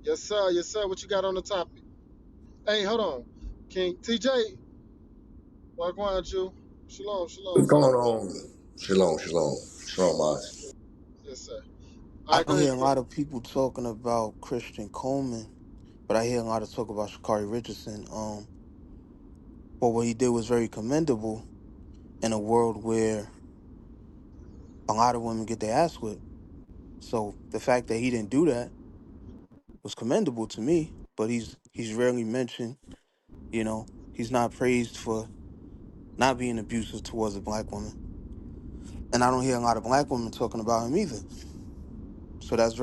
Yes, sir. Yes, sir. What you got on the topic? Hey, hold on. King TJ, walk around you. Shalom, What's shalom, going family. on? Shalom, shalom, shalom, Mars. Yes, sir. All I right, go don't hear ahead, a King. lot of people talking about Christian Coleman, but I hear a lot of talk about Shakari Richardson. But what he did was very commendable in a world where a lot of women get their ass whipped. So the fact that he didn't do that was commendable to me. But he's rarely mentioned. You know, he's not praised for not being abusive towards a black woman, and I don't hear a lot of black women talking about him either. So that's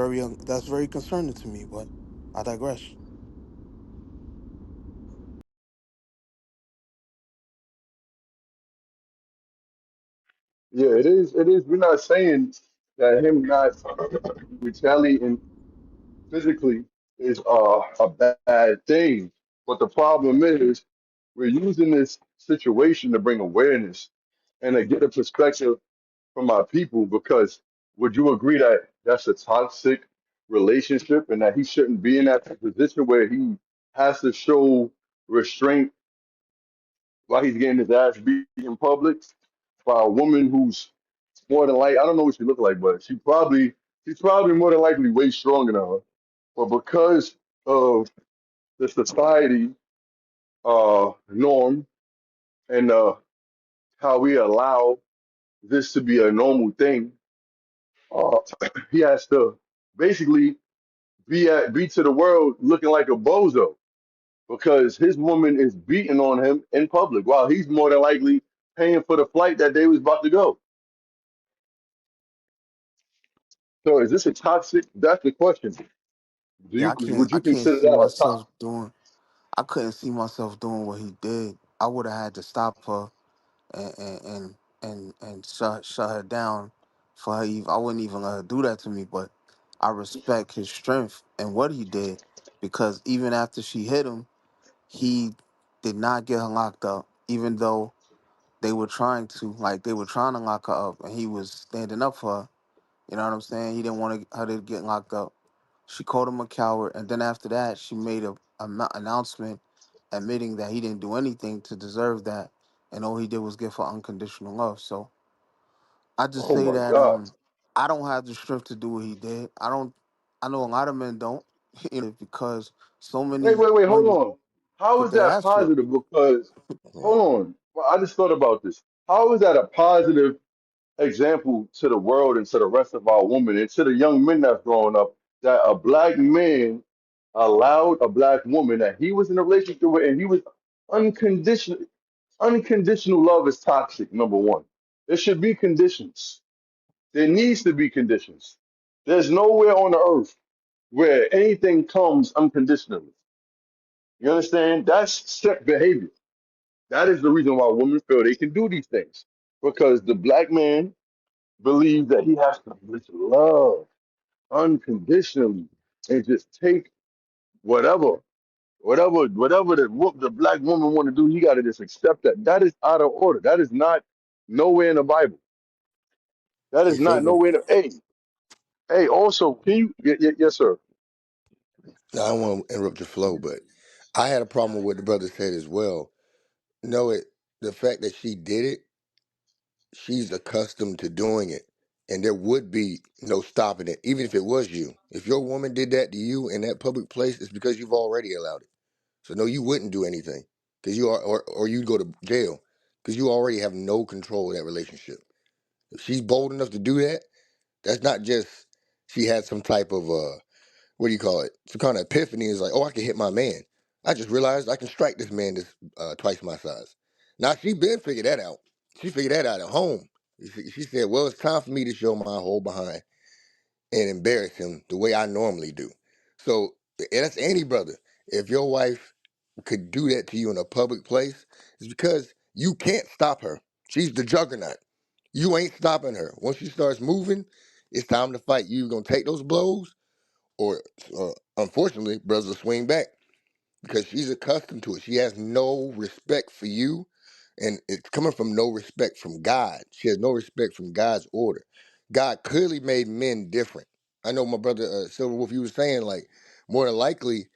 very concerning to me. But I digress. Yeah, it is. It is. We're not saying that him not retaliating physically is a bad thing, but the problem is we're using this situation to bring awareness and to get a perspective from our people. Because would you agree that that's a toxic relationship and that he shouldn't be in that position where he has to show restraint while he's getting his ass beat in public by a woman who's more than like I don't know what she looked like, but she's probably more than likely way stronger than her. But because of the society norm and how we allow this to be a normal thing, uh, he has to basically be to the world looking like a bozo because his woman is beating on him in public while he's more than likely paying for the flight that they was about to go. So is this a toxic? That's the question. Yeah, Would I you can't consider see that a toxic? myself doing. I couldn't see myself doing what he did. I would have had to stop her and shut her down for her. I wouldn't even let her do that to me. But I respect his strength and what he did because even after she hit him, he did not get her locked up. Even though they were trying to lock her up, and he was standing up for her. You know what I'm saying? He didn't want her to get locked up. She called him a coward, and then after that, she made a announcement admitting that he didn't do anything to deserve that, and all he did was give her unconditional love. So I just Oh say my that God. I don't have the strength to do what he did. I don't. I know a lot of men don't, because so many Wait, hold women on. How get is their that ass whipped. positive? Because, Right. hold on. Well, I just thought about this. How is that a positive example to the world and to the rest of our women and to the young men that's growing up that a black man allowed a black woman that he was in a relationship with and he was unconditional. Unconditional love is toxic, number one. There should be conditions. There needs to be conditions. There's nowhere on the earth where anything comes unconditionally. You understand? That's set behavior. That is the reason why women feel they can do these things. Because the black man believes that he has to just love unconditionally and just take whatever, whatever the black woman want to do, he got to just accept that. That is out of order. That is not nowhere in the Bible. That Hey, is not favor. nowhere in the, hey, also, can you, yes, sir. Now, I don't want to interrupt your flow, but I had a problem with what the brother said as well. No, the fact that she did it, she's accustomed to doing it, and there would be no stopping it, even if it was you. If your woman did that to you in that public place, it's because you've already allowed it. So no, you wouldn't do anything because you are, or you'd go to jail because you already have no control of that relationship. If she's bold enough to do that, that's not just she had some type of what do you call it? Some kind of epiphany is like, oh, I can hit my man. I just realized I can strike this man this twice my size. Now she been figured that out. She figured that out at home. She said, well, it's time for me to show my whole behind and embarrass him the way I normally do. So and that's any brother. If your wife could do that to you in a public place, it's because you can't stop her. She's the juggernaut. You ain't stopping her. Once she starts moving, it's time to fight. You gonna take those blows, or unfortunately, brothers will swing back because she's accustomed to it. She has no respect for you, and it's coming from no respect from God. She has no respect from God's order. God clearly made men different. I know my brother Silver Wolf, you was saying like More than likely,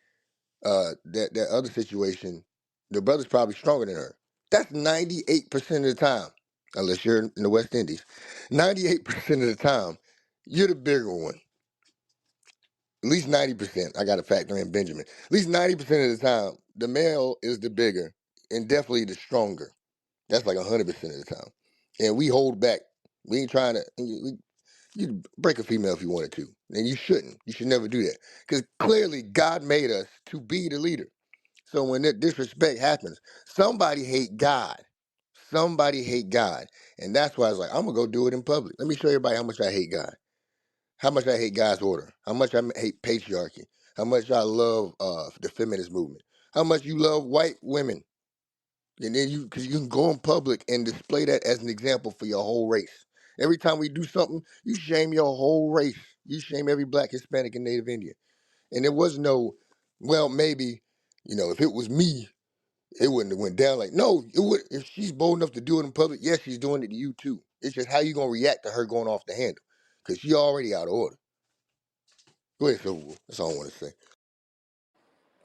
that other situation, the brother's probably stronger than her. That's 98% of the time, unless you're in the West Indies. 98% of the time, you're the bigger one. At least 90%. I got to factor in Benjamin. At least 90% of the time, the male is the bigger and definitely the stronger. That's like 100% of the time. And we hold back. We ain't trying to. You break a female if you wanted to, and you shouldn't. You should never do that because clearly God made us to be the leader. So when that disrespect happens, somebody hate God. Somebody hate God, and that's why I was like, I'm gonna go do it in public. Let me show everybody how much I hate God, how much I hate God's order, how much I hate patriarchy, how much I love the feminist movement, how much you love white women. And then because you can go in public and display that as an example for your whole race. Every time we do something, you shame your whole race. You shame every black, Hispanic, and Native Indian. And there was no, well, maybe, if it was me, it wouldn't have went down like, no, it would. If she's bold enough to do it in public, yes, she's doing it to you too. It's just how you gonna react to her going off the handle, because she already out of order. Go ahead, Silver. That's all I want to say.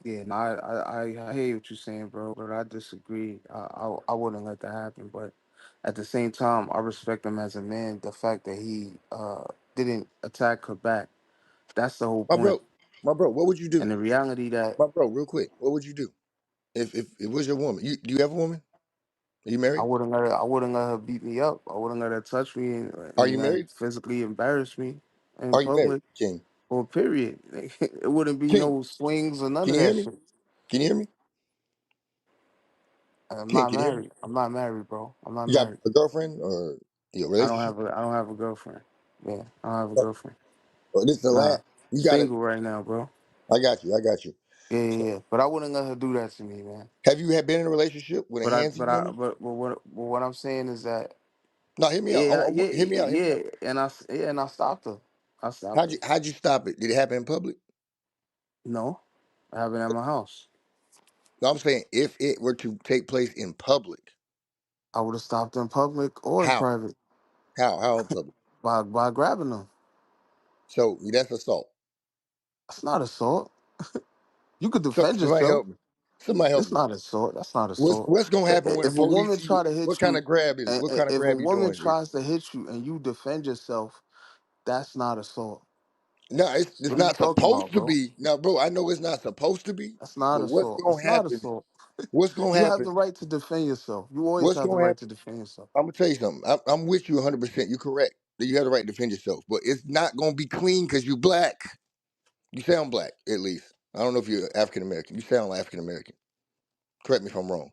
Yeah, no, I hear what you're saying, bro, but I disagree. I wouldn't let that happen. But at the same time, I respect him as a man. The fact that he didn't attack her back, that's the whole My point. bro, my bro, what would you do? And the reality that My bro, real quick, what would you do if it was your woman? Do you have a woman? Are you married? I wouldn't let her beat me up. I wouldn't let her touch me Are you and married? like physically embarrass me in Are you married, public King? or period. It wouldn't be King, no swings or none can of you hear that me? shit. Can you hear me? I'm King, not can you hear me? married. I'm not married, bro. I'm not You got married. a girlfriend or your relationship? I don't have a girlfriend. Yeah, I don't have a Oh, girlfriend. this is the Nah. last. You got to. Single right now, bro. I got you. I got you. Yeah, yeah, So, yeah. But I wouldn't let her do that to me, man. have you been in a relationship with a handsy woman? But what I'm saying is that No, hear me out. yeah, yeah, Hear me out. Hear me yeah, out. and I stopped her. I stopped How'd her. you stop it? Did it happen in public? No, I have it at my house. No, I'm saying if it were to take place in public, I would have stopped in public or in how? private How in public? by grabbing them. So that's assault. That's not assault. You could So defend somebody yourself. help me. Somebody help It's me. not assault. That's not What's assault. what's gonna happen when the If a police woman see you? try to What hit kind you, of grab is it? What kind of if a grab you woman doing? Is it? tries to hit you and you defend yourself, that's not assault. No, it's What are you not talking about, supposed to bro? be. Now, bro, I know it's not supposed to be, That's not but what's assault. gonna It's not happen? assault. What's gonna You have happen? the right to defend yourself. You always What's have the gonna right happen? to defend yourself. I'm gonna tell you something. I'm with you 100%. You're correct. That you have the right to defend yourself, but it's not gonna be clean because you black. You sound black, at least. I don't know if you're African American. You sound like African American. Correct me if I'm wrong.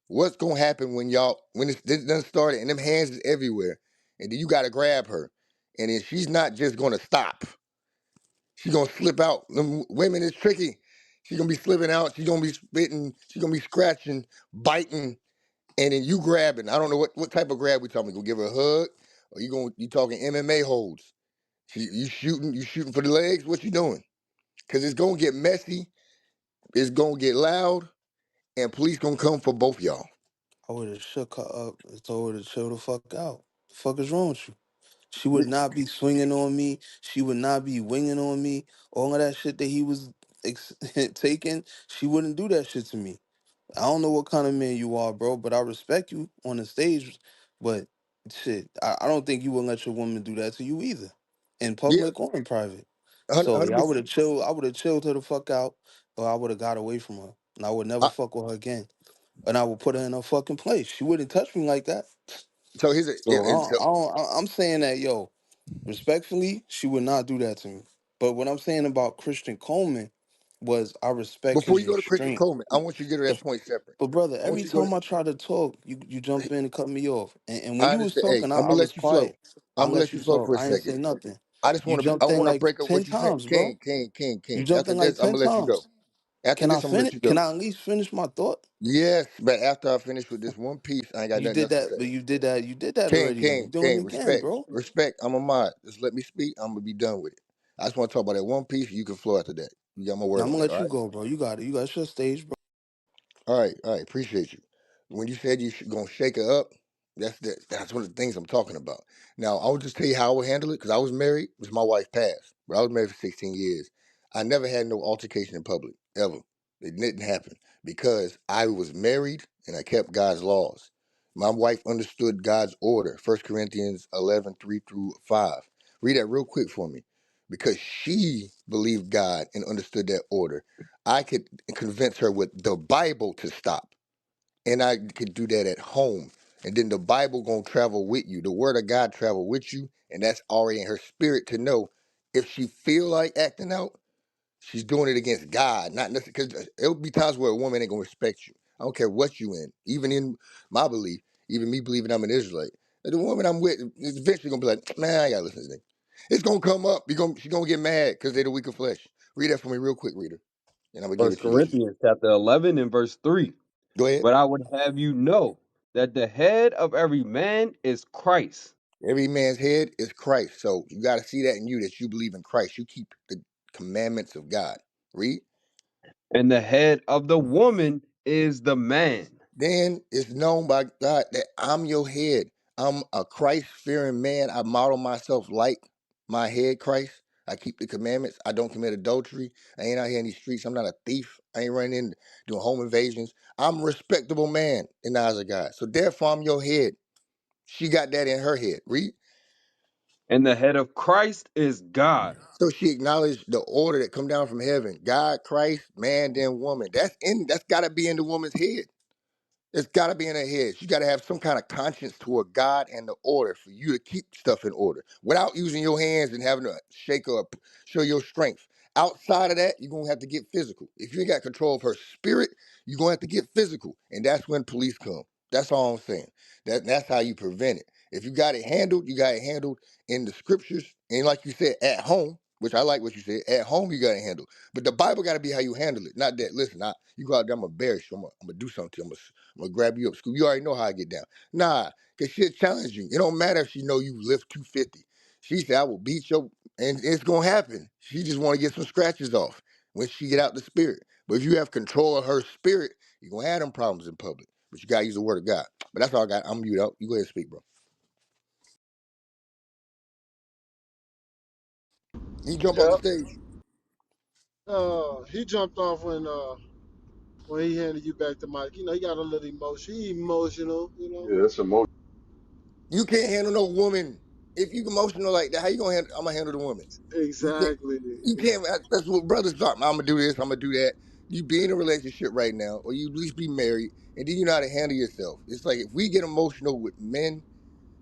What's gonna happen when this done started and them hands is everywhere, and then you gotta grab her, and then she's not just gonna stop. She's gonna slip out. Them women is tricky. She's gonna be slipping out. She's gonna be spitting. She's gonna be scratching, biting, and then you grabbing. I don't know what type of grab we talking. Gonna give her a hug, or you talking MMA holds? You shooting for the legs? What you doing? Because it's gonna get messy. It's gonna get loud, and police gonna come for both y'all. I would have shook her up and told her to chill the fuck out. The fuck is wrong with you? She would not be swinging on me. She would not be winging on me. All of that shit that he was taking, she wouldn't do that shit to me. I don't know what kind of man you are, bro, but I respect you on the stage. But shit, I don't think you would let your woman do that to you either, in Yeah, public or in private. So yeah, 100%. I would have chilled her the fuck out, or I would have got away from her, and I would never fuck with her again. And I would put her in her fucking place. She wouldn't touch me like that. So here's a So so I'm saying that, yo, respectfully, she would not do that to me. But what I'm saying about Christian Coleman was I respect before his you go to Christian restraint. Coleman, I want you to get to that If, point separate. but brother, I want every you to go to. time I try to talk, you jump in and cut me off. And when I you was understand. Hey, talking, I'm I gonna was let you flow. quiet. I I'm gonna let let you you flow talk. for a I ain't second. say nothing. I just You want to. I jumped in want to like break up 10 what you said. times, bro. You jumped After in like this, I'm 10 gonna let you go. times. After Can I this, I'm gonna let finish? you Can go. I at least finish my thought? Yes, but after I finish with this one piece, I ain't got You nothing did else to that, say. but you did that already though. You doing it again, Respect, bro. respect. I'm a mod. Just let me speak. I'm gonna be done with it. I just want to talk about that one piece. You can flow after that. You got my Now word I'm on gonna that. let All you right. go, bro. You got it. You got your stage, bro. All right. Appreciate you. When you said gonna shake her up, that's one of the things I'm talking about. Now I'll just tell you how I would handle it because I was married. It was my wife passed, but I was married for 16 years. I never had no altercation in public, ever. It didn't happen because I was married and I kept God's laws. My wife understood God's order, 1 Corinthians 11 3 through 5. Read that real quick for me. Because she believed God and understood that order, I could convince her with the Bible to stop. And I could do that at home. And then the Bible gonna travel with you. The word of God travel with you, and that's already in her spirit to know if she feel like acting out, she's doing it against God, not necessarily because there'll be times where a woman ain't gonna respect you. I don't care what you in. Even in my belief, even me believing I'm an Israelite, the woman I'm with is eventually gonna be like, man, I ain't gotta listen to this nigga. It's gonna come up. She's gonna get mad because they're the weaker flesh. Read that for me real quick, reader, and I'm gonna give it First to you. Corinthians chapter 11 and verse 3. Go ahead. But I would have you know that the head of every man is Christ, Every man's head is Christ. So you got to see that in you that you believe in Christ. You keep the commandments of God. Read. and the head of the woman is the man. Then it's known by God that I'm your head. I'm a Christ fearing man. I model myself like my head, Christ. I keep the commandments. I don't commit adultery. I ain't out here in these streets. I'm not a thief. I ain't running in doing home invasions. I'm a respectable man in the eyes of God. So therefore, I'm your head. She got that in her head. Read. And the head of Christ is God. So she acknowledged the order that come down from heaven. God, Christ, man, then woman. That's gotta be in the woman's head. It's gotta be in her head. She gotta have some kind of conscience toward God and the order for you to keep stuff in order without using your hands and having to shake up, show your strength. Outside of that, you're gonna have to get physical. If you ain't got control of her spirit, you're gonna have to get physical. And that's when police come. That's all I'm saying. That's how you prevent it. If you got it handled, you got it handled in the scriptures. And like you said, at home, which I like what you said, at home you got it handled. But the Bible got to be how you handle it. Not that, listen, you go out there, I'm going to embarrass you. I'm going to do something to you. I'm going to grab you up. School. You already know how I get down. Nah, because she'll challenge you. It don't matter if she know you lift 250. She said, I will beat your, and it's going to happen. She just want to get some scratches off when she get out the spirit. But if you have control of her spirit, you're going to have them problems in public. But you got to use the word of God. But that's all I got. I'm mute out. You go ahead and speak, bro. He jump off the Yeah. stage. He jumped off when he handed you back the mic. You know, he got a little emotion. He emotional. You know. Yeah, that's emotion. You can't handle no woman. If you emotional like that, how you gonna handle? I'm gonna handle the woman. You can't. Exactly. You can't. That's what brothers talk. I'm gonna do this. I'm gonna do that. You be in a relationship right now, or you at least be married, and then you know how to handle yourself. It's like if we get emotional with men,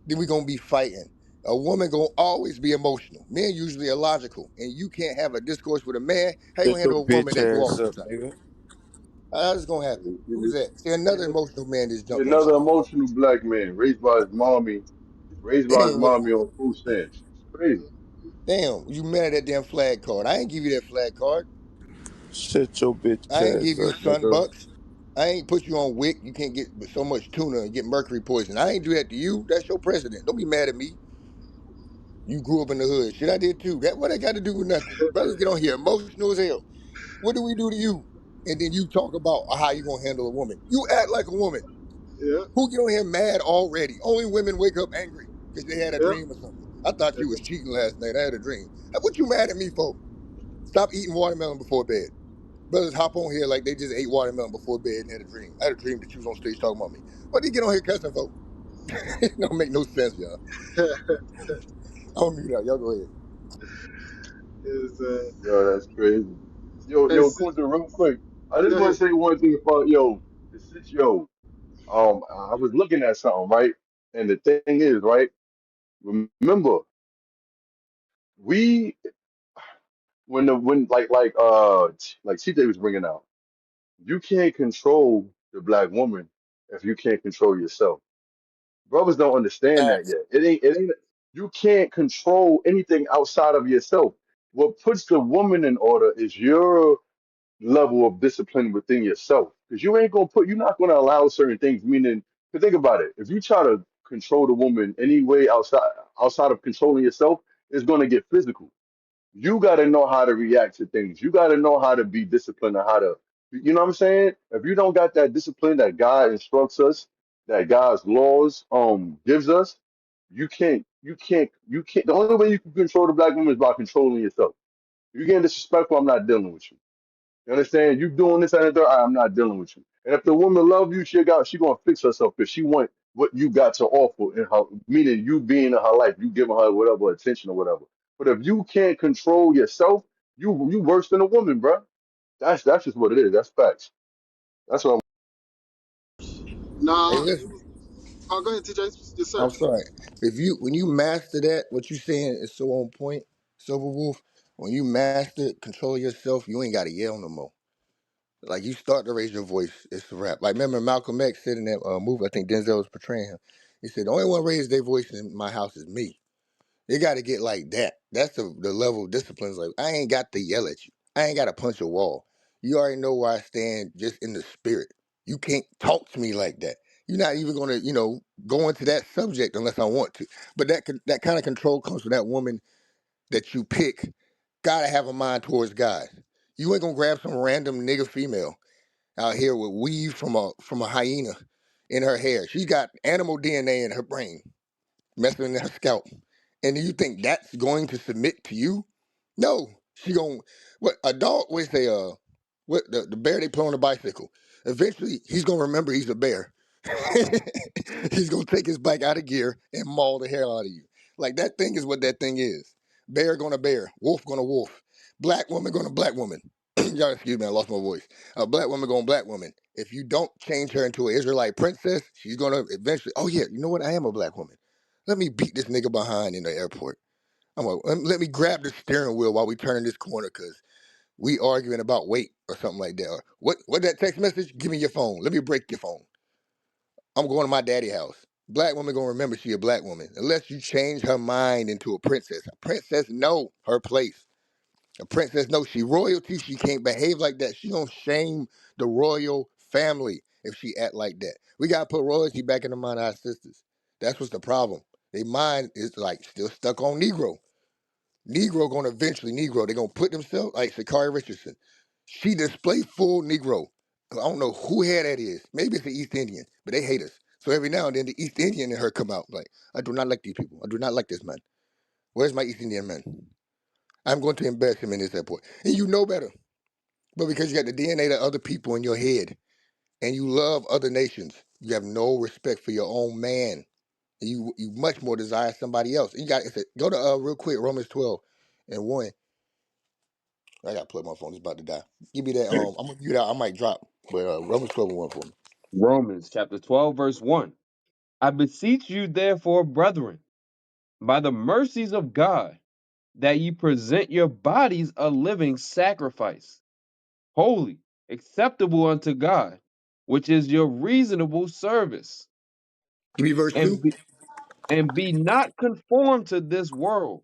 then we gonna be fighting. A woman gonna always be emotional. Men usually are logical, and you can't have a discourse with a man. How you Shut gonna your handle a woman bitch that go off ass up, sometimes? nigga. How's this gonna happen? Who's that? See, another emotional man just jumped on Another stage. emotional black man raised by his mommy, raised by his Anyway, mommy on food stamps. It's crazy. damn, you mad at that damn flag card? I ain't give you that flag card. Shut your bitch I ain't ass give you up, sun nigga. bucks. I ain't put you on wick. You can't get so much tuna and get mercury poison. I ain't do that to you. That's your president. Don't be mad at me. You grew up in the hood. Shit, I did too. That what I got to do with nothing. Brothers get on here emotional as hell. What do we do to you? And then you talk about how you gonna handle a woman. You act like a woman. Yeah. Who get on here mad already? Only women wake up angry because they had a Yeah. dream or something. I thought you was cheating last night. I had a dream. What you mad at me for? Stop eating watermelon before bed. Brothers hop on here like they just ate watermelon before bed and had a dream. I had a dream that you was on stage talking about me. What did you get on here cussing for? It don't make no sense, y'all. I'm gonna mute out. Y'all go ahead. Is Yo, that's crazy. Yo, it's Kunta, real quick. I just go want to ahead. say one thing about yo. I was looking at something, right? And the thing is, right? Remember, we when like CJ was bringing out, you can't control the black woman if you can't control yourself. Brothers don't understand that Facts. yet. It ain't. You can't control anything outside of yourself. What puts the woman in order is your level of discipline within yourself. Because you're not gonna allow certain things. Meaning, to think about it. If you try to control the woman any way outside of controlling yourself, it's gonna get physical. You got to know how to react to things. You got to know how to be disciplined and how to, you know what I'm saying? If you don't got that discipline that God instructs us, that God's laws gives us, you can't. The only way you can control the black woman is by controlling yourself. If you're getting disrespectful, I'm not dealing with you. You understand? You doing this and the third, I'm not dealing with you. And if the woman love you, she gonna fix herself because she want what you got to offer in her, meaning you being in her life, you giving her whatever attention or whatever. But if you can't control yourself, you worse than a woman, bro. That's just what it is. That's facts. That's what Hey, Nah, listen. oh, go ahead, TJ. Yes, sir. I'm sorry. If you when you master that, what you saying is so on point, Silver Wolf. When you master control yourself, you ain't gotta yell no more. Like you start to raise your voice, it's a wrap. Like remember Malcolm X said in that movie, I think Denzel was portraying him. He said, "The only one raised their voice in my house is me." They got to get like that. That's the level of discipline. It's like I ain't got to yell at you. I ain't got to punch a wall. You already know where I stand, just in the spirit. You can't talk to me like that. You're not even gonna, go into that subject unless I want to. But that kind of control comes from that woman that you pick. Gotta have a mind towards God. You ain't gonna grab some random nigga female out here with weave from a hyena in her hair. She's got animal DNA in her brain, messing in her scalp. And do you think that's going to submit to you? No. She going what a dog would say, what the bear they put on a bicycle. Eventually he's gonna remember he's a bear. He's gonna take his bike out of gear and maul the hell out of you. Like that thing is what that thing is. Bear gonna bear, wolf gonna wolf, black woman gonna black woman. Y'all excuse me, I lost my voice. A black woman going black woman. If you don't change her into an Israelite princess, she's gonna eventually. Oh yeah, you know what? I am a black woman. Let me beat this nigga behind in the airport. I'm like, let me grab the steering wheel while we turn in this corner because we arguing about weight or something like that. Or, what that text message? Give me your phone. Let me break your phone. I'm going to my daddy house. Black woman gonna remember she a black woman unless you change her mind into a princess. A princess know her place. A princess knows she royalty. She can't behave like that. She gonna shame the royal family if she act like that. We gotta put royalty back in the mind of our sisters. That's what's the problem. Their mind is like still stuck on Negro. Negro gonna eventually Negro. They gonna put themselves like Shakari Richardson. She display full Negro. I don't know who hair that is. Maybe it's the East Indian, but they hate us. So every now and then the East Indian in her come out like, I do not like these people. I do not like this man. Where's my East Indian man? I'm going to embarrass him in this airport. And you know better. But because you got the DNA of other people in your head and you love other nations, you have no respect for your own man. And you much more desire somebody else. And you got go to real quick Romans 12 and 1. I gotta plug my phone. It's about to die. Give me that. it. I'm gonna mute out. I might drop, but Romans 12 and 1 for me. Romans chapter 12, verse 1. I beseech you, therefore, brethren, by the mercies of God, that ye present your bodies a living sacrifice, holy, acceptable unto God, which is your reasonable service. Give me verse 2. And be not conformed to this world,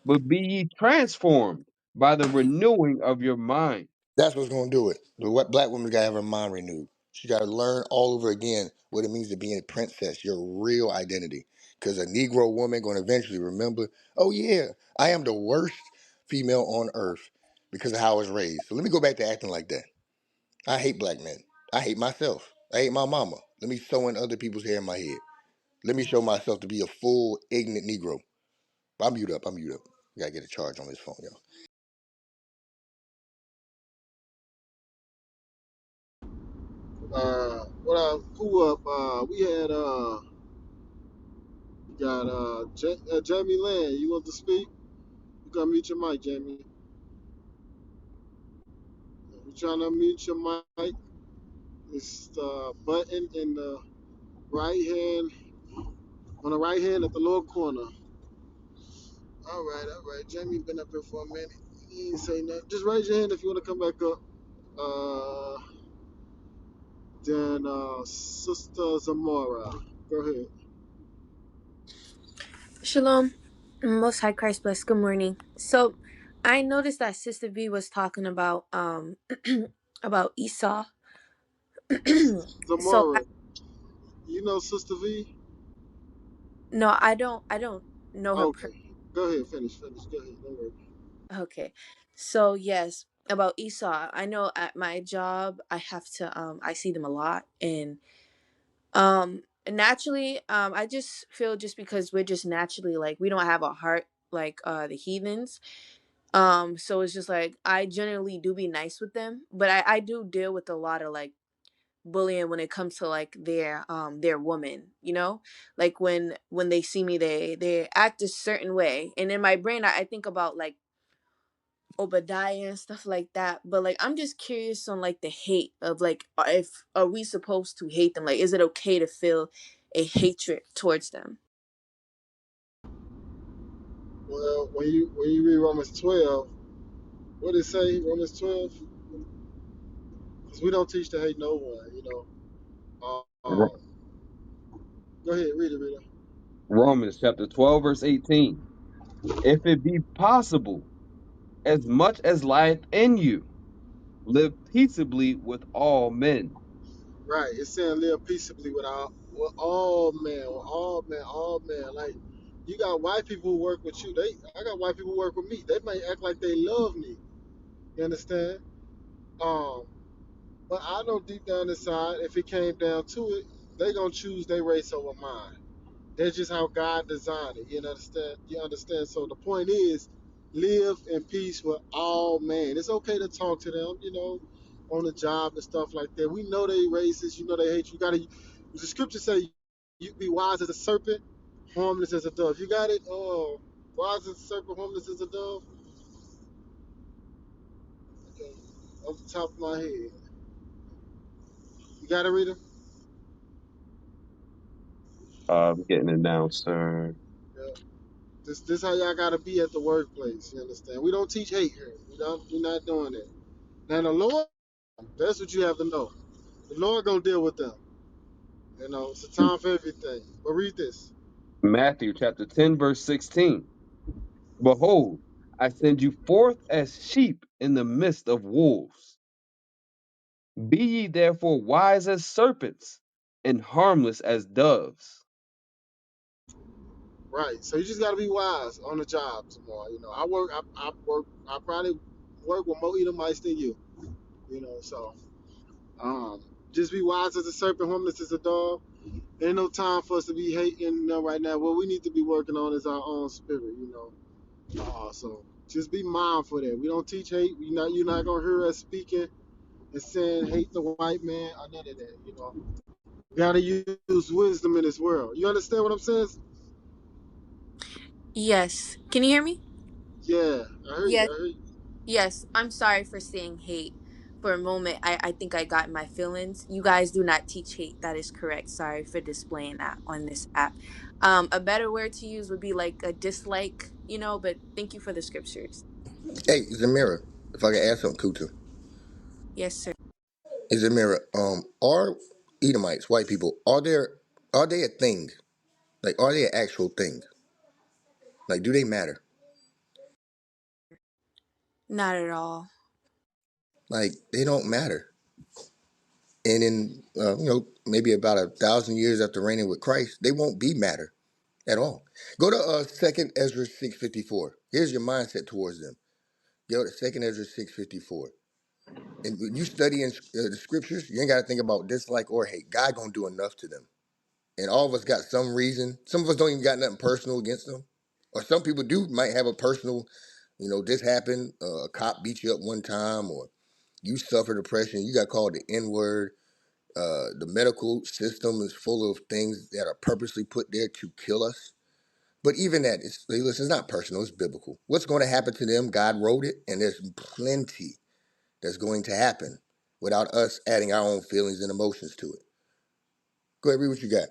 but be ye transformed by the renewing of your mind. That's what's gonna do it. The black woman gotta have her mind renewed. She gotta learn all over again what it means to be a princess, your real identity. Because a Negro woman gonna eventually remember, oh yeah, I am the worst female on earth because of how I was raised. So let me go back to acting like that. I hate black men. I hate myself. I hate my mama. Let me sew in other people's hair in my head. Let me show myself to be a full ignorant Negro. I'm mute up. I'm mute up. Gotta get a charge on this phone, y'all. What who up? We had got Jamie Land. You want to speak? You gotta mute your mic, Jamie. You trying to mute your mic? It's the button in the right hand on the right hand at the lower corner. All right. Jamie been up here for a minute. He ain't say nothing. Just raise your hand if you want to come back up. Uh, then Sister Zamora, go ahead. Shalom, Most High Christ bless. Good morning. So, I noticed that Sister V was talking about about Esau. so I, Zamora, you know Sister V? no, I don't know her. Okay, go ahead. Finish. Go ahead. Don't worry. Okay, so yes, about Esau. I know at my job I have to I see them a lot, and naturally I just feel just because we're just naturally like we don't have a heart like the heathens. So it's just like I generally do be nice with them, but I do deal with a lot of like bullying when it comes to like their woman, you know, like when they see me, they act a certain way, and in my brain I think about like Obadiah and stuff like that. But like I'm just curious on like the hate of like, if are we supposed to hate them? Like, is it okay to feel a hatred towards them? Well, when you read Romans 12, what did it say? Romans 12, because we don't teach to hate no one. You know. Ro- Go ahead, read it, read it. Romans chapter 12, verse 18. If it be possible, as much as lieth in you, live peaceably with all men. Right. It's saying live peaceably with all men. Like you got white people who work with you. I got white people who work with me. They may act like they love me. You understand? Um, but I know deep down inside, if it came down to it, they gonna choose their race over mine. That's just how God designed it. You understand? You understand? So the point is, live in peace with all men. It's okay to talk to them, on the job and stuff like that. We know they racist. You know they hate you. The scripture say, you be wise as a serpent, harmless as a dove. You got it? Oh, wise as a serpent, harmless as a dove. Okay. Off the top of my head, you got it, Rita? I'm getting it now, sir. Yeah. This how y'all gotta be at the workplace. You understand? We don't teach hate here. We're not doing that. Now the Lord. That's what you have to know. The Lord gonna deal with them. It's a time for everything. But read this. Matthew chapter 10, verse 16. Behold, I send you forth as sheep in the midst of wolves. Be ye therefore wise as serpents and harmless as doves. Right. So you just gotta be wise on the job tomorrow. I probably work with more Edomites than you. So just be wise as a serpent, harmless as a dog. Ain't no time for us to be hating right now. What we need to be working on is our own spirit. So just be mindful of that. We don't teach hate. You're not gonna hear us speaking and saying hate the white man or none of that. Gotta use wisdom in this world. You understand what I'm saying? Yes. Can you hear me? Yeah, I heard you. Yes. I heard you. Yes. I'm sorry for saying hate. For a moment, I think I got in my feelings. You guys do not teach hate. That is correct. Sorry for displaying that on this app. A better word to use would be like a dislike, but thank you for the scriptures. Hey, Zamira, if I can add something, Kuta. Yes, sir. Hey, Zamira, are Edomites, white people, are they a thing? Like, are they an actual thing? Like, do they matter? Not at all. Like, they don't matter. And in, maybe about 1,000 years after reigning with Christ, they won't be matter at all. Go to 2nd Ezra 6:54. Here's your mindset towards them. Go to 2nd Ezra 6:54. And when you study in the scriptures, you ain't got to think about dislike or hate. God gonna do enough to them. And all of us got some reason. Some of us don't even got nothing personal against them. Or some people do might have a personal, this happened, a cop beat you up one time, or you suffered oppression, you got called the N-word. The medical system is full of things that are purposely put there to kill us. But even that, listen, it's not personal, it's biblical. What's going to happen to them, God wrote it, and there's plenty that's going to happen without us adding our own feelings and emotions to it. Go ahead, read what you got.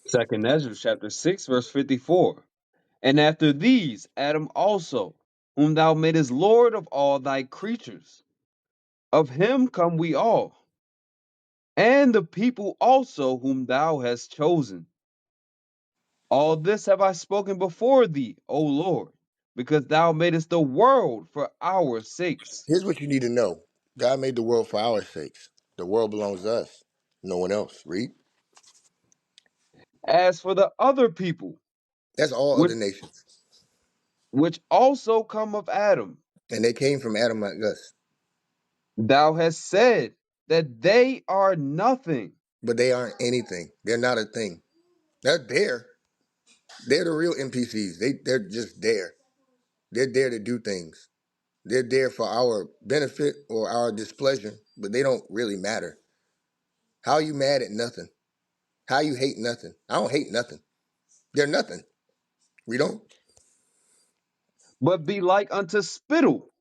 Second Ezra chapter 6, verse 54. And after these, Adam also, whom thou madest Lord of all thy creatures. Of him come we all, and the people also whom thou hast chosen. All this have I spoken before thee, O Lord, because thou madest the world for our sakes. Here's what you need to know. God made the world for our sakes. The world belongs to us. No one else. Read. As for the other people, That's all which, other nations. which also come of Adam, And they came from Adam like us. thou hast said that they are nothing. But they aren't anything. They're not a thing. They're there. They're the real NPCs. They're just there. They're there to do things. They're there for our benefit or our displeasure, but they don't really matter. How you mad at nothing? How you hate nothing? I don't hate nothing. They're nothing. We don't. But be like unto spittle,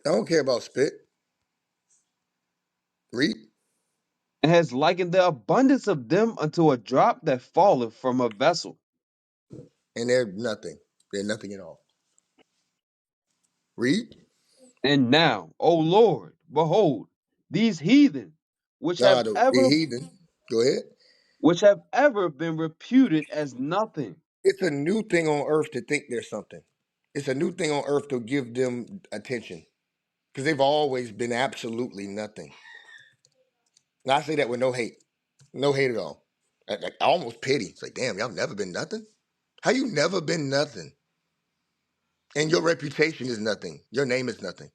I don't care about spit. Read. and has likened the abundance of them unto a drop that falleth from a vessel. And they're nothing. They're nothing at all. Read. And now, O Lord, behold, these heathen, which have The ever heathen. Go ahead. which have ever been reputed as nothing, It's a new thing on earth to think there's something. It's a new thing on earth to give them attention because they've always been absolutely nothing. And I say that with no hate, no hate at all. Like almost pity. It's like, damn, y'all never been nothing. How you never been nothing? And your reputation is nothing. Your name is nothing.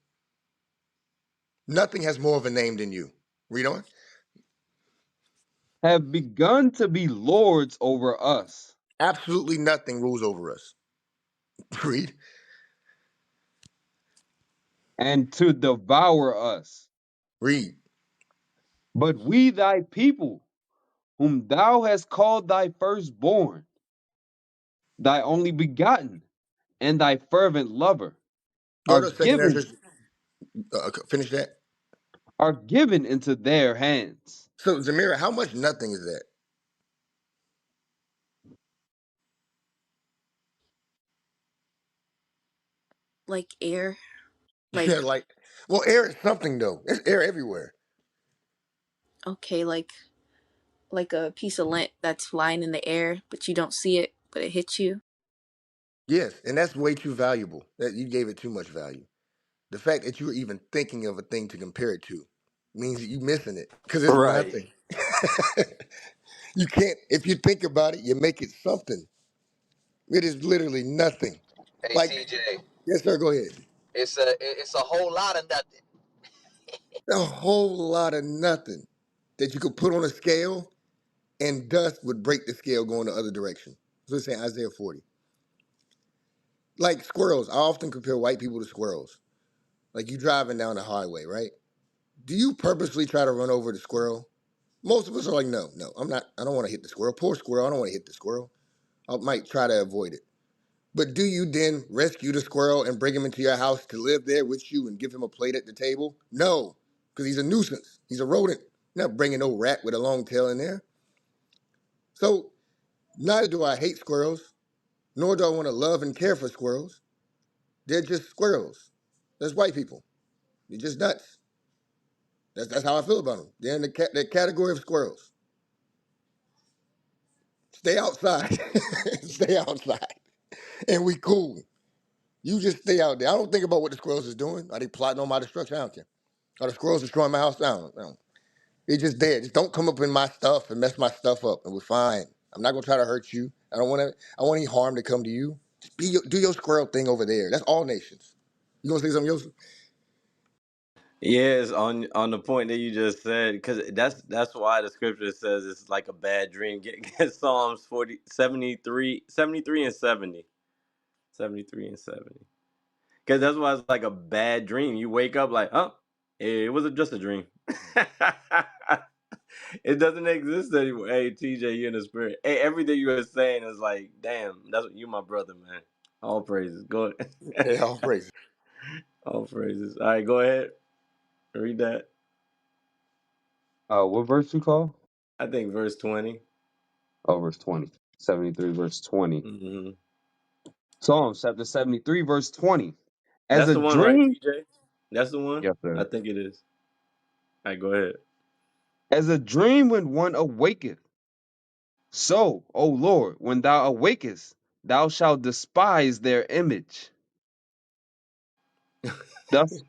Nothing has more of a name than you. Read on. have begun to be lords over us, Absolutely nothing rules over us. Read. and to devour us. Read. But we thy people, whom thou hast called thy firstborn, thy only begotten, and thy fervent lover, Go are to second given Ezra. Finish that. are given into their hands. So, Zamira, how much nothing is Like air, that? like Like, well, air is something though. There's air everywhere. okay, like a piece of lint that's flying in the air, but you don't see it, but it hits you. Yes, and that's way too valuable. That you gave it too much value. The fact that you're even thinking of a thing to compare it to means that you're missing it because it's Right. nothing. You can't. If you think about it, you make it something. It is literally nothing. Hey Like, TJ, yes, sir. Go ahead. it's a whole lot of nothing. A whole lot of nothing that you could put on a scale, and dust would break the scale going the other direction. So it's saying Isaiah 40. Like squirrels, I often compare white people to squirrels. Like you driving down the highway, right? Do you purposely try to run over the squirrel? Most of us are like, no, no, I'm not. I don't want to hit the squirrel. Poor squirrel. I don't want to hit the squirrel. I might try to avoid it. But do you then rescue the squirrel and bring him into your house to live there with you and give him a plate at the table? No, because he's a nuisance. He's a rodent. You're not bringing no rat with a long tail in there. So neither do I hate squirrels, nor do I want to love and care for squirrels. They're just squirrels. That's white people. They're just nuts. That's how I feel about them. They're in the category of squirrels. Stay outside. Stay outside. And we cool. You just stay out there. I don't think about what the squirrels is doing. Are they plotting on my destruction? I don't care. Are the squirrels destroying my house? I don't. They're just there. Just don't come up in my stuff and mess my stuff up, and we're fine. I'm not gonna try to hurt you. I don't want to. I want any harm to come to you. Just do your squirrel thing over there. That's all nations. You gonna say something else? Yes, on the point that you just said, because that's why the scripture says it's like a bad dream. Get Psalms 40 73 73 and 70. 73 and 70. Because that's why it's like a bad dream. You wake up like, oh, it was just a dream. It doesn't exist anymore. Hey, TJ, you in the spirit. Hey, everything you were saying is like, damn, that's what you my brother, man. All praises. Go ahead. Hey, all praise. All praises. All right, go ahead. Read that. What verse you call? I think verse 20. Oh, verse 20. 73, verse 20. Hmm. Psalms chapter 73, verse 20. As That's a the one, right, dream, TJ? That's the one? yes, I sir. think it is. All right, go ahead. As a dream when one awaketh, so, O Lord, when thou awakest, thou shalt despise their image. Thus,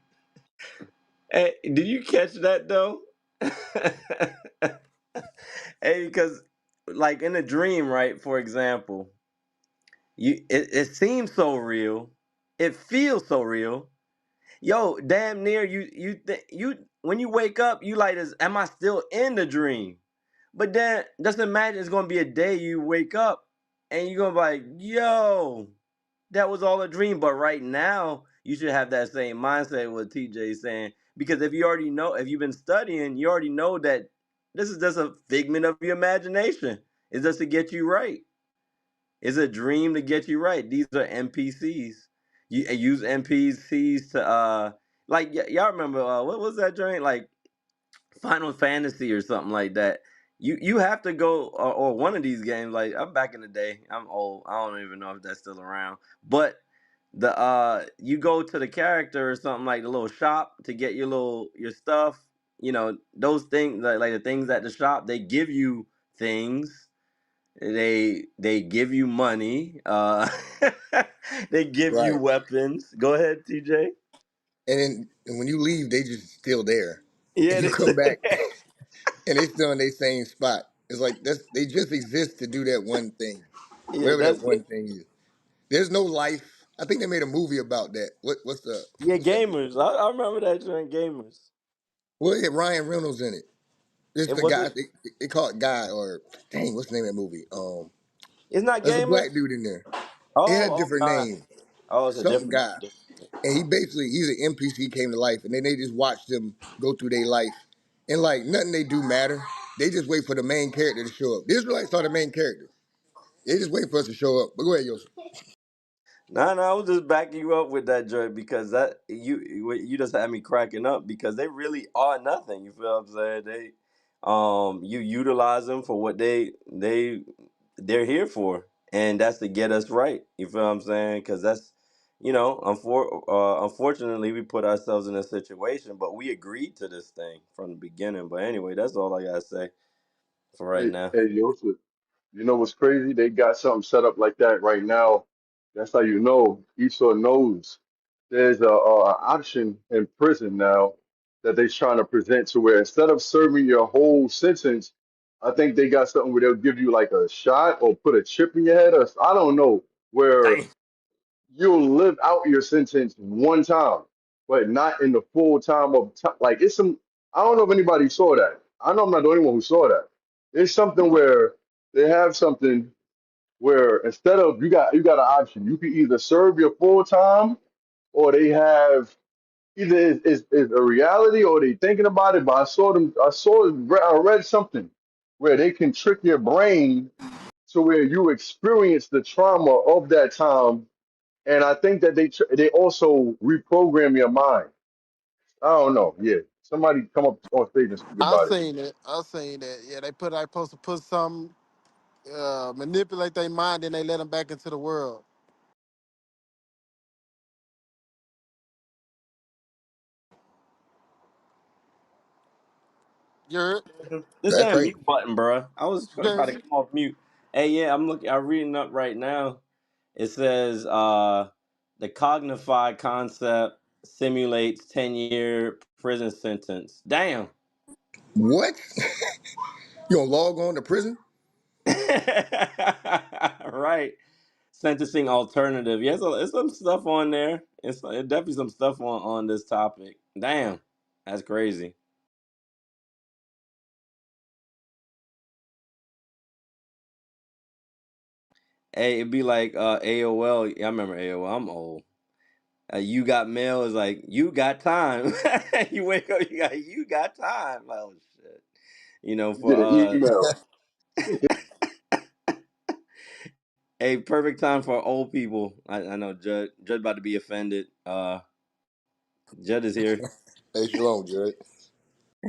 Hey, did you catch that, though? Hey, because, like, in a dream, right, for example, it seems so real. It feels so real. Yo, damn near you when you wake up, you like, am I still in the dream? But then just imagine it's gonna be a day you wake up and you're gonna be like, yo, that was all a dream. But right now, you should have that same mindset what TJ is saying. Because if you already know, if you've been studying, you already know that this is just a figment of your imagination. It's just to get you right. It's a dream to get you right. These are NPCs. You use NPCs to y'all remember what was that joint like Final Fantasy or something like that. You have to go or one of these games like I'm back in the day. I'm old. I don't even know if that's still around. But the you go to the character or something like the little shop to get your stuff. You know those things like the things at the shop. They give you things they give you money. They give you Right. weapons. Go ahead, TJ. And then and when you leave, they just still there. And Yeah, you come back and they still in their same spot. It's like they just exist to do that one thing. yeah, Whatever that that's one thing is. There's no life. I think they made a movie about that. yeah. What's that movie? Gamers, I remember that during Gamers. Well, it had Ryan Reynolds in it. It's It the was guy it. they call it Guy or dang, what's the name of that movie? It's not There's a Gamers. black dude in there. It had a Oh, different God. name. Oh, it's a Something different. Guy. And he's an NPC came to life, and then they just watch them go through their life, and like nothing they do matter. They just wait for the main character to show up. The Israelites are the main character. They just wait for us to show up. But go ahead, Yosef. No, no, I was just backing you up with that joint because that you just had me cracking up because they really are nothing. You feel what I'm saying? You utilize them for what they're here for, and that's to get us right. You feel what I'm saying? Because that's unfortunately we put ourselves in a situation, but we agreed to this thing from the beginning. But anyway, that's all I gotta say for right Hey, now. hey, Joseph, you know what's crazy? They got something set up like that right now. That's how you know Esau knows. There's a option in prison now that they're trying to present to where instead of serving your whole sentence, I think they got something where they'll give you like a shot or put a chip in your head or I don't know, where Damn. you'll live out your sentence one time, but not in the full time of time. Like it's some. I don't know if anybody saw that. I know I'm not the only one who saw that. It's something where they have something where instead of you got an option. You can either serve your full time, or they have either is a reality or they thinking about it. But I saw them. I read something where they can trick your brain to where you experience the trauma of that time, and I think that they also reprogram your mind. I don't know. Yeah, somebody come up on stage and speak I about it. seen it. I seen that. Yeah, I supposed to put some manipulate their mind, and they let them back into the world. You're This That's damn crazy. mute button, bruh. I was trying to okay. come off mute. Hey, yeah, I'm reading up right now. It says the Cognify concept simulates 10-year prison sentence. Damn. What? You gonna log on to prison? Right. Sentencing alternative. Yes, it's some stuff on there. It's definitely some stuff on this topic. Damn. That's crazy. Hey, it'd be like AOL. I remember AOL. I'm old. You got mail is like you got time. You wake up, you got time. Oh shit. You For get an email. a perfect time for old people. I know Judd about to be offended. Judd is here. Hey, shalom, Jared.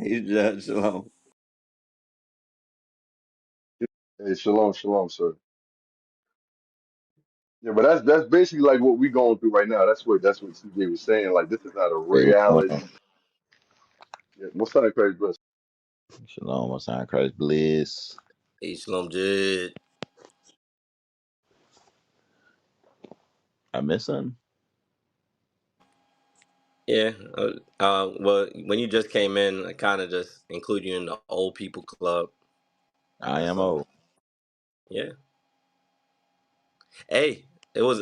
He's Judd Shalom. Hey, shalom, shalom, sir. Yeah, but that's basically like what we going through right now. That's what CJ was saying. Like this is not a Hey, what's going on? reality. Yeah, what's up, crazy, bro? Shalom, what's on Christ Bliss? Hey, Shalom Judd. I miss something? Yeah. Well, when you just came in, I kind of just include you in the old people club. I That's am all. old. Yeah. Hey, it was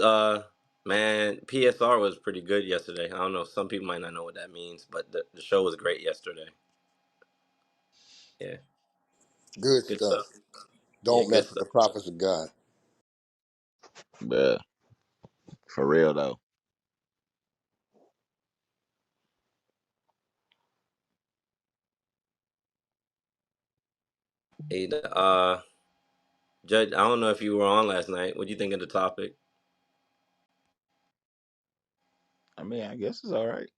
man, PSR was pretty good yesterday. I don't know, some people might not know what that means, but the show was great yesterday. Yeah, Good good stuff. stuff. Yeah, Don't good mess with stuff. the prophets of God. But for real though. Hey, Judge, I don't know if you were on last night. What do you think of the topic? I mean, I guess it's all right.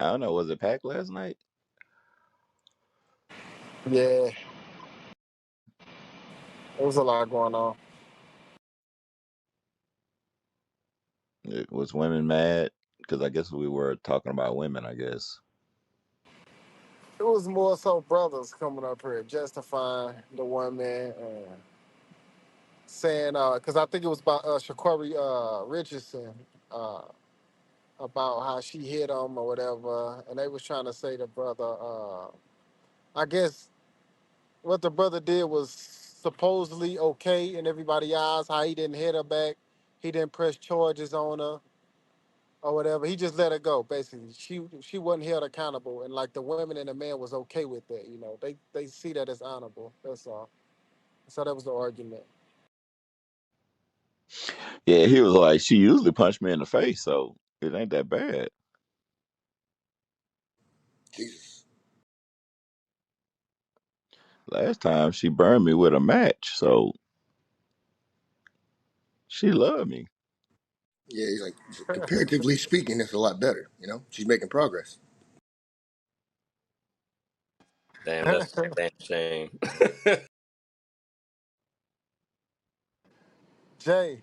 I don't know. Was it packed last night? Yeah, there was a lot going on. Was women mad? Because I guess we were talking about women. I guess. It was more so brothers coming up here justifying the woman and saying, because I think it was about Shakari Richardson, uh, about how she hit him or whatever, and they was trying to say the brother. I guess what the brother did was supposedly okay in everybody's eyes. How he didn't hit her back, he didn't press charges on her or whatever. He just let her go. Basically, she wasn't held accountable, and like the women and the man was okay with that. You know, they see that as honorable. That's all. So that was the argument. Yeah, he was like, she usually punched me in the face, so it ain't that bad. Jesus. Last time she burned me with a match, so she loved me. Yeah, he's like, comparatively speaking, it's a lot better. You know, she's making progress. Damn, that's a damn shame. Jay,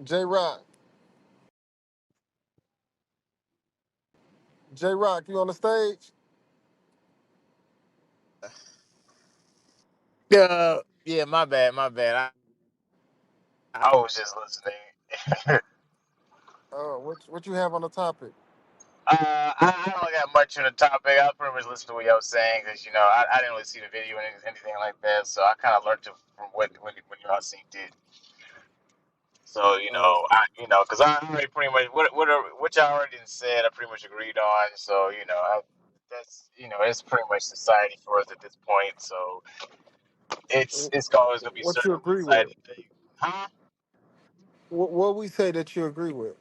J Rock, J Rock, you on the stage? Yeah, my bad, my bad. I was just listening. What you have on the topic? I don't got much on the topic. I pretty much listened to what y'all was saying because I didn't really see the video and anything like that, so I kind of learned it from what y'all seen did. So Uh, because I already pretty much what y'all already said, I pretty much agreed on. So that's it's pretty much society for us at this point. So it's always gonna be what you certain agree with? one-sided things, huh? What we say that you agree with?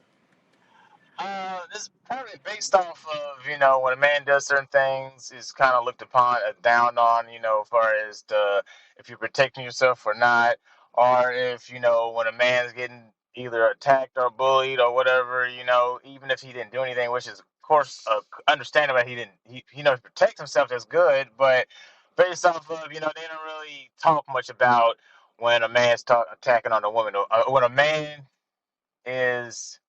This is probably based off of when a man does certain things is kind of looked upon, down on, as far as the if you're protecting yourself or not, or if when a man's getting either attacked or bullied or whatever, even if he didn't do anything, which is of course understandable, he didn't, he protect himself. That's good, but based off of they don't really talk much about when a man's attacking on a woman, or when a man is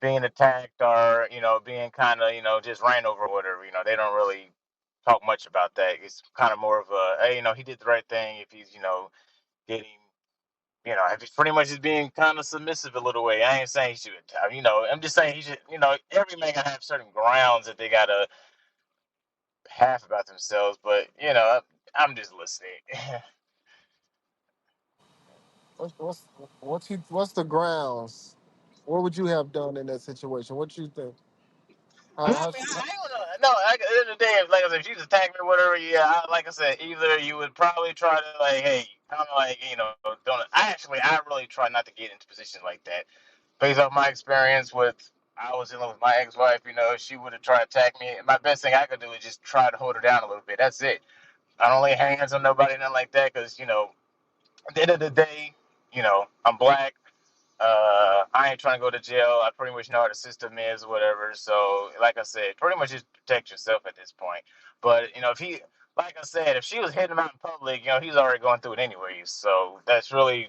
being attacked or being kind of just ran over or whatever. They don't really talk much about that. It's kind of more of a hey, he did the right thing if he's getting if he's pretty much just being kind of submissive a little way. I ain't saying he should I'm just saying he should every man gotta have certain grounds that they gotta have about themselves, but I'm just listening. What's what's the grounds? What would you have done in that situation? What you think? I How, mean, I don't know. No, at the end of the day, if, like I said, if she's attacking me or whatever, yeah, like I said, either you would probably try to like, hey, kind of like, don't. I really try not to get into positions like that. Based off my experience with, I was dealing with my ex-wife. If she would have tried to attack me, my best thing I could do is just try to hold her down a little bit. That's it. I don't lay hands on nobody, nothing like that, because at the end of the day, I'm black. I ain't trying to go to jail. I pretty much know how the system is, whatever. So, like I said, pretty much just protect yourself at this point. But if he, like I said, if she was hitting him out in public, he's already going through it anyways. So that's really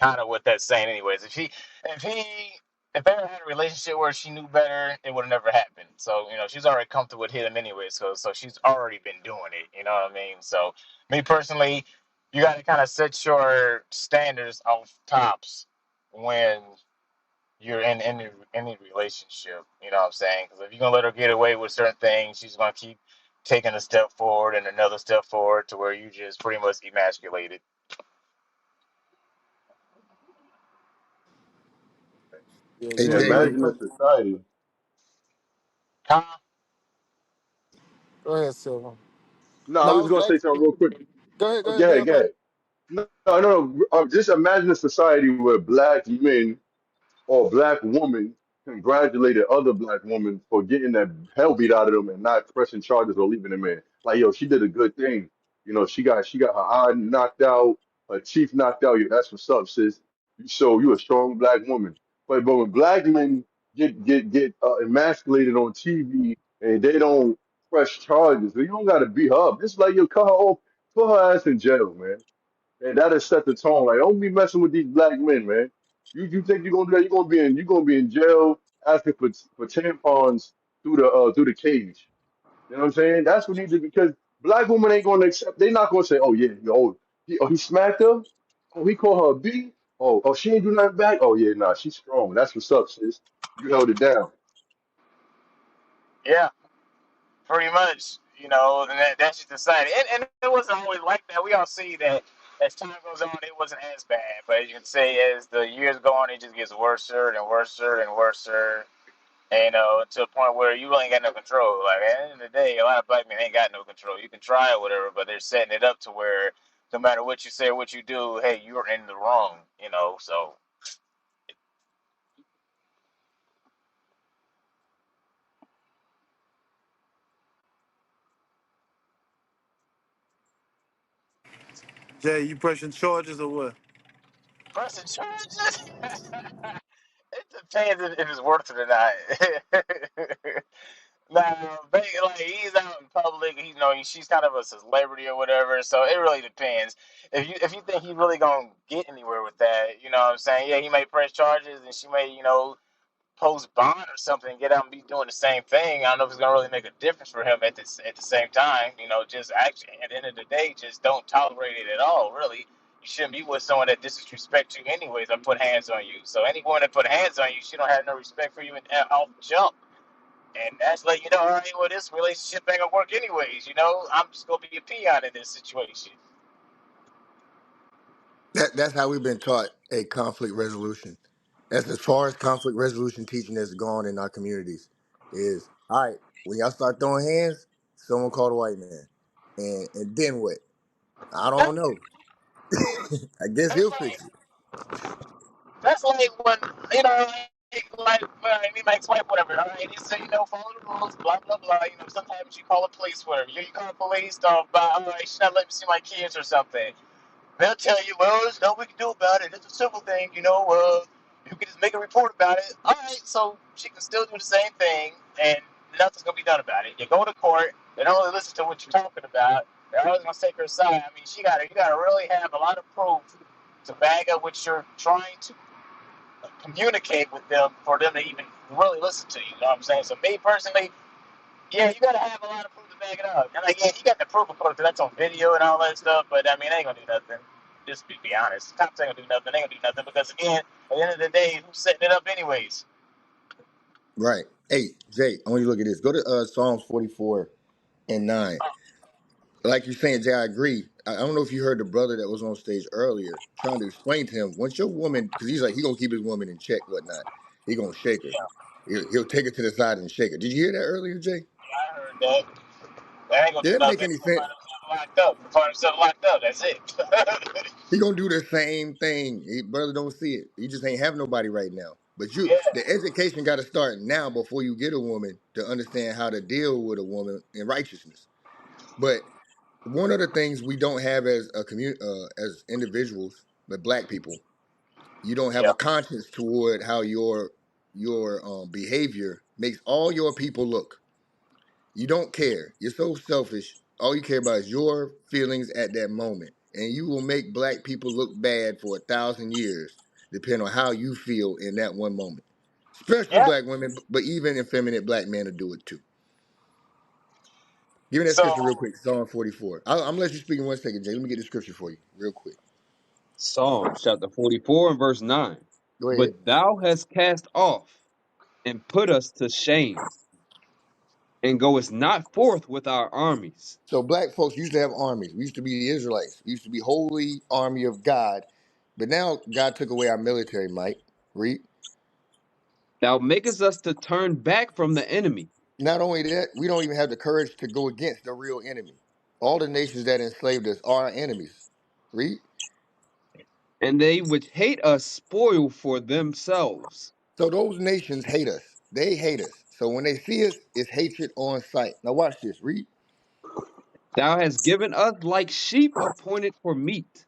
kind of what that's saying, anyways. If he, if they ever had a relationship where she knew better, it would have never happened. So she's already comfortable with hitting him anyway. So she's already been doing it. You know what I mean? So me personally, you got to kind of set your standards off tops when you're in any relationship. You know what I'm saying? Because if you're gonna let her get away with certain things, she's gonna keep taking a step forward and another step forward to where you just pretty much emasculated. yeah, Hey you Yeah, Jay, agree. imagine a society. Huh? Go ahead, Silver. No, I No, I was was gonna say something real quick. go ahead, go Oh, ahead, be go okay. ahead. No, no, no. Just imagine a society where black men or black women congratulated other black women for getting the hell beat out of them and not pressing charges or leaving them in. Like, yo, she did a good thing. She got her eye knocked out, her teeth knocked out. Yeah, that's what's up, sis. You a strong black woman. But when black men get emasculated on TV and they don't press charges, you don't got to beat her up. Just like you cut her off, put her ass in jail, man. And that'll set the tone. Like, don't be messing with these black men, man. You think you're gonna do that? You're gonna be in jail asking for tampons through the cage. You know what I'm saying? That's what needs to, because black women ain't gonna accept. They're not gonna say, "Oh yeah, yo, he smacked her. Oh, he called her a B. Oh, she ain't do nothing back. Oh yeah, nah, she's strong. That's what's up, sis. You held it down." Yeah, pretty much. You know, and that's just the side. And it wasn't always like that. We all see that as time goes on, it wasn't as bad. But as you can say, as the years go on, it just gets worse and worse and worse. And, to a point where you really ain't got no control. Like at the end of the day, a lot of black men ain't got no control. You can try or whatever, but they're setting it up to where no matter what you say or what you do, hey, you're in the wrong. So Jay, you pressing charges or what? pressing charges. It depends if it's worth it or not. Nah, like he's out in public. She's kind of a celebrity or whatever. So it really depends. If you think he's really gonna get anywhere with that, you know what I'm saying? Yeah, he may press charges and she may post bond or something and get out and be doing the same thing. I don't know if it's gonna really make a difference for him at the same time. Just actually at the end of the day, just don't tolerate it at all. Really, you shouldn't be with someone that disrespects you anyways or put hands on you. So any woman that put hands on you, she don't have no respect for you off the jump. And that's like, all right, well, this relationship ain't gonna work anyways. I'm just gonna be a peon in this situation. That's how we've been taught a conflict resolution. That's as far as conflict resolution teaching has gone in our communities. Is all right when y'all start throwing hands, someone call the white man, and then what? I That, don't know. I guess that's he'll like fix it. that's like when me my ex-wife, whatever. All right, he said, follow the rules, blah blah blah. Sometimes you call the police, whatever. You call the police, but all right, she's not letting me see my kids or something. They'll tell you, well, there's nothing we can do about it. It's a civil thing, you can just make a report about it. All right, so she can still do the same thing, and nothing's gonna be done about it. You go to court, they don't really listen to what you're talking about. They're always gonna take her side. I mean, you gotta really have a lot of proof to bag up what you're trying to communicate with them for them to even really listen to you. You know what I'm saying? So me personally, yeah, you gotta have a lot of proof to back it up. And like, yeah, you got the proof, of course, that's on video and all that stuff. But I mean, they ain't gonna do nothing. Just be honest. Cops ain't gonna do nothing. They ain't gonna do nothing because again, at the end of the day, who's setting it up anyways? Right. Hey, Jay, I want you to look at this. Go to Psalms 44 and 9. Like you're saying, Jay, I agree. I don't know if you heard the brother that was on stage earlier trying to explain to him, once your woman, because he's like, he gonna keep his woman in check, whatnot. He gonna shake her. Yeah, He'll take her to the side and shake her. Did you hear that earlier, Jay? I heard that. They ain't gonna Did do that make nothing. any They'll sense? find themselves locked up. They'll find themselves locked up. That's it. He gonna do the same thing. Brother don't see it. He just ain't have nobody right now. But Yeah, the education got to start now before you get a woman to understand how to deal with a woman in righteousness. But one of the things we don't have as a community, as individuals, but black people, you don't have yeah, a conscience toward how your behavior makes all your people look. You don't care. You're so selfish. All you care about is your feelings at that moment. And you will make black people look bad for 1,000 years, depending on how you feel in that one moment. Especially yeah. black women, but even effeminate black men will do it too. Give me that So scripture real quick. Psalm 44. I'm gonna let you speak in 1 second, Jay. Let me get the scripture for you real quick. Psalms chapter 44 and verse 9. Go ahead. But thou hast cast off and put us to shame, and goest not forth with our armies. So black folks used to have armies. We used to be the Israelites. We used to be holy army of God. But now God took away our military might. Read. Thou makest us to turn back from the enemy, Not only that, we don't even have the courage to go against the real enemy. All the nations that enslaved us are our enemies. Read. and they which hate us spoil for themselves. So those nations hate us. They hate us. So when they see us, it's hatred on sight. Now watch this. Read. Thou hast given us like sheep appointed for meat,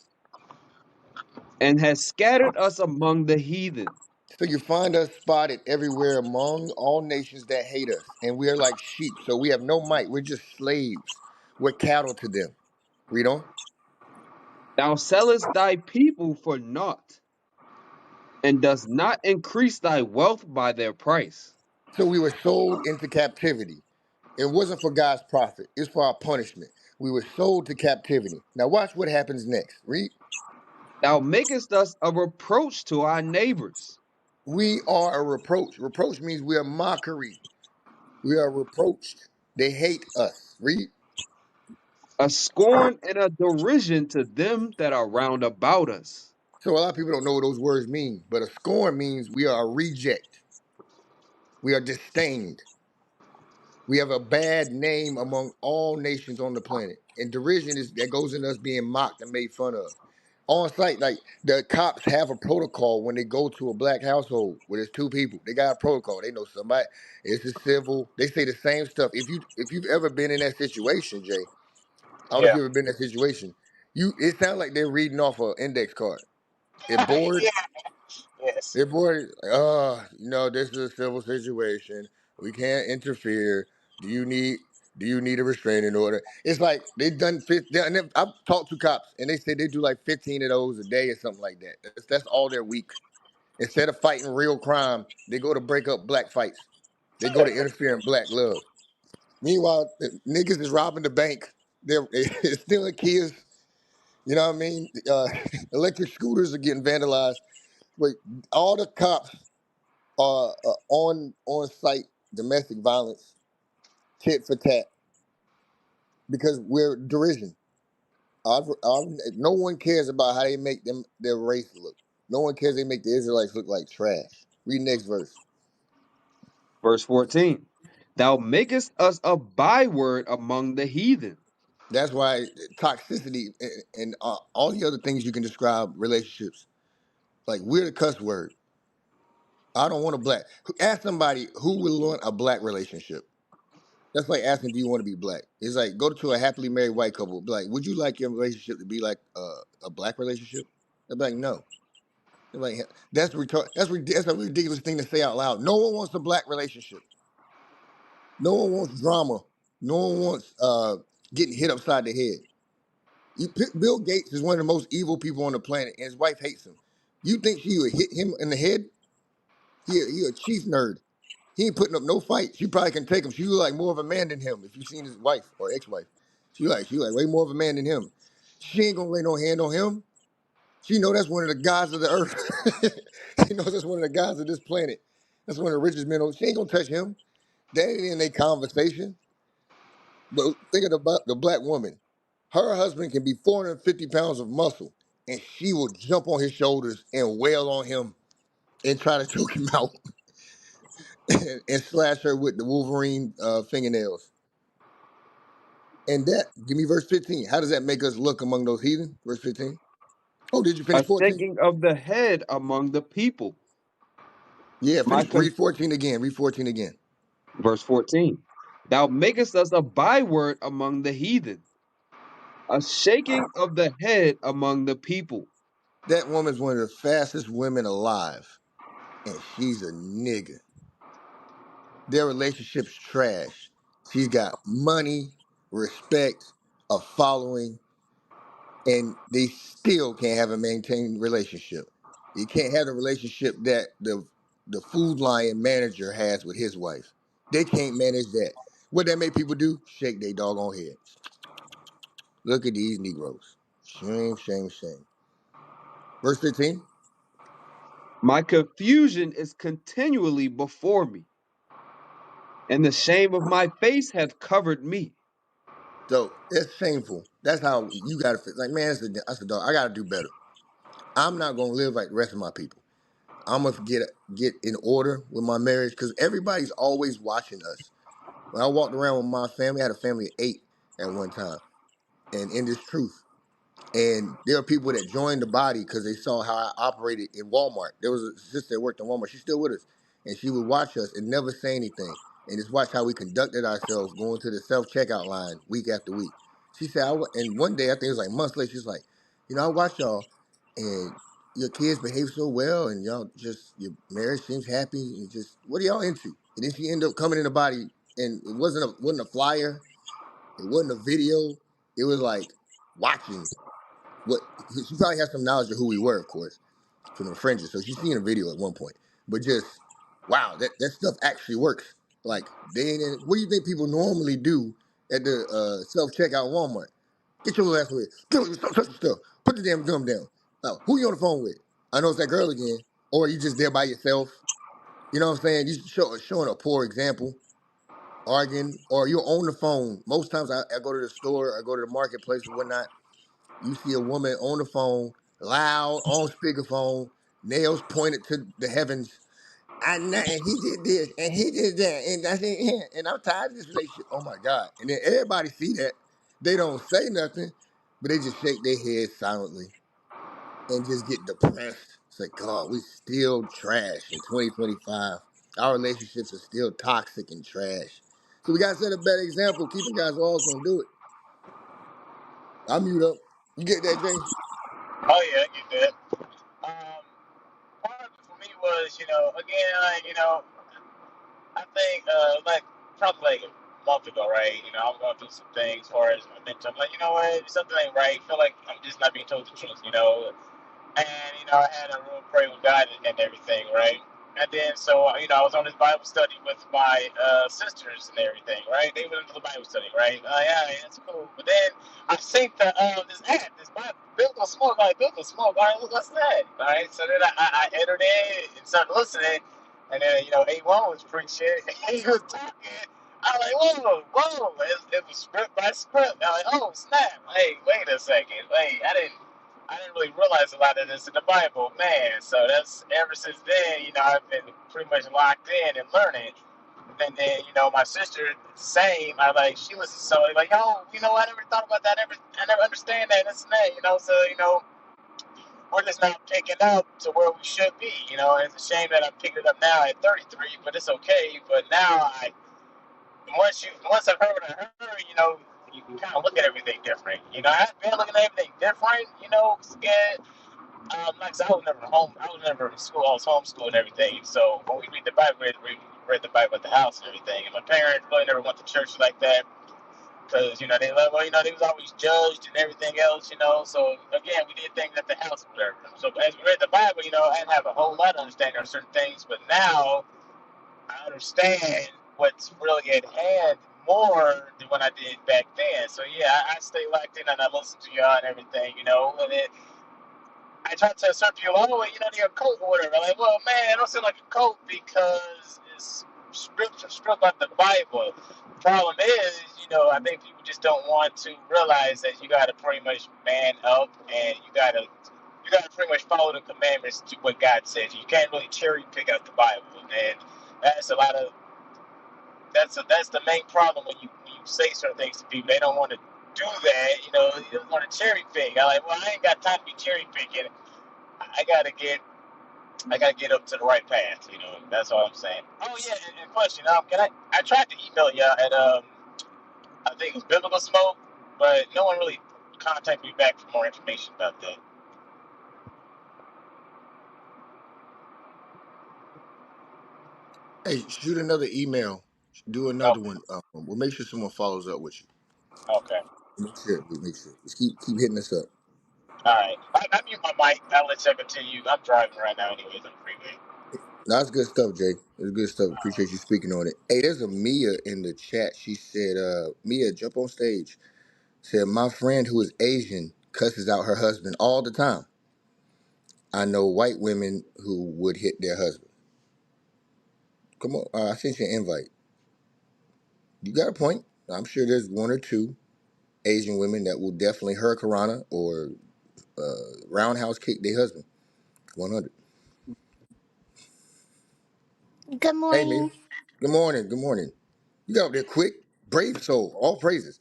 and hast scattered us among the heathen. So you find us spotted everywhere among all nations that hate us, and we are like sheep. So we have no might. We're just slaves. We're cattle to them. Read on. Thou sellest thy people for naught, and dost not increase thy wealth by their price. So we were sold into captivity. It wasn't for God's profit. It's for our punishment. We were sold to captivity. Now watch what happens next. Read. Thou makest us a reproach to our neighbors, We are a reproach. Reproach means we are mockery. We are reproached. They hate us. Read. a scorn and a derision to them that are round about us. So a lot of people don't know what those words mean, but a scorn means we are a reject. We are disdained. We have a bad name among all nations on the planet. And derision is that goes into us being mocked and made fun of. On site, like the cops have a protocol when they go to a black household where there's two people. They got a protocol. They know somebody. It's a civil. They say the same stuff. If you've ever been in that situation, Jay, I don't know if Yeah. you've ever been in that situation. It sounds like they're reading off an index card. They're bored. Yeah. Yes. They're bored. This is a civil situation. We can't interfere. Do you need do you need a restraining order? It's like they've done and I've talked to cops and they say they do like 15 of those a day or something like that. That's all their week. Instead of fighting real crime, they go to break up black fights. They go to interfere in black love. Meanwhile, the niggas is robbing the bank. They're stealing kids. You know what I mean? Electric scooters are getting vandalized. Wait, all the cops on site domestic violence, tit for tat, because we're derision. No one cares about how they make their race look. No one cares they make the Israelites look like trash. Read next verse. Verse 14. Thou makest us a byword among the heathen. That's why toxicity and all the other things you can describe relationships. Like we're the cuss word. I don't want a black. Ask somebody who will want a black relationship. That's like asking, do you want to be black? It's like go to a happily married white couple. Be like, would you like your relationship to be like a black relationship? They're like, no. They're like, that's a ridiculous thing to say out loud. No one wants a black relationship. No one wants drama. No one wants getting hit upside the head. Bill Gates is one of the most evil people on the planet, and his wife hates him. You think she would hit him in the head? He a chief nerd. He ain't putting up no fight. She probably can take him. She look like more of a man than him. If you've seen his wife or ex-wife, she like way more of a man than him. She ain't gonna lay no hand on him. She know that's one of the gods of the earth. She knows that's one of the gods of this planet. That's one of the richest men. She ain't gonna touch him. That ain't in their conversation. But think about the black woman. Her husband can be 450 pounds of muscle, and she will jump on his shoulders and wail on him and try to choke him out and slash her with the Wolverine fingernails. And that, give me verse 15. How does that make us look among those heathen? Verse 15. Oh, did you finish A 14? shaking of the head among the people. Yeah, My finish. con- Read 14 again. Read 14 again. Verse 14. Thou makest us a byword among the heathen, a shaking of the head among the people. That woman's one of the fastest women alive, and she's a nigga. Their relationship's trash. She's got money, respect, a following, and they still can't have a maintained relationship. You can't have the relationship that the Food Lion manager has with his wife. They can't manage that. What that make people do? Shake their doggone head. Look at these Negroes. Shame, shame, shame. Verse 15. My confusion is continually before me, and the shame of my face hath covered me. So it's shameful. That's how you gotta feel. Like, man, that's a dog. I gotta do better. I'm not gonna live like the rest of my people. I'm gonna get in order with my marriage because everybody's always watching us. When I walked around with my family, I had a family of 8 at one time, and in this truth. And there are people that joined the body because they saw how I operated in Walmart. There was a sister that worked in Walmart. She's still with us, and she would watch us and never say anything, and just watch how we conducted ourselves going to the self checkout line week after week. She said, and one day I think it was like months later, she's like, I watch y'all, and your kids behave so well, and y'all just your marriage seems happy, and just what are y'all into? And then she ended up coming in the body, and it wasn't a flyer, it wasn't a video, it was like watching what she probably has some knowledge of who we were, of course, from the fringes. So she's seen a video at one point, but just wow, that stuff actually works. Like what do you think people normally do at the self checkout Walmart? Get your ass away. Stop touching stuff. Put the damn gum down. Now, who you on the phone with? I know it's that girl again. Or you just there by yourself. You know what I'm saying? You showing a poor example, arguing, or you're on the phone. Most times I go to the store, I go to the marketplace or whatnot. You see a woman on the phone, loud, on speakerphone, nails pointed to the heavens. And he did this, and he did that, and I think, yeah, and I'm tired of this relationship. Oh my God! And then everybody see that, they don't say nothing, but they just shake their heads silently and just get depressed. It's like, God, we still trash in 2025. Our relationships are still toxic and trash. So we gotta set a better example. Keeping guys all gonna do it. I'll mute up. You get that, Jay? Oh yeah, I get that. Part of it for me was, again, I think, like, probably like a month ago, right? I was going through some things as far as my mental. I'm like, you know what? Something ain't right. I feel like I'm just not being told the truth. And I had a real pray with God and everything, right? And then so I was on this Bible study with my sisters and everything, right? They went into the Bible study, right? Yeah, that's cool. But then I synced this app, this Bible, BiblicalSmoke, like BiblicalSmoke. All right, what's that? All right, so then I entered in and started listening, and then A1 was preaching, and he was talking. I was like, whoa. It was script by script. I was like, oh snap! Hey, wait a second. Wait, I didn't really realize a lot of this in the Bible, man. So that's ever since then, I've been pretty much locked in and learning. And then, my sister, same. She was so like, oh, I never thought about that. I never understand that. This and that, So we're just not picking up to where we should be, And it's a shame that I'm picking it up now at 33, but it's okay. But now once I heard what I heard, you kind of look at everything different. I've been looking at everything different, scared. Like I said, I was never in school. I was homeschooled and everything. So when we read the Bible, we read the Bible at the house and everything. And my parents really never went to church like that because they like, well, they was always judged and everything else. So again, we did things at the house or whatever. So as we read the Bible, I didn't have a whole lot of understanding of certain things, but now I understand what's really at hand more than what I did back then. So yeah, I stay locked in and I listen to y'all and everything. And I tried to assert people, oh, well, they're a cult or whatever. Like, well, man, it don't seem like a cult because it's script like the Bible. The problem is, I think people just don't want to realize that you got to pretty much man up and you got to pretty much follow the commandments to what God says. You can't really cherry pick out the Bible, and that's a lot of that's the main problem when you say certain things to people. They don't want to do that. They don't want to cherry pick. I'm like, well, I ain't got time to be cherry picking. I gotta get I gotta get up to the right path. That's all I'm saying. Oh yeah, and question. Can I tried to email y'all at I think it's Biblical Smoke, but no one really contacted me back for more information about that. Hey, shoot another email. Do another Okay, one. We'll make sure someone follows up with you. okay, Make sure. We make sure. Just keep hitting us up. all right. I mute my mic. I'll let you continue. I'm driving right now, anyways, on the freeway. That's good stuff, Jay. It's good stuff. Appreciate you speaking on it. Hey, there's a Mia in the chat. She said, Mia, jump on stage. Said, my friend who is Asian cusses out her husband all the time. I know white women who would hit their husband. Come on. I sent you an invite. You got a point. I'm sure there's one or two Asian women that will definitely hurricanrana or roundhouse kick their husband. 100. Good Hey, Mia. morning. Good morning. Good morning. You got up there quick. Brave soul. All praises.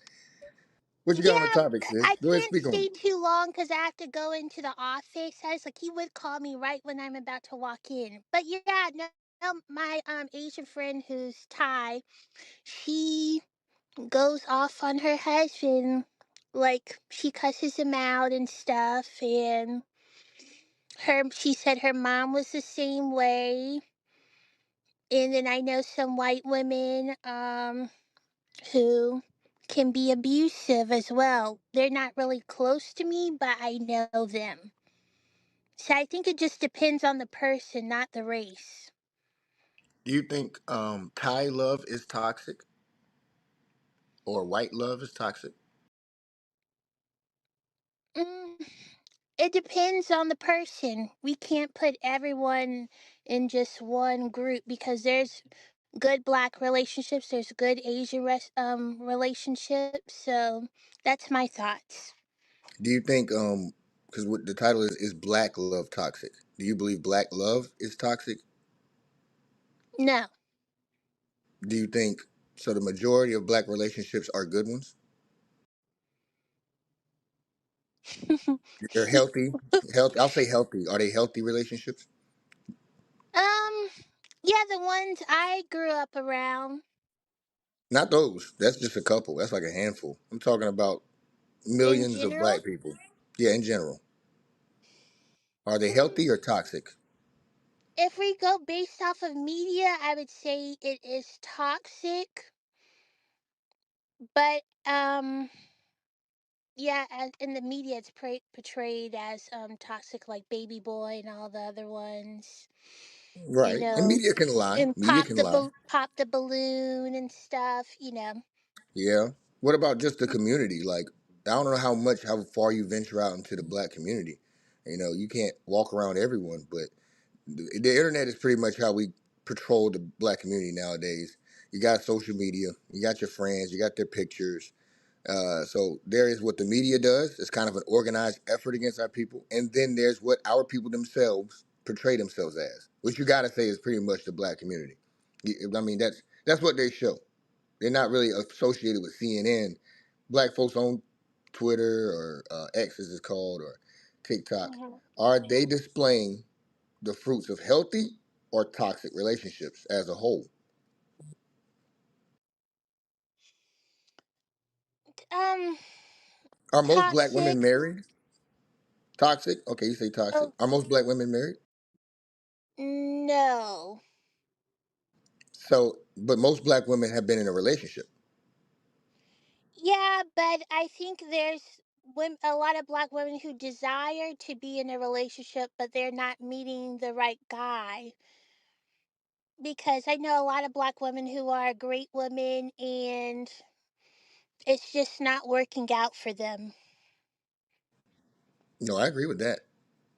What you got on the Yeah, topic, sis? I Go ahead, can't speak on stay it. too long because I have to go into the office. I was like, he would call me right when I'm about to walk in. But yeah, no, my Asian friend who's Thai, she goes off on her husband Like she cusses him out and stuff, and she said her mom was the same way. And then I know some white women who can be abusive as well. They're not really close to me, but I know them. So I think it just depends on the person, not the race. Do you think Thai love is toxic or white love is toxic? Mm, it depends on the person. We can't put everyone in just one group because there's good black relationships, there's good Asian relationships. So that's my thoughts. Do you think because what the title is black love toxic? Do you believe black love is toxic? No. Do you think so? The majority of black relationships are good ones. They're healthy. Health. I'll say healthy. Are they healthy relationships? um, yeah, the ones I grew up around Not those. That's just a couple. That's like a handful. I'm talking about in millions of general. black people. Yeah, in general. Are they Mm, healthy or toxic? if we go based off of media, I would say it is toxic, but yeah, as in the media, it's portrayed as toxic, like Baby Boy and all the other ones. You Right. And know, media can lie. and Media can lie. pop the balloon and stuff. You know. Yeah. What about just the community? Like, I don't know how far you venture out into the black community. You know, you can't walk around everyone, but the internet is pretty much how we patrol the black community nowadays. You got social media, you got your friends, you got their pictures. So there is what the media does. It's kind of an organized effort against our people, and then there's what our people themselves portray themselves as, which you got to say is pretty much the black community. I mean, that's what they show. They're not really associated with CNN. Black folks on Twitter or X as it's called or TikTok, Mhm. are they displaying the fruits of healthy or toxic relationships as a whole? Um, Are most black women toxic. married? Toxic? Okay, you say toxic. Oh Are most black women married? no. So, but most black women have been in a relationship. Yeah, but I think there's a lot of black women who desire to be in a relationship, but they're not meeting the right guy. Because I know a lot of black women who are great women, and it's just not working out for them. No, I agree with that.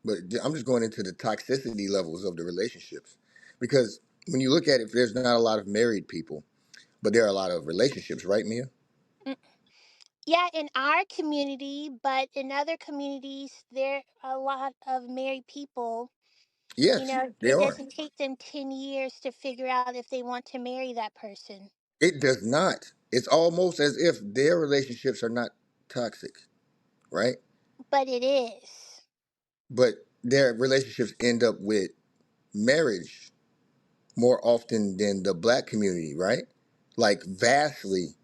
But I'm just going into the toxicity levels of the relationships. Because when you look at it, there's not a lot of married people, but there are a lot of relationships, right, Mia? Mm, yeah, in our community, but in other communities, there are a lot of married people. You Yes, know, it there are. doesn't take them 10 years to figure out if they want to marry that person. It does not. It's almost as if their relationships are not toxic, right? But it is. But their relationships end up with marriage more often than the black community, right? Like vastly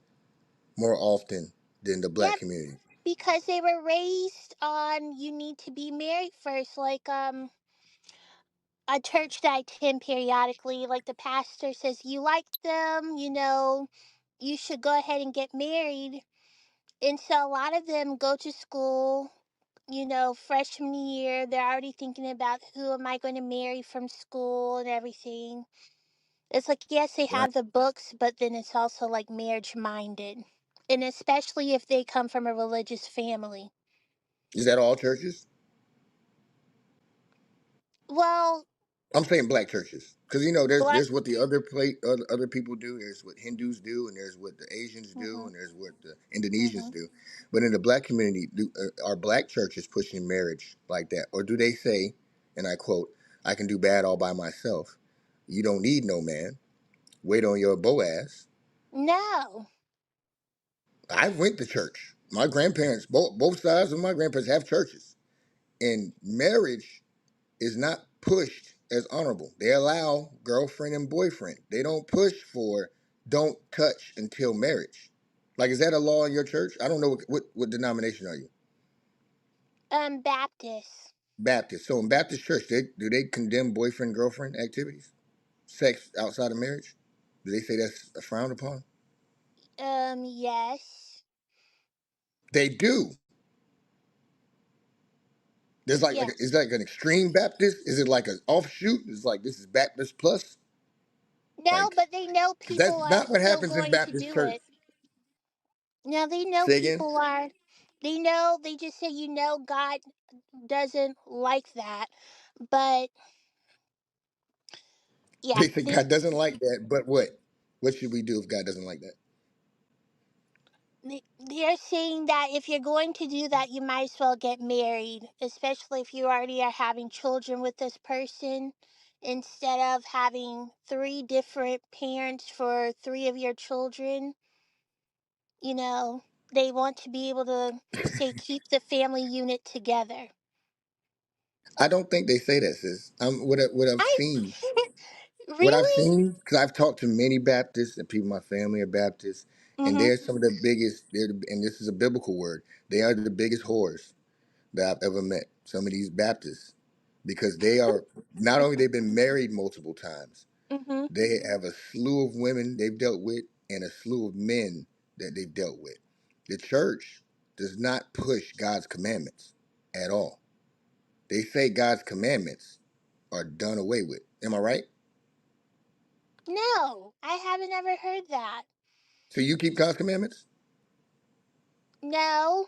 more often than the Yeah, black community. because they were raised on you need to be married first. Like, a church that I attend periodically, like the pastor says, you like them, you should go ahead and get married. And so a lot of them go to school, freshman year, they're already thinking about who am I going to marry from school and everything. It's like, yes, they Right. have the books, but then it's also like marriage minded. And especially if they come from a religious family. Is that all churches? Well, I'm saying black churches, because black. there's what the other people do. There's what Hindus do, and there's what the Asians do, Mhm, and there's what the Indonesians mhm. do. But in the black community, are black churches pushing marriage like that, or do they say, and I quote, "I can do bad all by myself. You don't need no man. Wait on your Boaz." No. I went to church. My grandparents, both sides of my grandparents have churches, and marriage is not pushed as honorable. They allow girlfriend and boyfriend. They don't push for don't touch until marriage. Like, is that a law in your church? I don't know what denomination are you? Baptist. Baptist. So in Baptist church, do they condemn boyfriend girlfriend activities, sex outside of marriage? Do they say that's frowned upon? Yes. They do. There's is Yes. that like an extreme Baptist? Is it like an offshoot? It's like this is Baptist plus? No, Like, but they know because people that's are not what still happens in going to Baptist do church. it. Now they know Say again? people are. They know. They just say, God doesn't like that. But yeah, They say God doesn't like that, but what? What should we do if God doesn't like that? they're saying that if you're going to do that, you might as well get married, especially if you already are having children with this person. Instead of having three different parents for three of your children, you know, they want to be able to say keep the family unit together. I don't think they say that, sis. What I've I seen, really? because I've talked to many Baptists and people in my family are Baptists, and Mhm. they're some of the biggest. And this is a biblical word. They are the biggest whores that I've ever met. Some of these Baptists, because they are not only they've been married multiple times, Mhm. they have a slew of women they've dealt with and a slew of men that they've dealt with. The church does not push God's commandments at all. They say God's commandments are done away with. Am I right? No, I haven't ever heard that. So you keep God's commandments? No,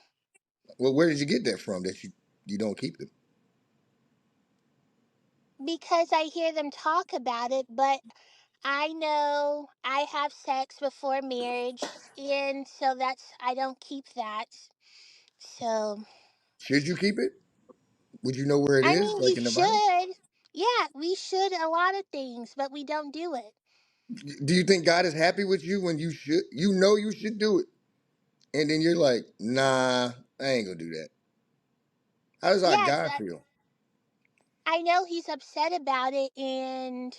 Well, where did you get that from that you don't keep them? because I hear them talk about it, but I know I have sex before marriage, and so I don't keep that. So, Should you keep it? Would you know where it I is, mean, you like in the Bible? should. Yeah, we should a lot of things, but we don't do it. Do you think God is happy with you when you know you should do it, and then you're like, nah, I ain't gonna do that. How does our Yes, God feel? I know he's upset about it, and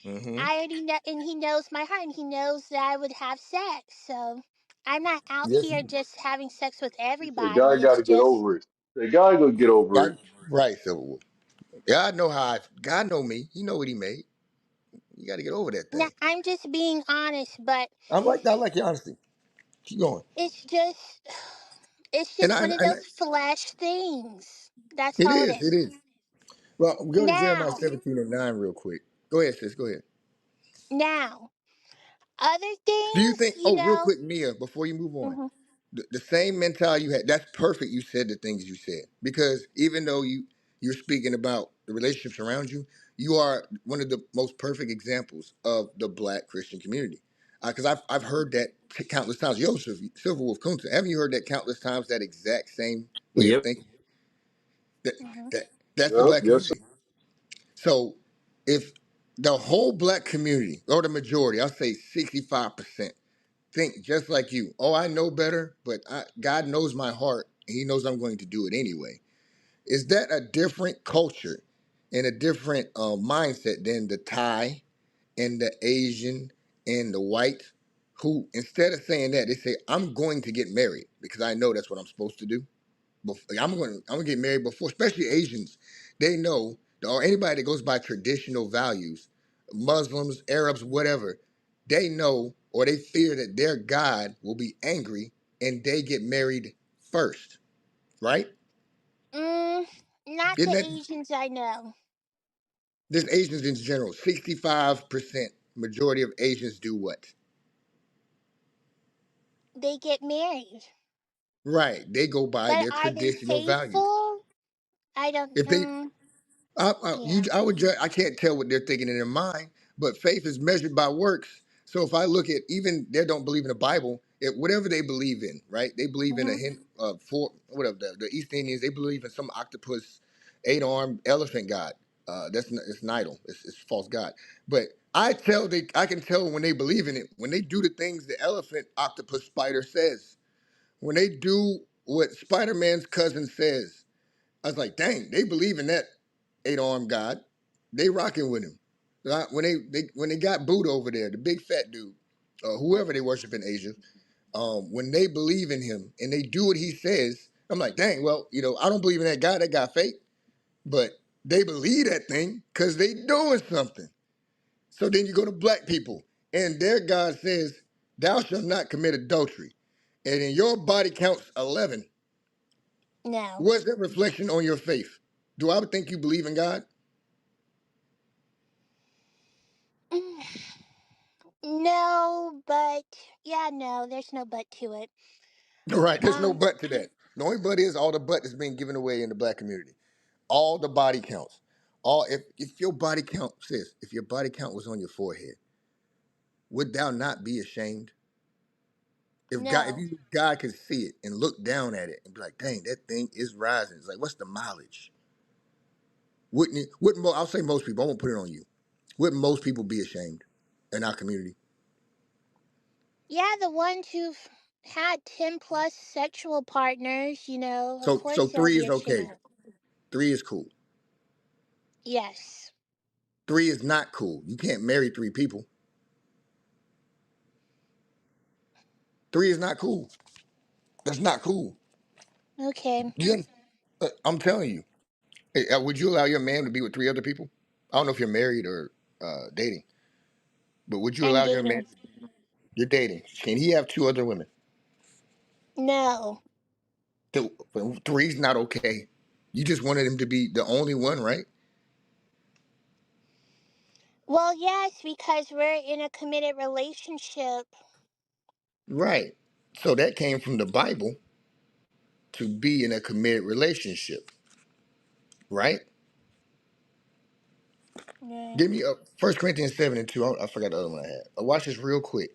Mm-hmm. I already know, and he knows my heart, and he knows that I would have sex. So, I'm not out Yes. here just having sex with He said, God everybody. got It's to get just, over it. Say, God gonna get over it. God, right, Civil War. God know me. He know what he made. You got to get over that now, thing. I'm just being honest, but I like your honesty. Keep going. it's just it's And just I, one of and those flesh things. That's it all it is. It is. is. Well, go to Jeremiah Now, 17:9 real quick. Go ahead, sis. Go ahead. now, other Do you things, think? Oh, real quick, Mia, before you move on, hmm the same mentality you had. That's perfect. You said the things you said because even though you're speaking about the relationships around you, you are one of the most perfect examples of the Black Christian community. Because I've heard that countless times. Joseph Silver Wolf Kunta, haven't you heard that countless times? That exact same way of Yep. thinking. That hmm that's the Yep, Black yes, sir. community. So if the whole Black community, or the majority, I'll say 65%, think just like you. Oh, I know better, but God knows my heart, and He knows I'm going to do it anyway. Is that a different culture and a different mindset than the Thai and the Asian and the white, who instead of saying that, they say, I'm going to get married because I know that's what I'm supposed to do. I'm gonna get married before, especially Asians. They know, or anybody that goes by traditional values, Muslims, Arabs, whatever, they know or they fear that their God will be angry and they get married first, right? mm, not Isn't the that Asians I know. there's Asians in general? 65% majority of Asians do what? They get married, Right. They go by but their are they traditional values. faithful? I don't. If they Yeah. I can't tell what they're thinking in their mind, but faith is measured by works. So if I look at even they don't believe in the Bible, whatever they believe in, right? They believe in a hmm hint for whatever the East Indians. They believe in some octopus, 8 armed elephant god. It's an idol. It's a false god. But I can tell when they believe in it when they do the things the elephant, octopus, spider says. When they do what Spider Man's cousin says. I was like, dang, they believe in that 8 armed God. They rocking with him. When they got Buddha over there, the big fat dude, whoever they worship in Asia, when they believe in him and they do what he says, I'm like, dang, well, I don't believe in that guy. That guy fake. But they believe that thing because they doing something. So then you go to black people, and their God says, thou shalt not commit adultery. And in your body counts 11. No. What's that reflection on your faith? Do I think you believe in God? Mm, no, but yeah, no, there's no but to it. All right, there's no Um, but to that. The only but is all the but that's being given away in the black community. All the body counts. All if your body count, sis, if your body count was on your forehead, would thou not be ashamed? If no. you God could see it and look down at it and be like, dang, that thing is rising. It's like, what's the mileage? I'll say most people, I won't put it on you. Wouldn't most people be ashamed in our community? Yeah, the ones who've had 10 plus sexual partners, of So course they'll three be is okay. ashamed. Three is cool. Yes. Three is not cool. You can't marry three people. Three is not cool. That's not cool. Okay. You, I'm telling you. Hey, would you allow your man to be with three other people? I don't know if you're married or dating, but would you I'm allow your man? dating. You're dating. Can he have two other women? No. Three's not okay. You just wanted him to be the only one, right? Well, yes, because we're in a committed relationship. Right. So that came from the Bible to be in a committed relationship, right? Yeah. Give me a 1 Corinthians 7:2. I forgot the other one I had. Watch this real quick.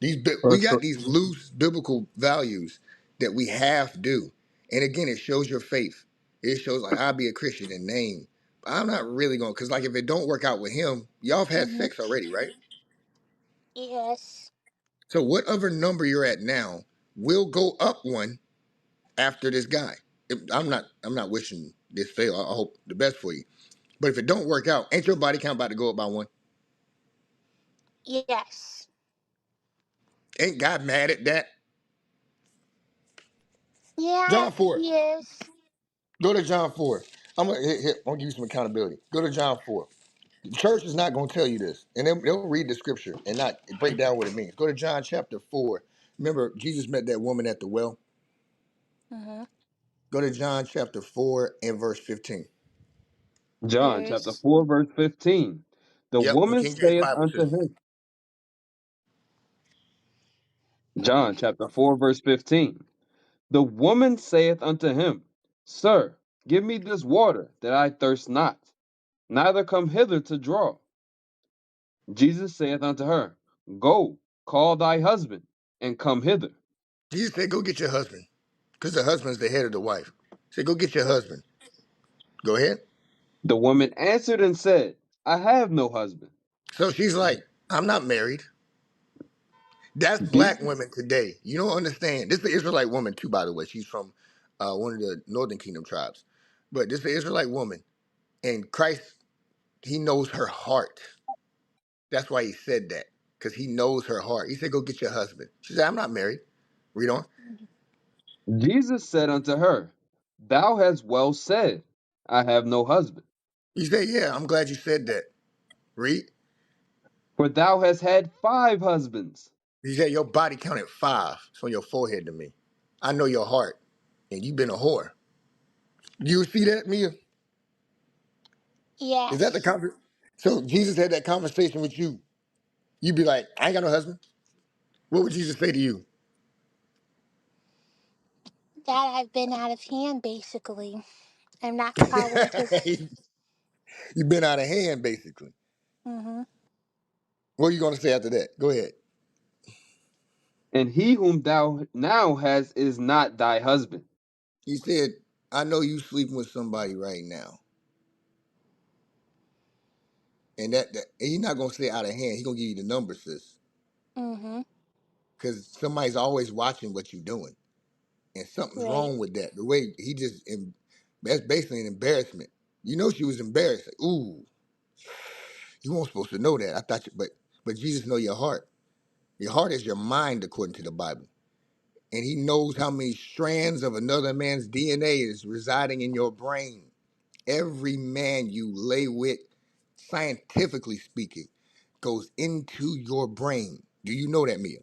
We First, got these loose biblical values that we have do. And again, it shows your faith. It shows like I'll be a Christian in name. But I'm not really going because like if it don't work out with him, y'all have had Mhm. sex already, right? Yes. So whatever number you're at now will go up one after this guy. I'm not wishing this fail. I hope the best for you. But if it don't work out, ain't your body count about to go up by one? Yes. Ain't God mad at that? Yeah, John 4. he is. Go to John 4. I'm gonna give you some accountability. Go to John 4. The church is not gonna tell you this. And they'll read the scripture and not break down what it means. Go to John chapter 4. Remember, Jesus met that woman at the well. Mhm. Go to John chapter 4 and verse 15. John chapter Verse. 4, verse 15. The Yep, New woman King James saith Bible unto says. him, John chapter 4, verse 15. The woman saith unto him, Sir, give me this water, that I thirst not, neither come hither to draw. Jesus saith unto her, Go, call thy husband, and come hither. Jesus said, go get your husband. Because the husband's the head of the wife. He said, go get your husband. Go ahead. The woman answered and said, I have no husband. So she's like, I'm not married. That's Jesus, black women today. You don't understand. This is the Israelite woman too, by the way. She's from one of the Northern Kingdom tribes. But this is the Israelite woman. And Christ, he knows her heart. That's why he said that. Because he knows her heart. He said, go get your husband. She said, I'm not married. Read on. Jesus said unto her, Thou hast well said, I have no husband. He said, yeah, I'm glad you said that. Read. For thou hast had 5 husbands. He said, your body counted 5. It's on your forehead to me. I know your heart. And you've been a whore. You see that, Mia? Is that the Yes. conversation? So Jesus had that conversation with you. You'd be like, I ain't got no husband. What would Jesus say to you? That I've been out of hand, basically. I'm not following his. You've been out of hand, basically. Mhm. What are you going to say after that? Go ahead. And he whom thou now hast is not thy husband. He said, I know you sleeping with somebody right now. And that he's not going to say out of hand. He's going to give you the number, sis. Mhm. Because somebody's always watching what you're doing. And something's Right. wrong with that. The way that's basically an embarrassment. You know she was embarrassed. Like, ooh, you weren't supposed to know that. I thought you, but Jesus know your heart. Your heart is your mind according to the Bible. and he knows how many strands of another man's DNA is residing in your brain. Every man you lay with, scientifically speaking, goes into your brain. Do you know that, Mia?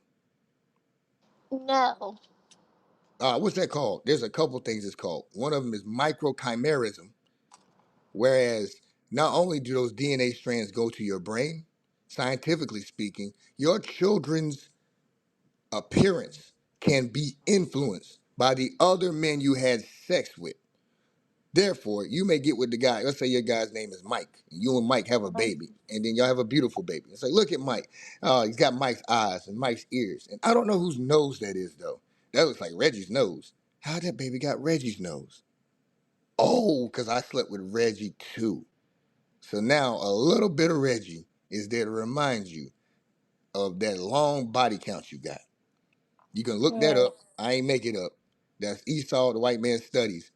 No. What's that called? There's a couple things it's called. One of them is microchimerism, whereas not only do those DNA strands go to your brain, scientifically speaking, your children's appearance can be influenced by the other men you had sex with. Therefore, you may get with the guy. Let's say your guy's name is Mike. And you and Mike have a baby, and then y'all have a beautiful baby. And say, look at Mike. He's got Mike's eyes and Mike's ears. And I don't know whose nose that is, though. That looks like Reggie's nose. How that baby got Reggie's nose? Oh, because I slept with Reggie too. So now a little bit of Reggie is there to remind you of that long body count you got. You can look that Right. up. I ain't make it up. That's Esau, the white man studies.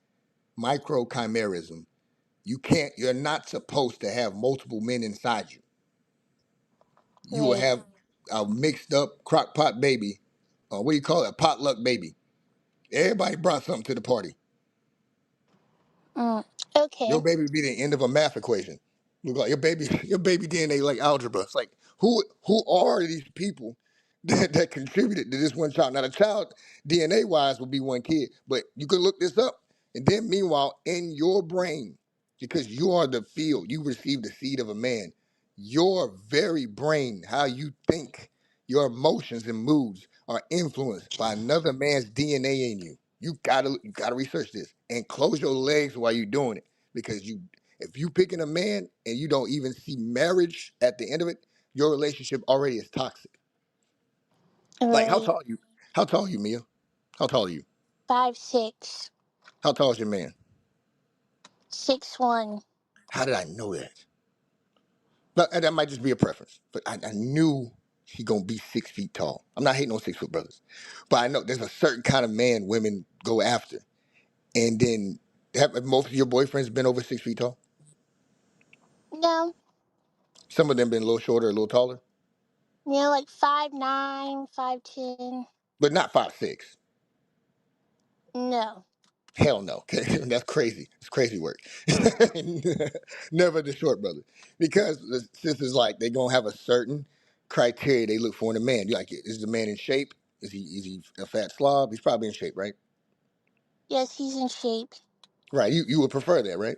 Microchimerism. You're not supposed to have multiple men inside you. You will Right. have a mixed up crock pot baby. What do you call it? A potluck baby. Everybody brought something to the party. Mm. Okay. Your baby would be the end of a math equation. Look like your baby DNA like algebra. It's like who are these people that contributed to this one child? Now the child DNA wise will be one kid, but you can look this up. And then meanwhile, in your brain, because you are the field, you received the seed of a man. Your very brain, how you think, your emotions and moods are influenced by another man's DNA in you. You gotta research this and close your legs while you're doing it because if you picking a man and you don't even see marriage at the end of it, your relationship already is toxic. Like Right. how tall are you, Mia? How tall are you? 5'6", How tall is your man? 6'1". How did I know that? But that might just be a preference. But I knew he gonna be 6 feet tall. I'm not hating on 6 foot brothers, but I know there's a certain kind of man women go after. And then have most of your boyfriends been over 6 feet tall? No. Some of them been a little shorter, a little taller, Like 5'9", 5'10". but not 5'6". No. Hell no. That's crazy. It's crazy work. Never the short brother. Because the sisters like they gonna have a certain criteria they look for in a man. You like, is the man in shape? Is he a fat slob? He's probably in shape, right? Yes, he's in shape. Right. You would prefer that, right?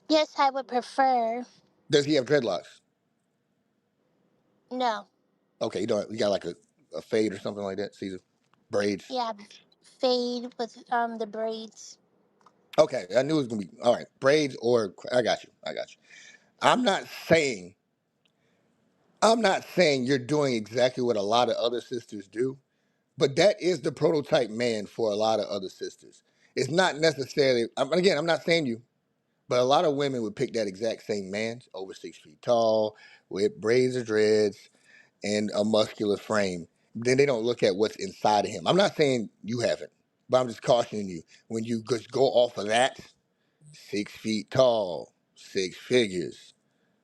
Yes, I would prefer. Does he have dreadlocks? No. Okay, you got like a fade or something like that, Caesar? Braids. Yeah, fade with the braids. Okay, I knew it was gonna be all right. Braids or I got you. I got you. I'm not saying I'm not saying you're doing exactly what a lot of other sisters do, but that is the prototype man for a lot of other sisters. It's not necessarily, again, I'm not saying you, but a lot of women would pick that exact same man, over 6 feet tall, with braids or dreads, and a muscular frame. Then they don't look at what's inside of him. I'm not saying you haven't, but I'm just cautioning you. When you just go off of that, 6 feet tall, six figures,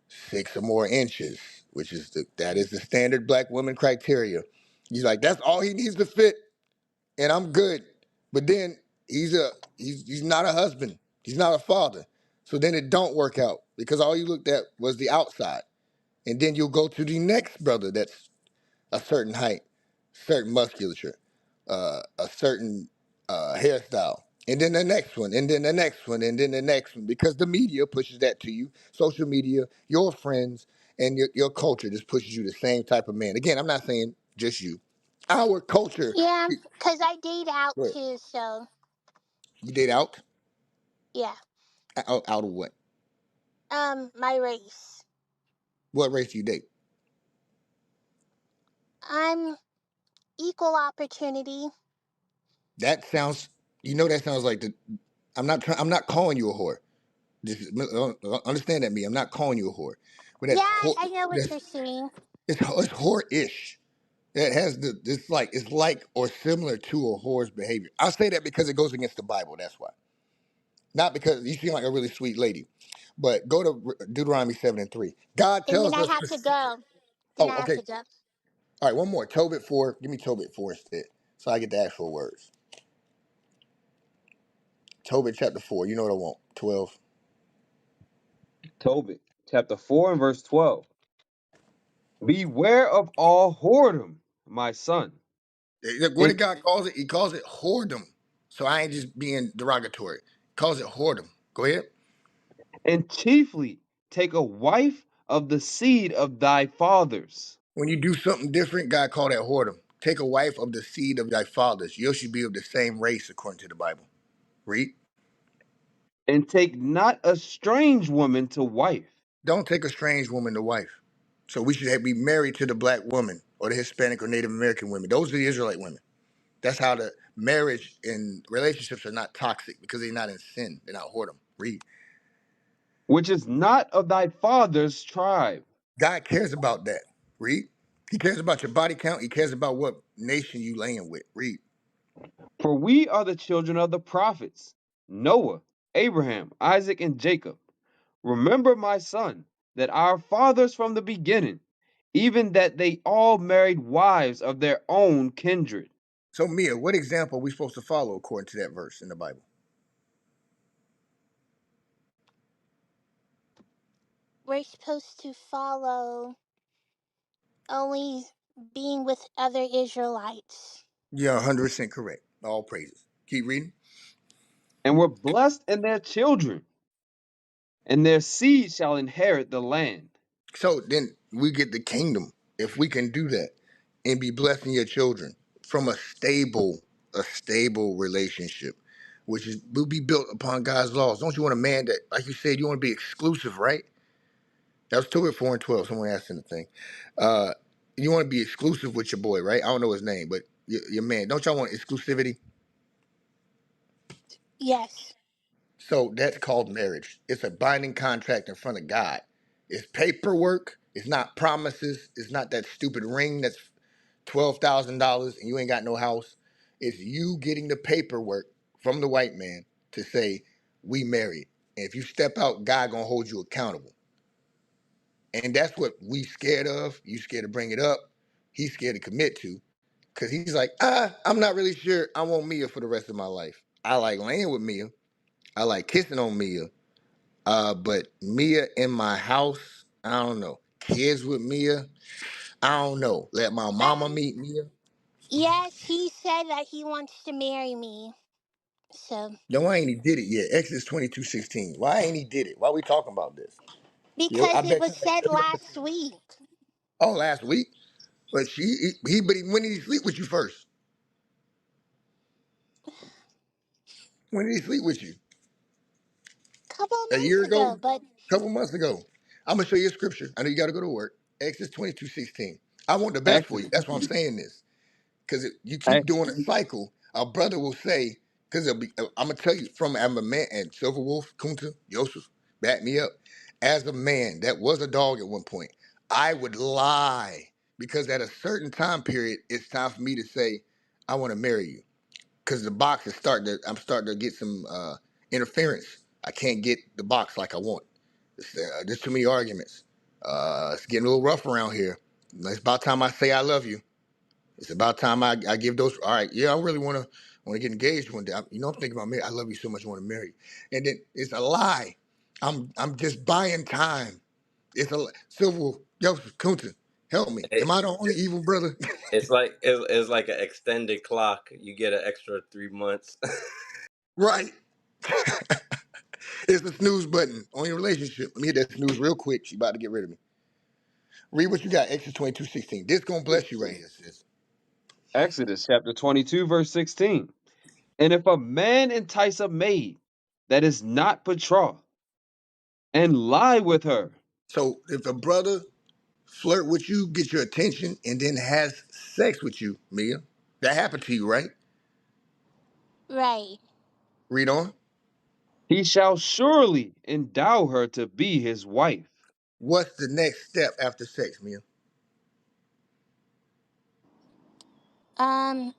6 or more inches, which is that is the standard black woman criteria. He's like, that's all he needs to fit, and I'm good. But then he's not a husband. He's not a father. So then it don't work out because all you looked at was the outside. And then you'll go to the next brother that's a certain height, certain musculature, a certain hairstyle, and then the next one, and then the next one, and then the next one, because the media pushes that to you. Social media, your friends, and your culture just pushes you the same type of man. Again, I'm not saying just you. Our culture, Yeah, because I date out go ahead. too, so You date out? yeah. Out of what? My race. What race do you date? I'm equal opportunity. That sounds, that sounds like I'm not calling you a whore. Just understand that me. I'm not calling you a whore, but Yeah, that's I know what that's you're saying. it's whore-ish. It has it's like or similar to a whore's behavior. I say that because it goes against the Bible. That's why. Not because you seem like a really sweet lady, but go to Deuteronomy 7:3. God And then tells I us. have to go. Then Oh, I have okay. to go. All right, one more. Tobit 4. Give me Tobit 4 instead. So I get the actual words. Tobit chapter 4. You know what I want. 12. Tobit, chapter 4 and verse 12. Beware of all whoredom, my son, Look, what and, did God calls it? He calls it whoredom. So I ain't just being derogatory. He calls it whoredom. Go ahead. and chiefly take a wife of the seed of thy fathers, When you do something different, God called that whoredom. Take a wife of the seed of thy fathers. You should be of the same race according to the Bible. Read. and take not a strange woman to wife, Don't take a strange woman to wife. So we should be married to the black woman or the Hispanic or Native American women. Those are the Israelite women. That's how the marriage and relationships are not toxic because they're not in sin. They're not whoredom. Read. which is not of thy father's tribe. God cares about that. Read. He cares about your body count. He cares about what nation you laying with. Read. For we are the children of the prophets, Noah, Abraham, Isaac, and Jacob. Remember, my son, that our fathers from the beginning, even that they all married wives of their own kindred. So Mia, what example are we supposed to follow according to that verse in the Bible? We're supposed to follow only being with other Israelites. You're 100% correct. All praises. Keep reading. And were blessed in their children, and their seed shall inherit the land. So then we get the kingdom if we can do that and be blessing your children from a stable relationship, which is will be built upon God's laws. Don't you want a man that, like you said, you want to be exclusive, right? That was 2 and 4 and 12. Someone asked in the thing. Uh, you want to be exclusive with your boy, right? I don't know his name, but your man. Don't y'all want exclusivity? Yes. So that's called marriage. It's a binding contract in front of God. It's paperwork. It's not promises. It's not that stupid ring that's $12,000 and you ain't got no house. It's you getting the paperwork from the white man to say we married. And if you step out, God gonna hold you accountable. And that's what we scared of. You scared to bring it up. He's scared to commit to. Cause he's like, I'm not really sure I want Mia for the rest of my life. I like laying with Mia. I like kissing on Mia. But Mia in my house, I don't know. Kids with Mia, I don't know. Let my mama meet Mia. Yes, he said that he wants to marry me. So, No, why ain't he did it yet? Exodus 22:16. Why ain't he did it? Why we talking about this? Yo, I because it bet was you like said every last episode. week. Oh, last week. But when did he sleep with you first? When did he sleep with you? Couple of A year months ago? ago, but A couple months ago. I'm gonna show you a scripture. I know you gotta go to work. Exodus 22:16. I want the best for you. Exodus, That's why I'm saying this. Because you keep Ex- doing a cycle, a brother will say, because I'm gonna tell you from I'm a man and Silver Wolf, Kunta, Yosef, back me up. As a man that was a dog at one point, I would lie because at a certain time period, it's time for me to say, I want to marry you. Because the box is I'm starting to get some interference. I can't get the box like I want. There's too many arguments. It's getting a little rough around here. It's about time I say I love you. It's about time I give those. All right, yeah, I really want to get engaged one day. I'm thinking about marriage. I love you so much. I want to marry you. And then it's a lie. I'm just buying time. It's a Silver Yo Kunta, help me. Am It, I the only evil brother? it's like an extended clock. You get an extra 3 months. Right. It's the snooze button on your relationship. Let me hit that snooze real quick. She about to get rid of me. Read what you got. Exodus 22:16. This gonna bless you right here, sis. Exodus chapter 22, verse 16. And if a man entice a maid that is not betrothed, and lie with her, So if a brother flirt with you, get your attention, and then has sex with you, Mia, that happened to you, right? right. Read on. he shall surely endow her to be his wife. What's the next step after sex, Mia?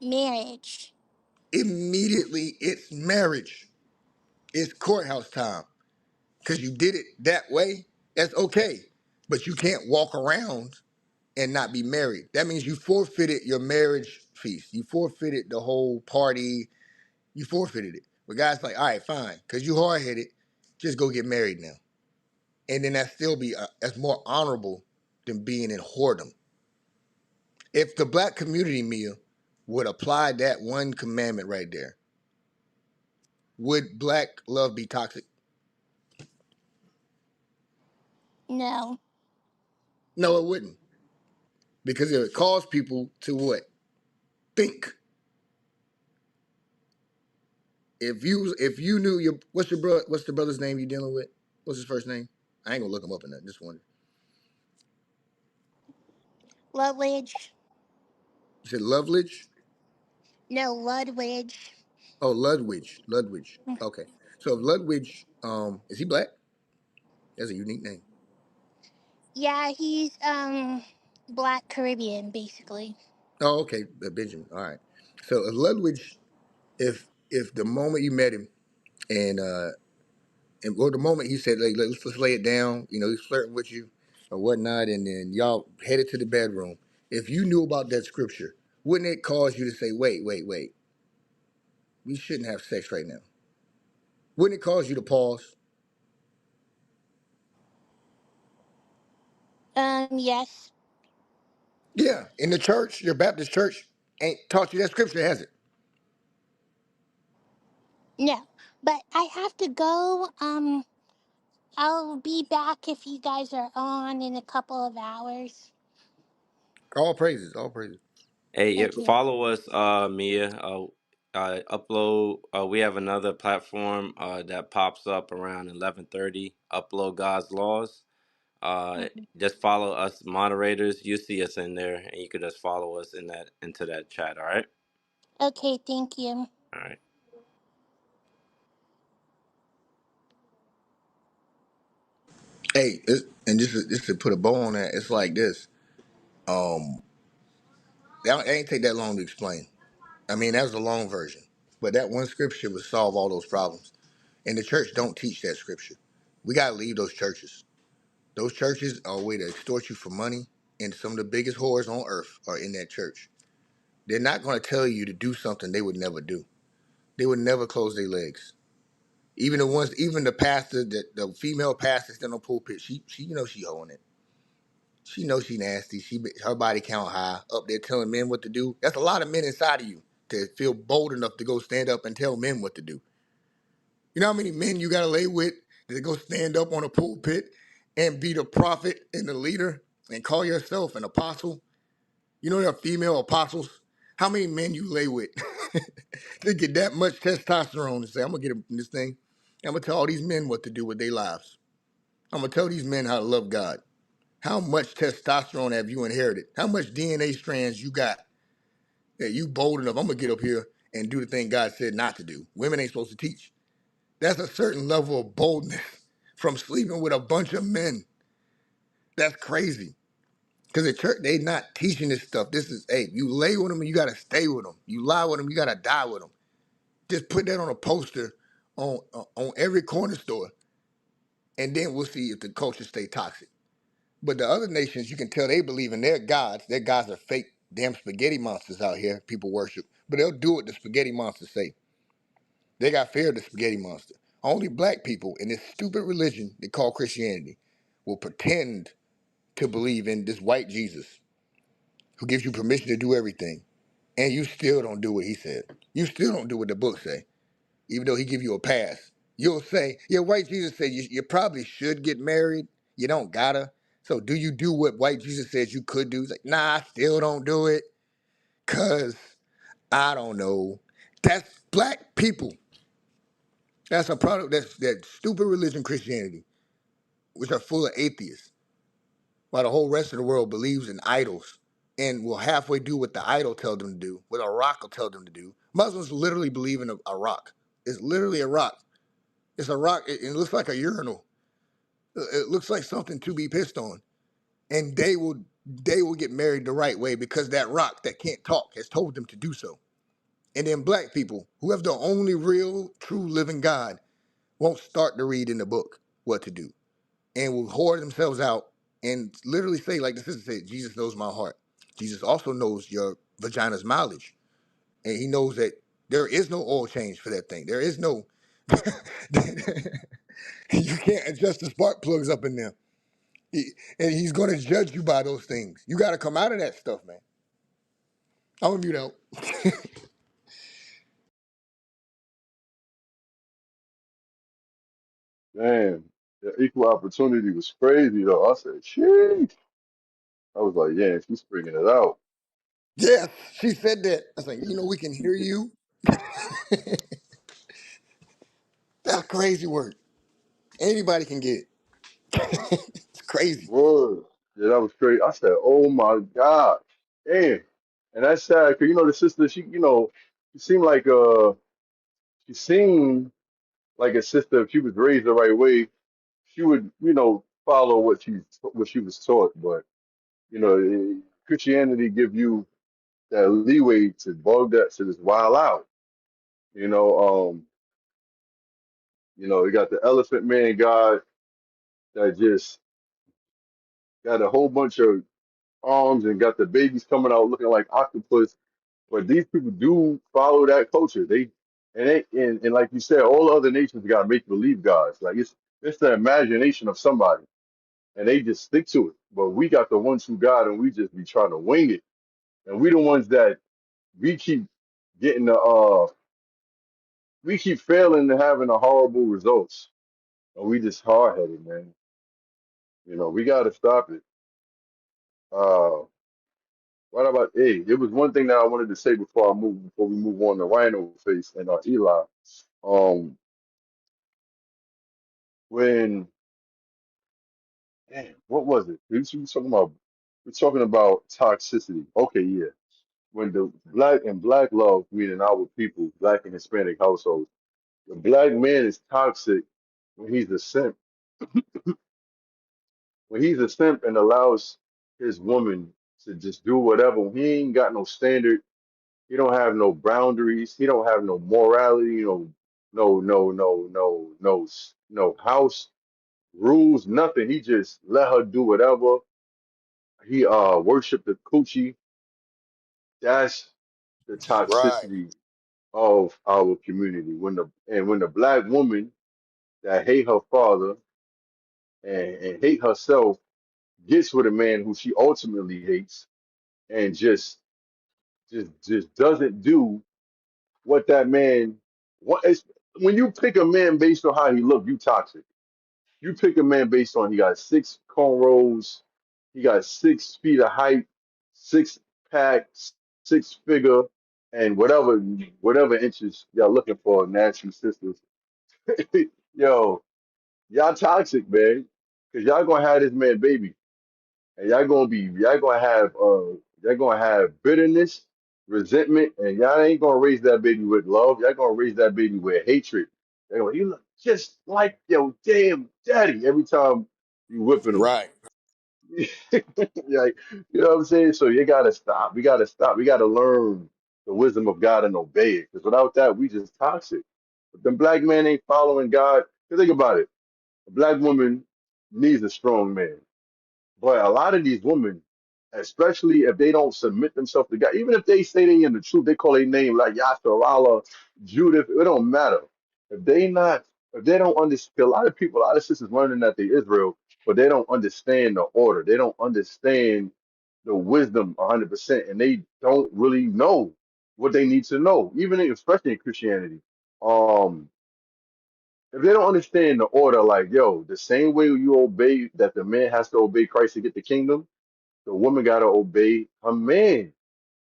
Marriage. Immediately, it's marriage. It's courthouse time. Because you did it that way, that's okay. But you can't walk around and not be married. That means you forfeited your marriage feast. You forfeited the whole party. You forfeited it. But God's like, all right, fine, because you hard headed, just go get married now. And then that still be that's more honorable than being in whoredom. If the black community, Mia, would apply that one commandment right there, would black love be toxic? No. No, it wouldn't, because it would cause people to what? Think. If you knew your what's the brother's name you dealing with? What's his first name? I ain't gonna look him up in that. Just wonder. Ludwig. You said Loveridge? No, Ludwig. Oh, Ludwig. Ludwig. Okay. So if Ludwig, is he black? That's a unique name. Yeah, he's Black Caribbean, basically. Oh, okay. Benjamin. All right. So if Ludwig, if the moment you met him and or the moment he said, like, let's lay it down, he's flirting with you or whatnot, and then y'all headed to the bedroom. If you knew about that scripture, wouldn't it cause you to say, wait, we shouldn't have sex right now? Wouldn't it cause you to pause? Yes. Yeah. In the church, your Baptist church ain't taught you that scripture, has it? No. But I have to go. I'll be back if you guys are on in a couple of hours. All praises, all praises. Hey, yeah, Thank you. follow us, Mia. Upload. We have another platform that pops up around 11:30. Upload God's laws. Mhm. Just follow us, moderators. You see us in there, and you can just follow us into that chat. All right. Okay, thank you. All right. Hey, and just to put a bow on that, it's like this. Um, that it ain't take that long to explain. I mean, that was the long version, but that one scripture would solve all those problems. And the church don't teach that scripture. We gotta leave those churches. Those churches are a way to extort you for money, and some of the biggest whores on earth are in that church. They're not going to tell you to do something they would never do. They would never close their legs. Even the pastor, the female pastor in the pulpit, she she holding it. She knows she nasty. Her body count high, up there telling men what to do. That's a lot of men inside of you to feel bold enough to go stand up and tell men what to do. You know how many men you got to lay with to go stand up on a pulpit and be the prophet and the leader and call yourself an apostle? You know there are female apostles. How many men you lay with to get that much testosterone and say, I'm gonna get in this thing. I'm gonna tell all these men what to do with their lives. I'm gonna tell these men how to love God. How much testosterone have you inherited? How much DNA strands you got that you bold enough? I'm gonna get up here and do the thing God said not to do. Women ain't supposed to teach. That's a certain level of boldness from sleeping with a bunch of men. That's crazy. Because the church, they not teaching this stuff. This is, hey, you lay with them and you got to stay with them. You lie with them, you got to die with them. Just put that on a poster on every corner store, and then we'll see if the culture stay toxic. But the other nations, you can tell they believe in their gods. Their gods are fake damn spaghetti monsters out here people worship. But they'll do what the spaghetti monsters say. They got fear of the spaghetti monster. Only black people in this stupid religion they call Christianity will pretend to believe in this white Jesus who gives you permission to do everything. And you still don't do what he said. You still don't do what the book say, even though he give you a pass. You'll say, yeah, white Jesus said you probably should get married. You don't gotta. So do you do what white Jesus says you could do? It's like, nah, I still don't do it because I don't know. That's black people. That's a product that's that stupid religion, Christianity, which are full of atheists, while the whole rest of the world believes in idols and will halfway do what the idol tells them to do, what a rock will tell them to do. Muslims literally believe in a rock. It's literally a rock. It's a rock. It looks like a urinal. It looks like something to be pissed on. And they will get married the right way because that rock that can't talk has told them to do so. And then black people, who have the only real, true living God, won't start to read in the book what to do and will whore themselves out and literally say, like the sister said, Jesus knows my heart. Jesus also knows your vagina's mileage, and he knows that there is no oil change for that thing. There is no. You can't adjust the spark plugs up in there. And he's going to judge you by those things. You got to come out of that stuff, man. I'm gonna mute out. Man, the equal opportunity was crazy though. I said, "Sheesh." I was like, "Yeah, she's bringing it out." Yes, she said that. I was like, we can hear you. That's crazy work. Anybody can get it. It's crazy. Word. Yeah, that was crazy. I said, "Oh my God, damn!" And that's sad because the sister, she seemed like she seemed like a sister. If she was raised the right way, she would follow what she was taught. But Christianity give you that leeway to bug that to just wild out. You know, you got the elephant man God that just got a whole bunch of arms and got the babies coming out looking like octopus. But these people do follow that culture. And like you said, all other nations got make believe gods. Like it's the imagination of somebody, and they just stick to it. But we got the one true God, and we just be trying to wing it. And we the ones that we keep getting we keep failing and having the horrible results. And we just hard headed, man. We got to stop it. What about it was one thing that I wanted to say before we move on to Rhino Face and Eli. Um, when damn, what was it? We were talking about toxicity. Okay, yeah. When the black love, meaning our people, black and Hispanic households, the black man is toxic when he's a simp. When he's a simp and allows his woman to just do whatever, when he ain't got no standard. He don't have no boundaries. He don't have no morality. No house rules. Nothing. He just let her do whatever. He worship the coochie. That's the Right. toxicity of our community. When the black woman that hate her father and hate herself gets with a man who she ultimately hates and just doesn't do what that man what is when you pick a man based on how he look, you toxic. You pick a man based on he got six cornrows, he got 6 feet of height, six pack, six figure, and whatever inches y'all looking for, nasty sisters. Yo, y'all toxic, man. Cause y'all gonna have this man baby. And y'all gonna have bitterness, resentment, and y'all ain't gonna raise that baby with love. Y'all gonna raise that baby with hatred. They're gonna, you look just like your damn daddy every time you whipping him. Right. Like, you know what I'm saying? So you gotta stop. We gotta stop. We gotta learn the wisdom of God and obey it. Because without that, we just toxic. But the black man ain't following God. 'Cause think about it. A black woman needs a strong man. But a lot of these women, especially if they don't submit themselves to God, even if they say they in the truth, they call their name like Yasser, Allah, Judith, it don't matter. If they not, if they don't understand, a lot of sisters learning that they Israel, but they don't understand the order. They don't understand the wisdom 100%, and they don't really know what they need to know, especially in Christianity. Um, if they don't understand the order, like, yo, the same way you obey that the man has to obey Christ to get the kingdom, the woman got to obey her man.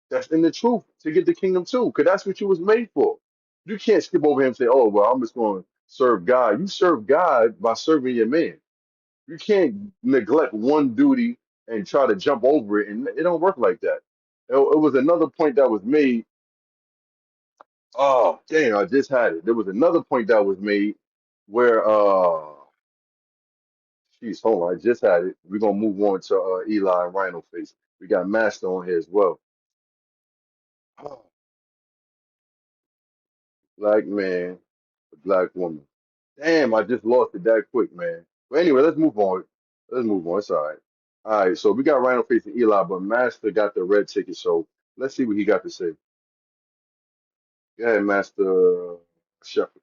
That's in the truth to get the kingdom too, because that's what you was made for. You can't skip over him and say, oh, well, I'm just going to serve God. You serve God by serving your man. You can't neglect one duty and try to jump over it, and it don't work like that. It was another point that was made. Oh, damn, I just had it. There was another point that was made where jeez, hold on. I just had it. We're gonna move on to Eli and Rhino Face. We got Master on here as well. Oh, black man, a black woman. Damn, I just lost it that quick, man. But anyway, let's move on. Let's move on. It's all right. All right, so we got Rhino Face and Eli, but Master got the red ticket. So Let's see what he got to say. Go ahead, Master Shepherd.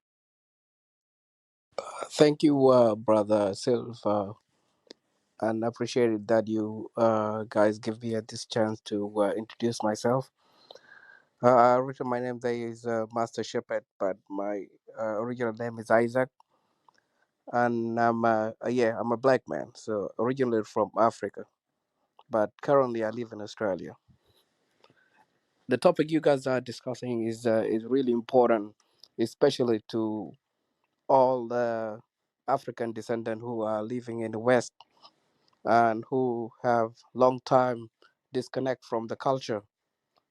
Thank you, brother Silva, and appreciate it that you guys give me this chance to introduce myself. Written my name there is Master Shepherd, but my original name is Isaac, and I'm a black man, so originally from Africa, but currently I live in Australia. The topic you guys are discussing is really important, especially to all the African descendants who are living in the West and who have long time disconnect from the culture.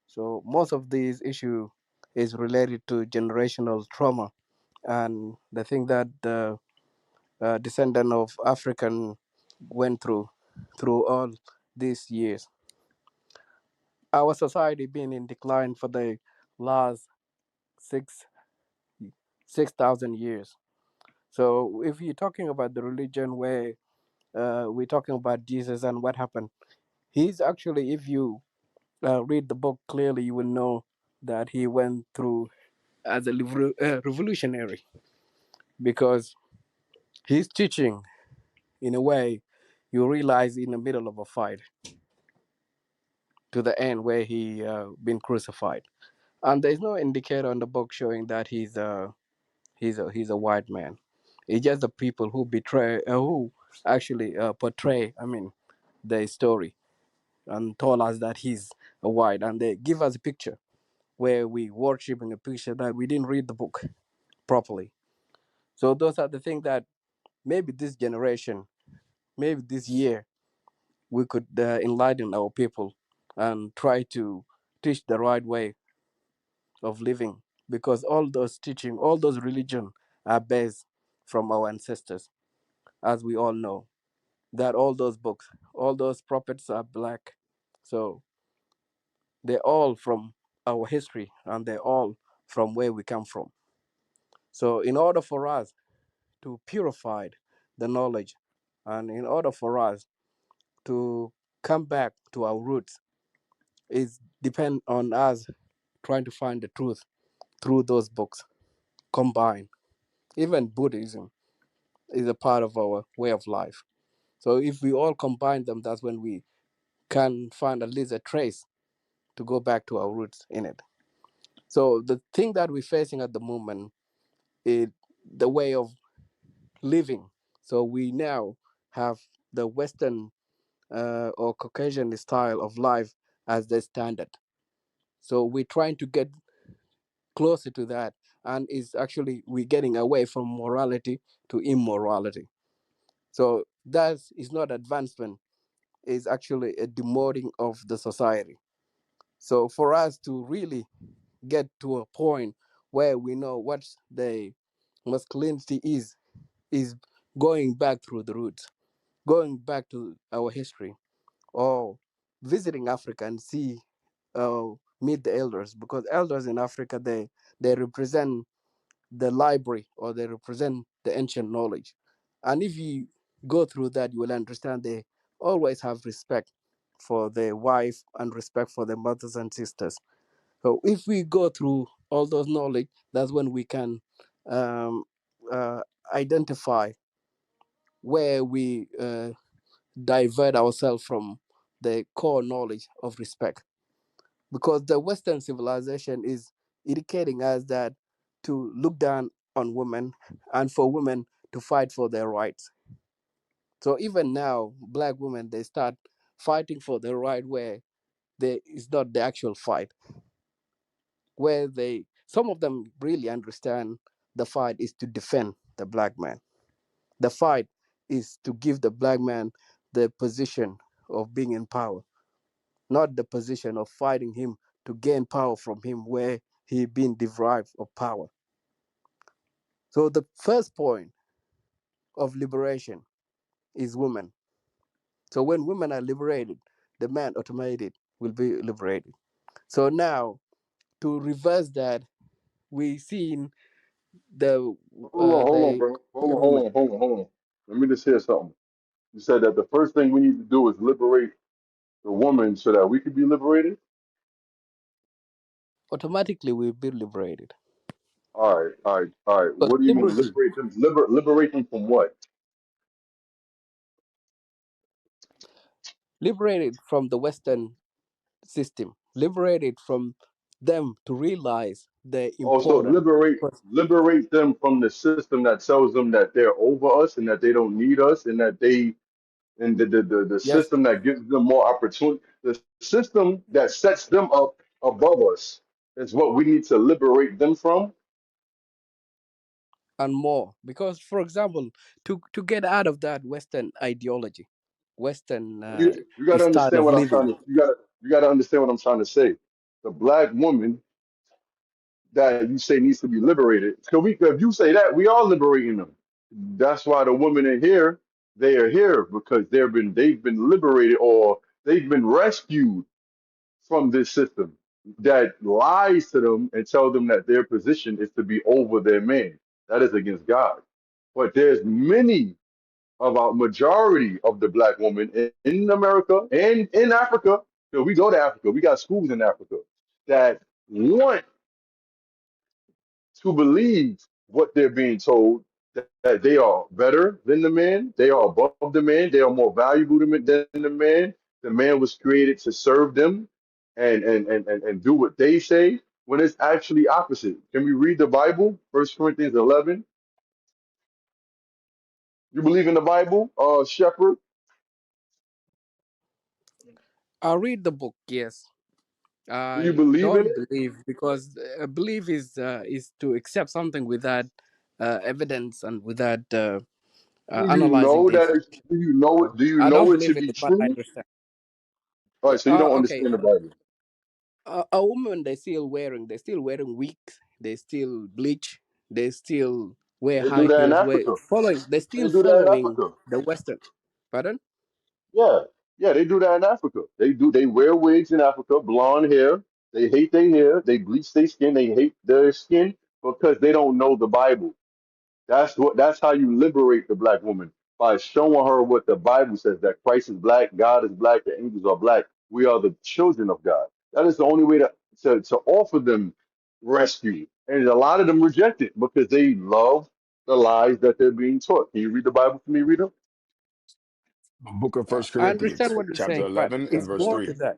So most of these issue is related to generational trauma and the thing that the descendant of African went through all these years. Our society been in decline for the last six 6,000 years. So if you're talking about the religion where we're talking about Jesus and what happened, he's actually, if you read the book clearly, you will know that he went through as a revolutionary because his teaching, in a way, you realize in the middle of a fight to the end where he been crucified, and there's no indicator in the book showing that he's a white man. It's just the people who betray, who actually portray, I mean, the story and told us that he's a white, and they give us a picture where we worshiping a picture that we didn't read the book properly. So those are the things that maybe this generation, maybe this year, we could enlighten our people and try to teach the right way of living, because all those teaching, all those religion are based from our ancestors, as we all know. That all those books, all those prophets are black, so they're all from our history and they're all from where we come from. So in order for us to purify the knowledge, and in order for us to come back to our roots, is depend on us trying to find the truth through those books combined. Even Buddhism is a part of our way of life. So if we all combine them, that's when we can find at least a trace to go back to our roots in it. So the thing that we're facing at the moment is the way of living. So we now have the Western or Caucasian style of life as the standard. So we're trying to get closer to that, and it's actually we're getting away from morality to immorality. So that is not advancement; it's actually a demoting of the society. So for us to really get to a point where we know what the masculinity is going back through the roots, going back to our history, or visiting Africa and see, meet the elders, because elders in Africa, they represent the library, or they represent the ancient knowledge. And if you go through that, you will understand they always have respect for their wife and respect for their mothers and sisters. So if we go through all those knowledge, that's when we can um, uh, identify where we divert ourselves from the core knowledge of respect. Because the Western civilization is educating us that to look down on women and for women to fight for their rights. So even now, black women, they start fighting for their right where there is not the actual fight, where some of them really understand the fight is to defend the black man. The fight is to give the black man the position of being in power, not the position of fighting him to gain power from him where he been deprived of power. So the first point of liberation is women. So when women are liberated, the man automatically will be liberated. So now to reverse that, we seen the Hold on, the bro. women. Hold on. Let me just hear something. You said that the first thing we need to do is liberate the woman so that we can be liberated. automatically we'll be liberated. All right, all right, all right. Because What do you mean liberty, liberate them? Liberate them from what? liberated from the Western system, liberated from them to realize the Also, important. liberate them from the system that tells them that they're over us and that they don't need us and that they and the Yes, system that gives them more opportunity, the system that sets them up above us is what we need to liberate them from. and more. Because, for example, to get out of that Western ideology, Western You got to style understand of what I'm living, trying to. You got to understand what I'm trying to say. The black woman that you say needs to be liberated. So if you say that, we are liberating them. That's why the women in here, they are here because they've been liberated or they've been rescued from this system that lies to them and tell them that their position is to be over their man. That is against God. But there's many, about majority of the black women in America and in Africa. So we go to Africa. We got schools in Africa that want to believe what they're being told, that they are better than the man, they are above the man, they are more valuable than the man. The man was created to serve them and do what they say when it's actually opposite. Can we read the Bible? First Corinthians 11. You believe in the Bible, Shepherd? I read the book. Yes, Do you I believe in don't it? believe because belief is to accept something without evidence and without analyzing the effect. Do you I don't know it to believe in be it, but I true? understand. All right, so you don't Okay, understand the Bible. a woman they're still wearing wigs, they still bleach, they still wear They do high that in heels. Africa. They're They still do that in following Africa. the Western. Pardon? Yeah, yeah, they do that in Africa. They do. They wear wigs in Africa, blonde hair. They hate their hair. They bleach their skin. They hate their skin because they don't know the Bible. That's how you liberate the black woman, by showing her what the Bible says, that Christ is black, God is black, the angels are black. We are the children of God. That is the only way to offer them rescue. And a lot of them reject it because they love the lies that they're being taught. Can you read the Bible for me, Rita? Book of First I understand Corinthians, what you're chapter saying, but 11 and it's verse more to 3. that.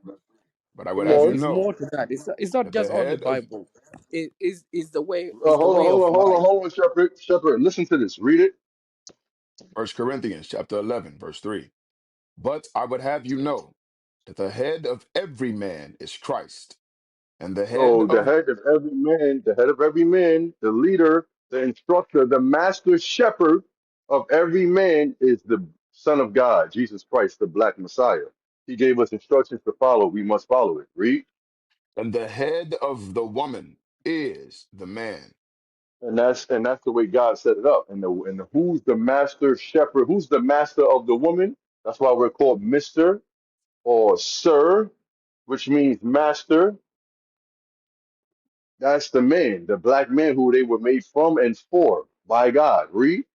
But I would Come have you on. It's know more to that. It's not that the just only head of Bible. Is the way, Hold on, hold of on, hold on, life. hold on, Shepherd. Shepherd, listen to this. Read it. First Corinthians, chapter 11, verse 3. But I would have you know that the head of every man is Christ, and the head So of the head of every man, the leader, the instructor, the master shepherd of every man is the Son of God, Jesus Christ, the Black Messiah. He gave us instructions to follow. We must follow it. Read. and the head of the woman is the man. And that's the way God set it up. And who's the master shepherd? Who's the master of the woman? That's why we're called Mister or Sir, which means master. That's the man, the black man who they were made from and for by God. Read.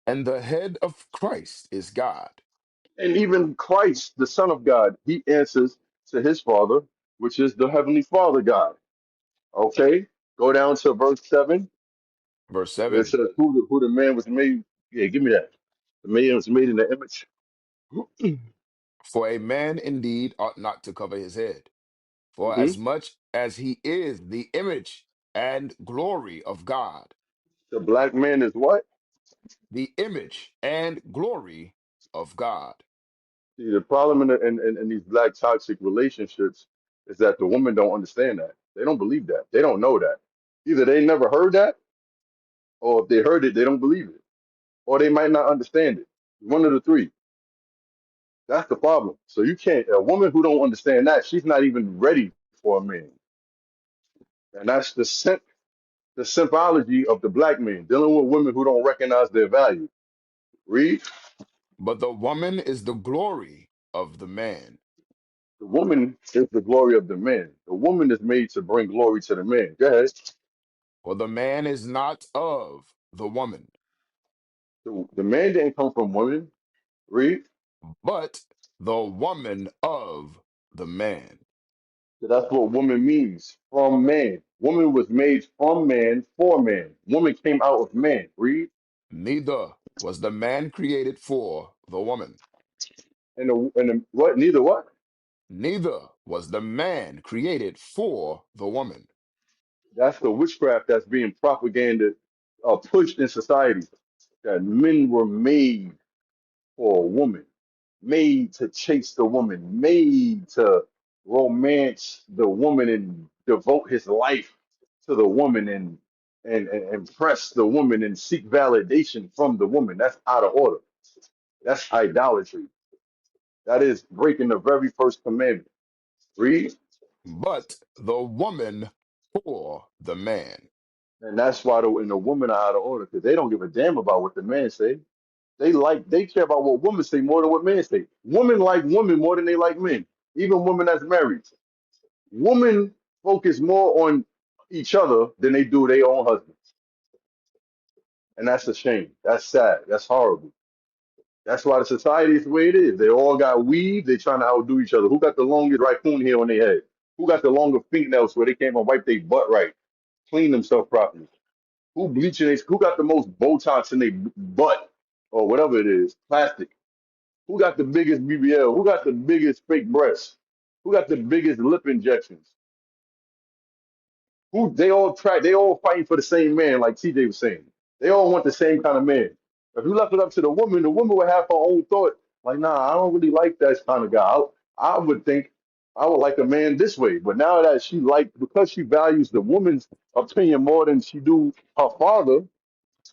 And the head of Christ is God. And even Christ, the Son of God, he answers to his Father, which is the Heavenly Father God. Okay? Go down to verse 7, Verse where it 7. says who the man was made. Yeah, give me that. The man was made in the image. For a man indeed ought not to cover his head, for hmm as much as he is the image and glory of God, The black man is what? the image and glory of God. See, the problem in these black toxic relationships is that the women don't understand that. They don't believe that. They don't know that. Either they never heard that, or if they heard it, they don't believe it, or they might not understand it. One of the three. That's the problem. So you can't, a woman who don't understand that, she's not even ready for a man. And that's the symbology of the black man, dealing with women who don't recognize their value. Read, But the woman is the glory of the man. the woman is the glory of the man. The woman is made to bring glory to the man. Go ahead. For the man is not of the woman, The man didn't come from women. Read, but the woman of the man. So that's what woman means, from man. Woman was made from man for man. Woman came out of man. Read. Neither was the man created for the woman. And the what? Neither what? Neither was the man created for the woman. That's the witchcraft that's being propagated, pushed in society. That men were made for a woman, made to chase the woman, made to romance the woman and devote his life to the woman and impress the woman and seek validation from the woman. That's out of order. That's idolatry. That is breaking the very first commandment. Read. But the woman for the man. And that's why the women are out of order because they don't give a damn about what the man say. They care about what women say more than what men say. Women like women more than they like men. Even women that's married. Women focus more on each other than they do their own husbands. And that's a shame. That's sad. That's horrible. That's why the society is the way it is. They all got weave. They trying to outdo each other. Who got the longest raccoon hair on their head? Who got the longer fingernails where they can't even wipe their butt right, clean themselves properly? Who bleaching their, who got the most Botox in their butt or whatever it is, plastic? Who got the biggest BBL? Who got the biggest fake breasts? Who got the biggest lip injections? Who they all fighting for the same man, like TJ was saying. They all want the same kind of man. If you left it up to the woman would have her own thought. Like, nah, I don't really like that kind of guy. I would think I would like a man this way. But now that she like because she values the woman's opinion more than she do her father,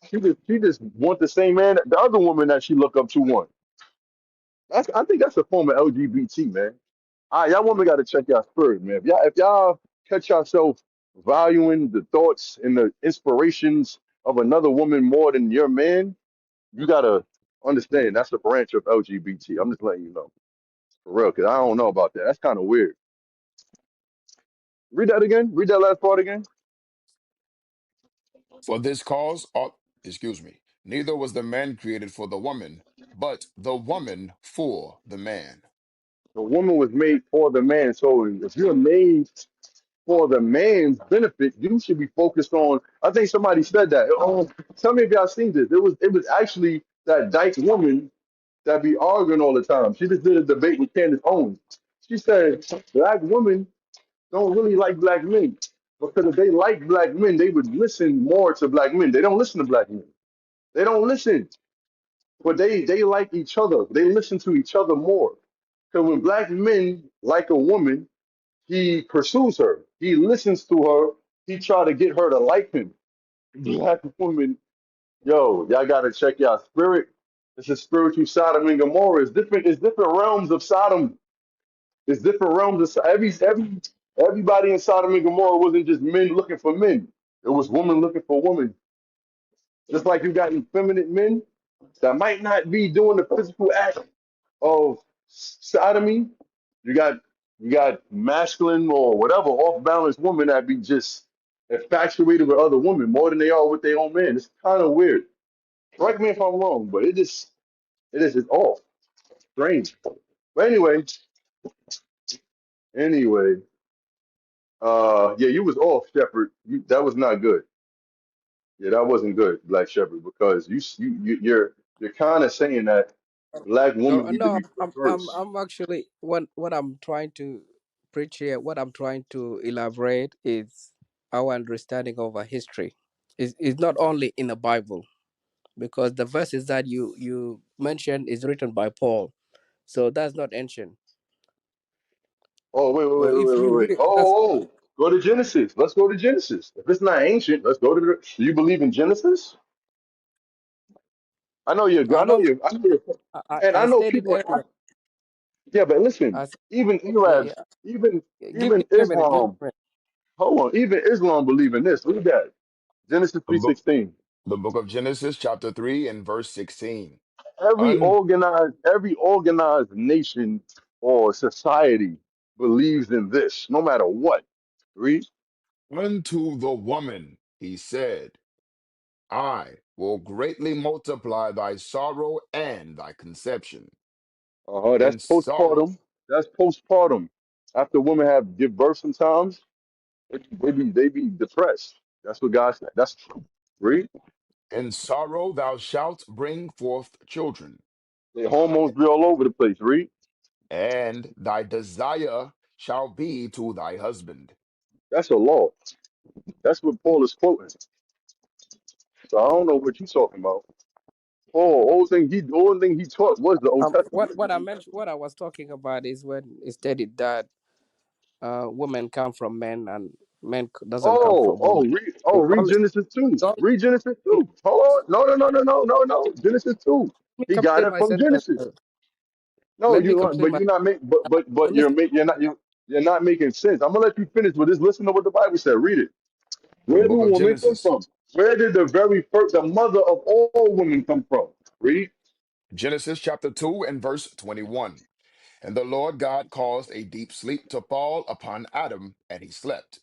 she just want the same man that the other woman that she look up to want. I think that's a form of LGBT, man. All right, y'all women got to check y'all spirit, man. If y'all catch yourself valuing the thoughts and the inspirations of another woman more than your man, you gotta understand that's a branch of LGBT. I'm just letting you know for real, because I don't know about that. That's kind of weird. Read that again. Read that last part again. For this cause ought, excuse me, neither was the man created for the woman, but the woman for the man. The woman was made for the man. So if you're made for the man's benefit, you should be focused on. I think somebody said that. Tell me if y'all seen this. It was actually that dyke woman that be arguing all the time. She just did a debate with Candace Owens. She said black women don't really like black men because if they like black men, they would listen more to black men. They don't listen to black men. They don't listen, but they like each other. They listen to each other more. Because when black men like a woman, he pursues her. He listens to her. He try to get her to like him. Black women, yo, y'all gotta check y'all spirit. It's a spiritual Sodom and Gomorrah. It's different realms of Sodom. It's different realms of everybody in Sodom and Gomorrah wasn't just men looking for men. It was women looking for women. Just like you got effeminate men that might not be doing the physical act of sodomy. You got you got masculine or whatever off balance women that be just infatuated with other women more than they are with their own men. It's kind of weird. Correct me if I'm wrong, but it's off, strange. But anyway, yeah, you was off, Shepard. That was not good. Yeah, that wasn't good, Black Shepherd, because you're kind of saying that black women need to No, be perverse. I'm actually what I'm trying to preach here. What I'm trying to elaborate is our understanding of a history. Is not only in the Bible because the verses that you mentioned is written by Paul, so that's not ancient. Oh, wait, wait, wait, But wait, if wait, you wait. read, that's Go to Genesis. Let's go to Genesis. If it's not ancient, let's go to the. Do you believe in Genesis? I know you're. I know I know you're. And I I know stated people. earlier. Yeah, but listen, I said, even yeah, Arabs, yeah. even Give me a minute. Give me Islam. a minute. Hold on, even Islam believe in this. Look at that. Genesis The three book, sixteen. the book of Genesis, chapter 3 and verse 16. Every organized nation or society believes in this, no matter what. Read. Unto the woman he said, I will greatly multiply thy sorrow and thy conception. Uh-huh. That's In sorrow postpartum. That's postpartum. After women have give birth sometimes, they be depressed. That's what God said. That's true. Read. In sorrow thou shalt bring forth children, The hormones be all over the place. Read. and thy desire shall be to thy husband. That's a law. That's what Paul is quoting. So I don't know what you're talking about. Paul, only thing he taught was the Old Testament. What I was talking about is when it stated that women come from men and men doesn't come from women. It's Read only, Genesis 2. it's only Read Genesis 2. Hold on. No. Genesis 2. let me He got complete it my from sentence. Genesis. No, Let me you complete but my you're not make but listen. you're not making sense. I'm gonna let you finish, but just listen to what the Bible said. Read it. The Where do book of women come Genesis, from? Where did the very first, the mother of all women come from? Read. Genesis chapter 2 and verse 21. And the Lord God caused a deep sleep to fall upon Adam, and he slept.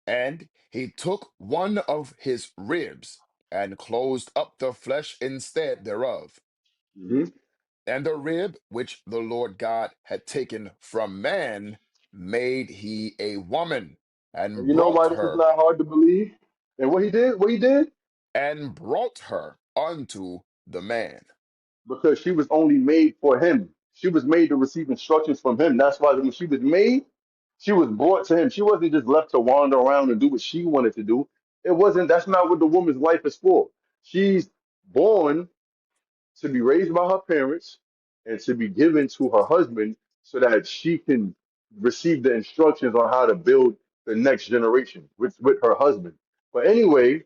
And he took one of his ribs and closed up the flesh instead thereof. hmm And the rib which the Lord God had taken from man made he a woman And and you know brought why this is her not hard to believe? And what he did, and brought her unto the man. because she was only made for him. She was made to receive instructions from him. That's why when she was made, she was brought to him. She wasn't just left to wander around and do what she wanted to do. It wasn't, that's not what the woman's life is for. She's born to be raised by her parents and to be given to her husband so that she can receive the instructions on how to build the next generation with her husband. But anyway,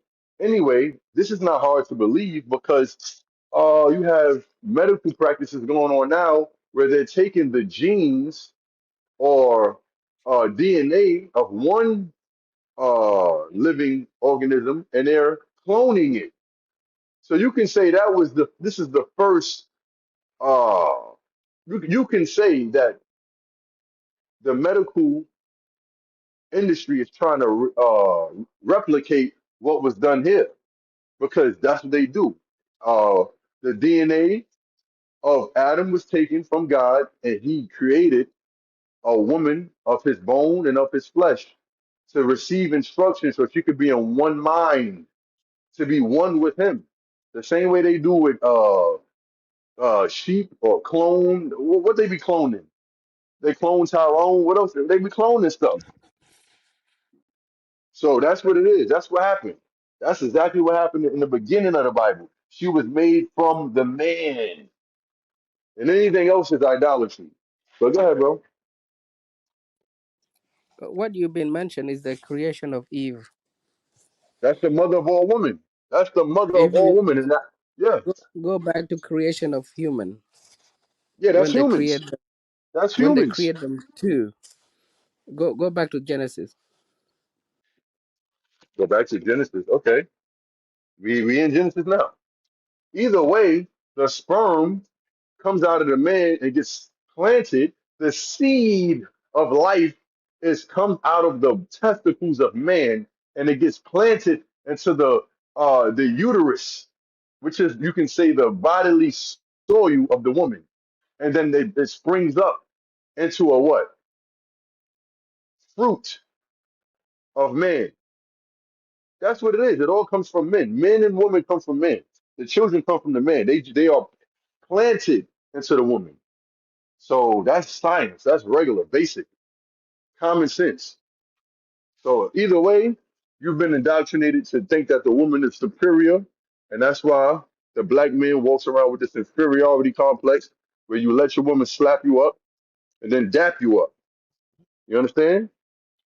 this is not hard to believe because you have medical practices going on now where they're taking the genes or DNA of one living organism and they're cloning it. So you can say this is the first uh, you can say that the medical industry is trying to replicate what was done here because that's what they do. Uh, the DNA of Adam was taken from God, and He created a woman of His bone and of His flesh to receive instructions so she could be in one mind, to be one with Him. The same way they do with sheep or clone. What they be cloning? They clone Tyrone. What else? They be cloning stuff. So that's what it is. That's what happened. That's exactly what happened in the beginning of the Bible. She was made from the man, and anything else is idolatry. But go ahead, bro. What you've been mentioned is the creation of Eve. That's the mother of all women. That's the mother of If all you women. And that, yeah, go back to creation of human, yeah, that's when they humans. create That's humans. them too, go back to Genesis. Go back to Genesis. Okay, we in Genesis now. Either way, the sperm comes out of the man and gets planted. The seed of life is comes out of the testicles of man and it gets planted into the uterus, which is you can say the bodily soil of the woman, and then it springs up into a what? Fruit of man. That's what it is. It all comes from men. Men and women come from men. The children come from the man. They are planted into the woman. So that's science. That's regular, basic, common sense. So either way, you've been indoctrinated to think that the woman is superior, and that's why the black man walks around with this inferiority complex, where you let your woman slap you up and then dap you up. You understand?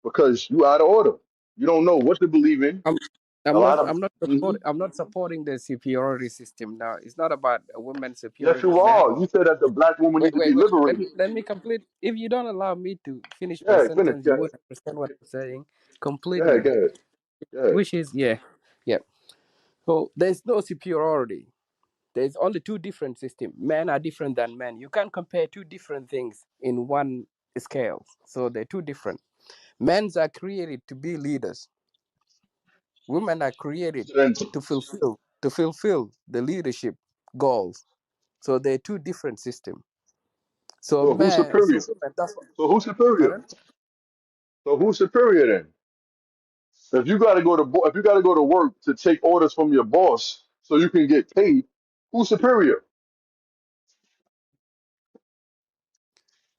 Because you out of order. You don't know what to believe in. I'm, A lot of support. Mhm. I'm not supporting the superiority system now. It's not about a woman Yes, superior to you man. are. You said that the black woman Wait, need to be wait, wait. liberated. Let me complete. If you don't allow me to finish my Yeah, finish. sentence, you Yeah, won't understand what I'm saying go ahead, completely. go ahead. Go ahead. Which is yeah. So there's no superiority. There's only two different systems. Men are different than men. You can't compare two different things in one scale. So they're two different. Men are created to be leaders. Women are created So then, to fulfill the leadership goals. So they're two different systems. So a So who's man, superior? so women, that's what, So who's superior? pardon? So who's superior then? If you got to go to if you got to go to work to take orders from your boss so you can get paid, who's superior?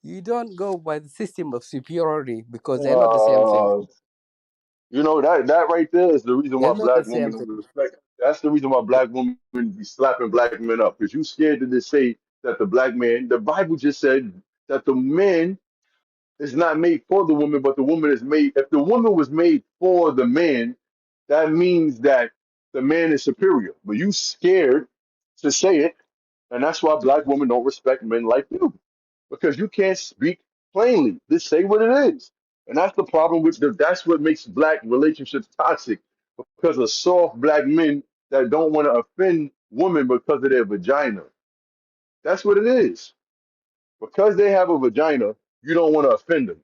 You don't go by the system of superiority because they're not the same thing. Uh, you know that right there is the reason They're why not the black same women don't thing. respect. That's the reason why black women be slapping black men up because you scared to just say that the black man. The Bible just said that the man is not made for the woman, but the woman is made. If the woman was made for the man, that means that the man is superior. But you scared to say it, and that's why black women don't respect men like you because you can't speak plainly. Just say what it is, and that's the problem with the. That's what makes black relationships toxic because of soft black men that don't want to offend women because of their vagina. That's what it is. Because they have a vagina, you don't want to offend them.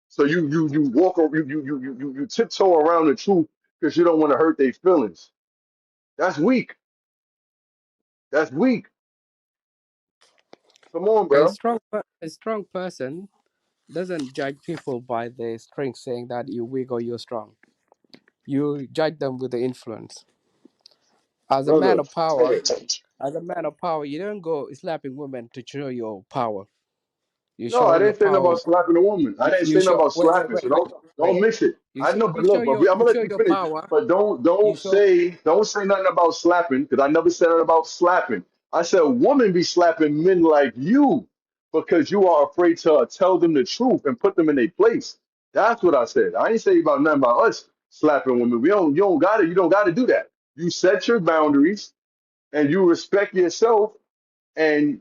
So you walk over you tiptoe around the truth because you don't want to hurt their feelings. That's weak. That's weak. Come on, bro. A strong person doesn't judge people by their strength, saying that you're weak or you're strong. You judge them with the influence. As a man Brother, of power, you don't go slapping women to show your power. You no, show I your didn't say nothing power. about slapping a woman. I didn't say nothing about Wait, wait, slapping. wait, So wait, don't wait. mix it. I know, but look, but I'm You gonna show let you your finish. power. But don't You don't show. say don't say nothing about slapping because I never said nothing about slapping. I said women be slapping men like you because you are afraid to tell them the truth and put them in their place. That's what I said. I ain't say about nothing about us slapping women. We don't you don't gotta you don't gotta do that. You set your boundaries and you respect yourself and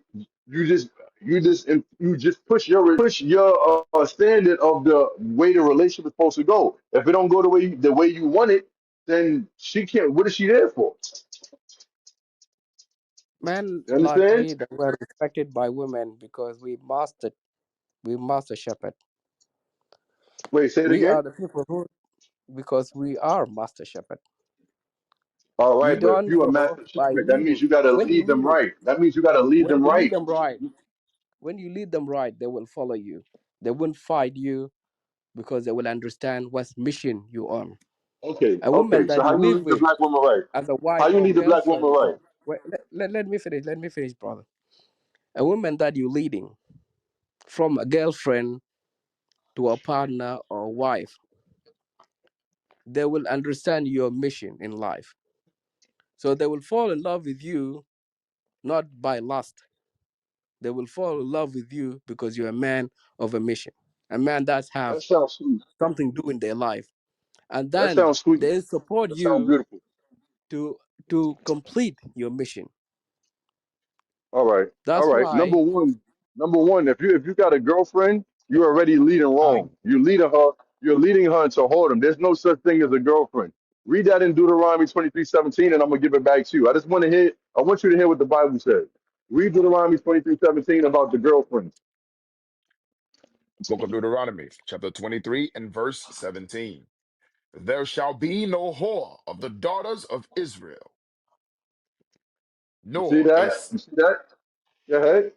you just push your standard of the way the relationship is supposed to go. If it don't go the way you want it, then she can't. What is she there for? Men You like understand? me that were respected by women because we master shepherd. Wait, say it We again. are the people who, because we are master shepherd. All You right, but if don't you a go master by shepherd, that means leading. you got to When you lead them leading, right. That means you got to lead when them you lead right. them right, when you lead them right, they will follow you. They won't fight you because they will understand what mission you on. Okay, A woman okay. So that you how you live lead the with black woman right? as a How wife you or lead the black woman girlfriend. right? Wait, let me finish. Let me finish, brother. A woman that you leading from a girlfriend to a partner or wife, they will understand your mission in life. So they will fall in love with you not by lust. They will fall in love with you because you're a man of a mission, a man that have That sounds sweet. something to do in their life, and That then sounds sweet. they support That sounds you beautiful. to to complete your mission. All right. All That's right. Number why one. Number one. If you got a girlfriend, you're already leading I wrong. You're leading her into whoredom. There's no such thing as a girlfriend. Read that in Deuteronomy 23:17, and I'm gonna give it back to you. I want you to hear what the Bible says. Read Deuteronomy 23:17 about the girlfriend. Book of Deuteronomy, chapter 23 and verse 17. There shall be no whore of the daughters of Israel, You see nor a that? You see that? Go ahead.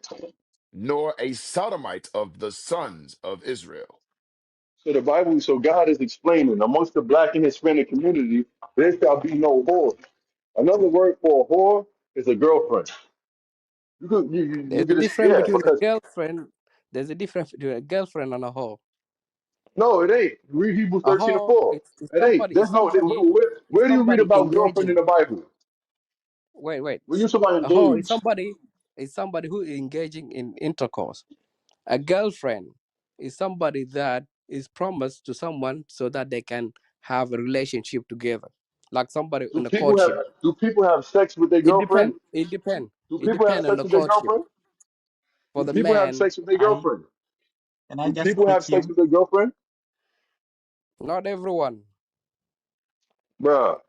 nor a sodomite of the sons of Israel. So God is explaining amongst the black and Hispanic community, there shall be no whore. Another word for a whore is a girlfriend. You there's a could just, difference yeah, between a because girlfriend. There's a difference between a girlfriend and a hoe. no, it ain't. Read Hebrews A 13 and hoe 4. is It ain't. somebody There's no, is where do you read somebody about girlfriend in engaging. the Bible? Wait. When you talk about A hoe engaged, is somebody who is engaging in intercourse. A girlfriend is somebody that is promised to someone so that they can have a relationship together, like somebody do in a people have courtship. do people have sex with their It girlfriend? depends. It depends. Do It people have depends on sex the with their courtship. girlfriend? For Do the people have man, sex with their I girlfriend? can I Do just people quick have sex you? with their girlfriend? not everyone. Bruh.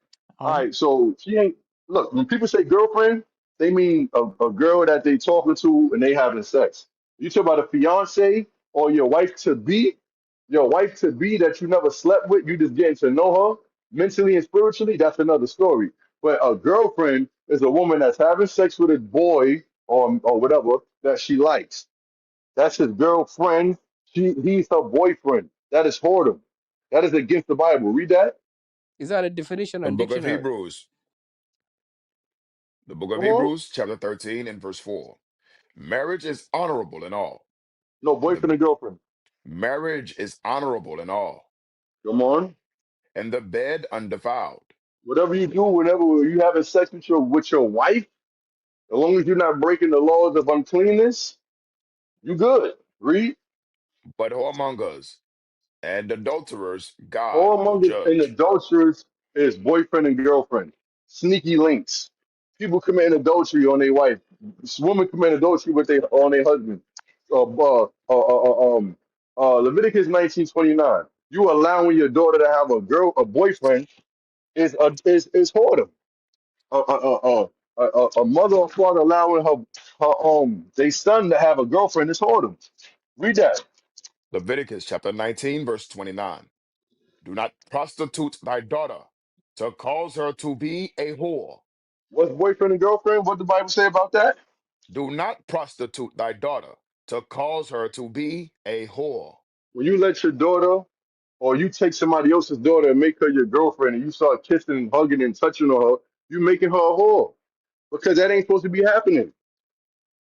All All right. right, so she ain't look, when people say girlfriend, they mean a girl that they talking to and they having sex. You talk about a fiance or your wife to be that you never slept with, you just getting to know her mentally and spiritually, that's another story. But a girlfriend is a woman that's having sex with a boy or whatever that she likes. That's his girlfriend. He's her boyfriend. That is whoredom. That is against the Bible. Read that. Is that a definition The and book of dictionary? Hebrews, the book of Come on. Hebrews, chapter 13 and verse 4. Marriage is honorable in all. No, And the boyfriend and girlfriend. marriage is honorable in all, Come on. and the bed undefiled. Whatever you do, whenever you having sex with your wife, as long as you're not breaking the laws of uncleanness, you good. Read. But whoremongers and adulterers God will Whoremongers and judge. adulterers is boyfriend and girlfriend. Sneaky links. People commit adultery on their wife. Women commit adultery with their on their husband. Leviticus 19:29. You allowing your daughter to have a boyfriend is whoredom. A mother or father allowing their son to have a girlfriend is whoredom. Read that. Leviticus chapter 19, verse 29. Do not prostitute thy daughter to cause her to be a whore. What's boyfriend and girlfriend? What the Bible say about that? Do not prostitute thy daughter to cause her to be a whore. When you let your daughter or you take somebody else's daughter and make her your girlfriend and you start kissing and hugging and touching on her, you making her a whore. Because that ain't supposed to be happening.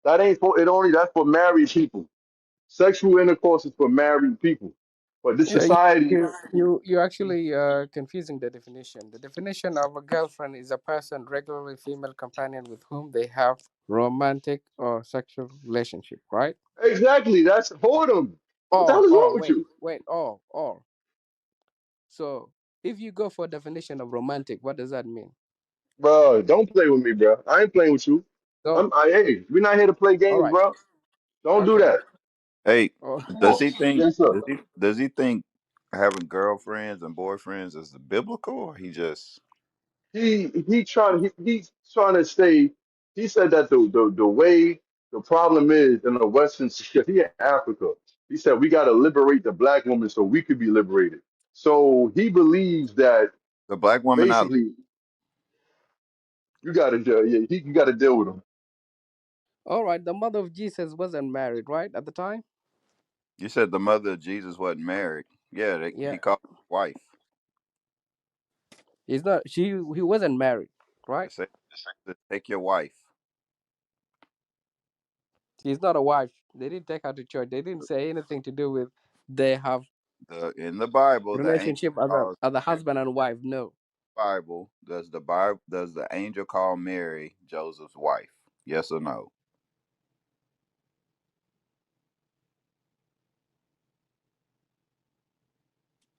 That ain't for it only that's for married people. Sexual intercourse is for married people. But this Yeah, society, you actually confusing the definition. The definition of a girlfriend is a person, regularly female companion with whom they have romantic or sexual relationship, right? exactly, that's whoredom. What the hell is wrong with Wait, you? wait, or. So if you go for definition of romantic, what does that mean? Bro, don't play with me, bro. I ain't playing with you. So, Hey, we're not here to play all games, right, bro. Don't do okay. that. Hey, Oh, Come does on. he think Yes, sir. does he think having girlfriends and boyfriends is biblical, or he just He's trying to say he said that the way the problem is in the Western because he in Africa. He said we got to liberate the black woman so we could be liberated. So he believes that the black woman not? basically you got to deal. Yeah, you got to deal with him. all right. The mother of Jesus wasn't married, right, at the time? You said the mother of Jesus wasn't married. Yeah, Yeah, he called her wife. he's not. He wasn't married, right? It said, take your wife. He's not a wife. They didn't take her to church. They didn't say anything to do with they have In the Bible, the angel relationship as calls a husband and wife. No, Bible does the angel call Mary Joseph's wife? Yes or no?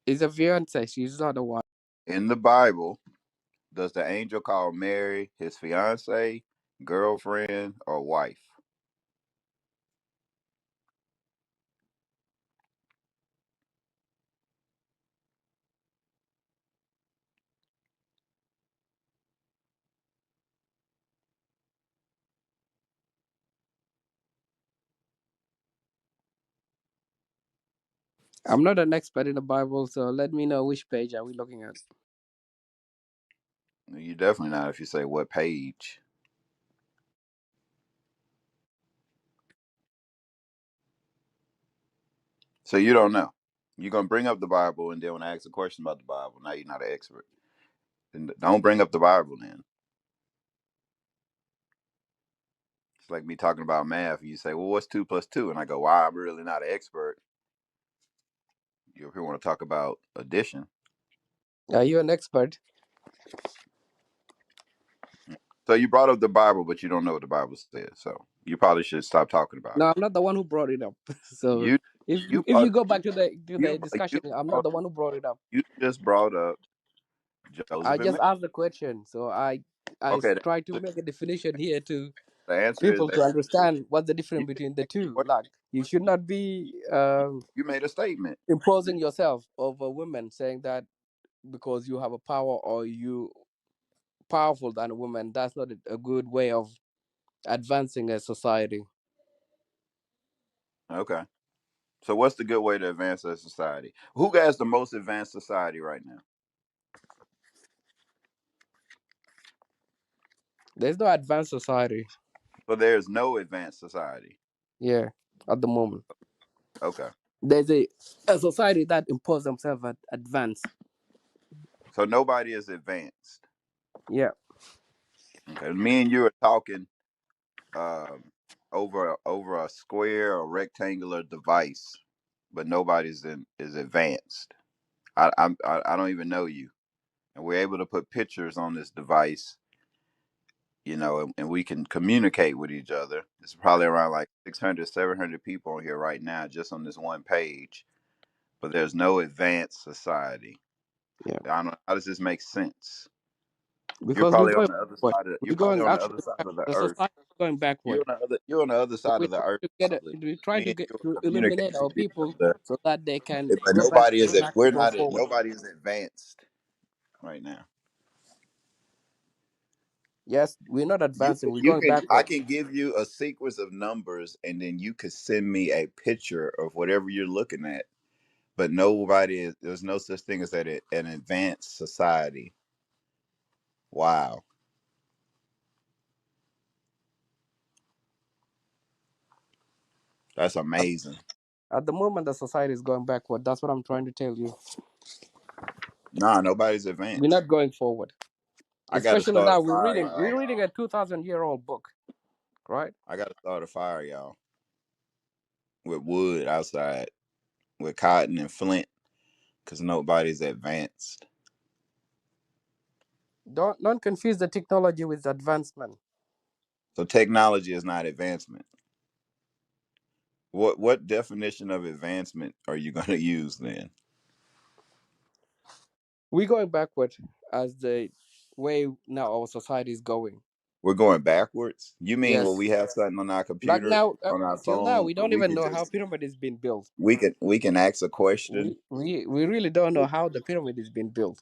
it's a fiance. She's not a wife. In the Bible, does the angel call Mary his fiance, girlfriend, or wife? I'm not an expert in the Bible, so let me know which page are we looking at. You definitely not if you say what page. So you don't know. You're gonna bring up the Bible, and then when I ask a question about the Bible, now you're not an expert. And don't bring up the Bible then. It's like me talking about math. You say, "Well, what's 2 plus 2?" And I go, "Well, I'm really not an expert." If you want to talk about addition, Are you an expert? so you brought up the Bible, but you don't know what the Bible says. So you probably should stop talking about No, it. I'm not the one who brought it up. So You if brought you go back to you the you discussion, I'm not brought, the one who brought it up. you just brought up I Joseph and just Mary. asked the question, so Okay, try to make a definition here to the answer is people that to understand what's the you difference didn't between the answer the two. question. Like you should not be You made a statement. imposing yourself over women, saying that because you have a power or you powerful than a woman. That's not a good way of advancing a society. Okay. So what's the good way to advance a society? Who has the most advanced society right now? There's no advanced society. So there's no advanced society. Yeah. at the moment. Okay. There's a society that impose themselves at advance. So nobody is advanced. Yeah, Okay. Me and you are talking um, over a square or rectangular device, but nobody's is advanced. I don't even know you, and we're able to put pictures on this device, and we can communicate with each other. It's probably around like 600, 700 people on here right now, just on this one page. But there's no advanced society. yeah. I don't know. How does this make sense? You're Because we're probably on going the other backward. side of you're We're probably going on the other actually side back. of the The earth. society is going backward. You're on the other So side we're of the trying earth, to get it. probably. We're trying Me to and get you to will eliminate communicate our with each people other, so that they can but go back nobody to is track to we're go not forward. nobody is advanced right now. Yes, we're not You advancing. can We're you going can I backward. can give you a sequence of numbers, and then you could send me a picture of whatever you're looking at. But nobody is. There's no such thing as an advanced society. Wow, that's At, amazing. at the moment, the society is going backward. That's what I'm trying to tell you. Nah, nobody's We're advanced. not going forward. I got to Especially start a now, fire, y'all. we're reading a 2,000-year-old book, right? I got to start a fire, y'all, with wood outside, with cotton and flint, because nobody's advanced. Don't confuse the technology with advancement. So technology is not advancement. What definition of advancement are you going to use then? We're going backward as the way now our society is going. We're going backwards. You mean Yes. when we have something on our Like computer, now, on our till now, phone, we where don't we even can know how just pyramid is being built. we can ask a question, We really don't know how the pyramid is being built.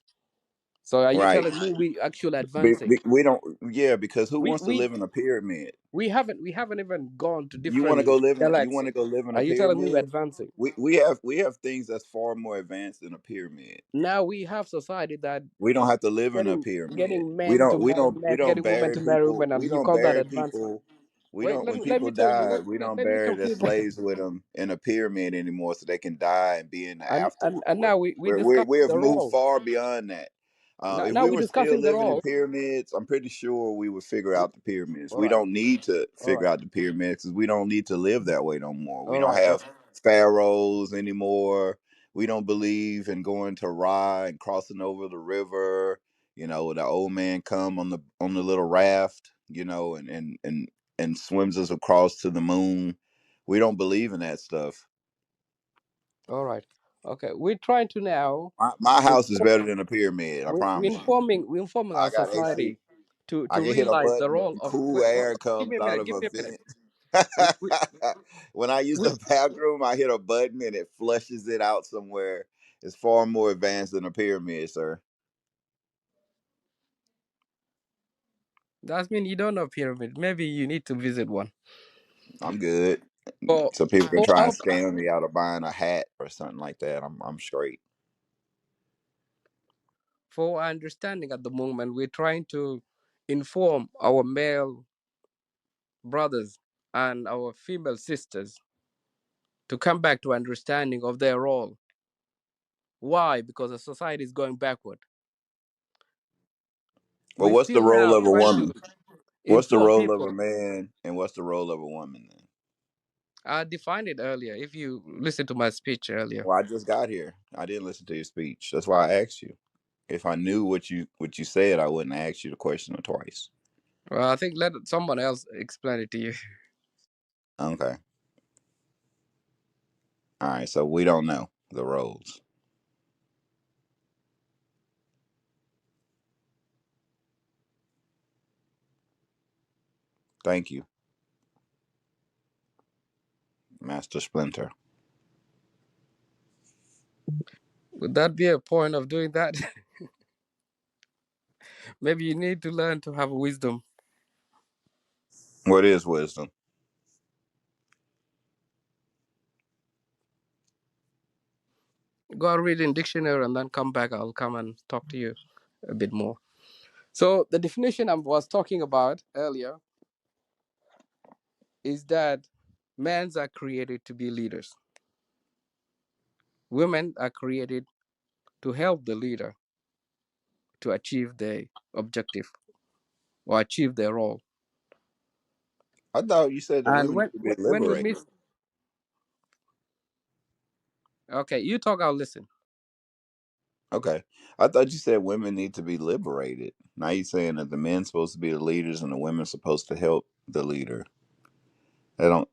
So are you right? telling me we actually advancing? We don't, yeah, because who We wants to we live in a pyramid? we haven't even gone to You want to different go live in you want galaxy. to go live in a Are you telling me we're pyramid? advancing? We have things that's far more advanced than a pyramid. Now we have society that We don't have to live in a getting pyramid. getting We men to don't we marry don't we men, don't getting women bury to marry people. women, We and you don't call that bury advancement? people. We Wait, don't let when me let people me tell you. die, Let, we let, don't let me bury their complete. slaves with them in a pyramid anymore, so they can die and be in the And afterworld. now we discuss We have the moved role. far beyond that. If Now we we're were still discussing the living in role. pyramids, I'm pretty sure we would figure out the pyramids. All We right, don't need to all figure right, out the pyramids because we don't need to live that way no more. We all don't right. have pharaohs anymore. We don't believe in going to Ra and crossing over the river. The old man come on the little raft, and swims us across to the moon. We don't believe in that stuff. All right. Okay. We're trying to now My house is inform, better than a pyramid. I promise you. we're informing I our got AC. society to I can hit a realize the button role and of. cool Wait, air give comes me a out minute. of Give a me a minute. vent. We we When I use we. the bathroom, I hit a button and it flushes it out somewhere. It's far more advanced than a pyramid, sir. That means you don't know pyramid. Maybe you need to visit one. I'm good. For So people can for try and our scam me out of buying a hat or something like that. I'm straight. for our understanding at the moment, we're trying to inform our male brothers and our female sisters to come back to understanding of their role. Why? Because the society is going backward. Well, We what's the still role now of a trying to woman? What's the inform role of people. a man and what's the role of a woman then? I defined it earlier. If you listen to my speech earlier, Well, I just got here. I didn't listen to your speech. That's why I asked you. If I knew what you said, I wouldn't ask you the question twice. well, I think let someone else explain it to you. Okay. All right. So we don't know the roles. Thank you, Master Splinter. Would that be a point of doing that? Maybe you need to learn to have wisdom. What is wisdom? Go and read in dictionary and then come back. I'll come and talk to you a bit more. So the definition I was talking about earlier is that Men are created to be leaders. Women are created to help the leader to achieve their objective or achieve their role. I thought you said the And women when need to when be when we liberated. miss, okay, you talk, I'll listen. Okay. I thought you said women need to be liberated. Now you're saying that the men's supposed to be the leaders and the women's supposed to help the leader. I don't.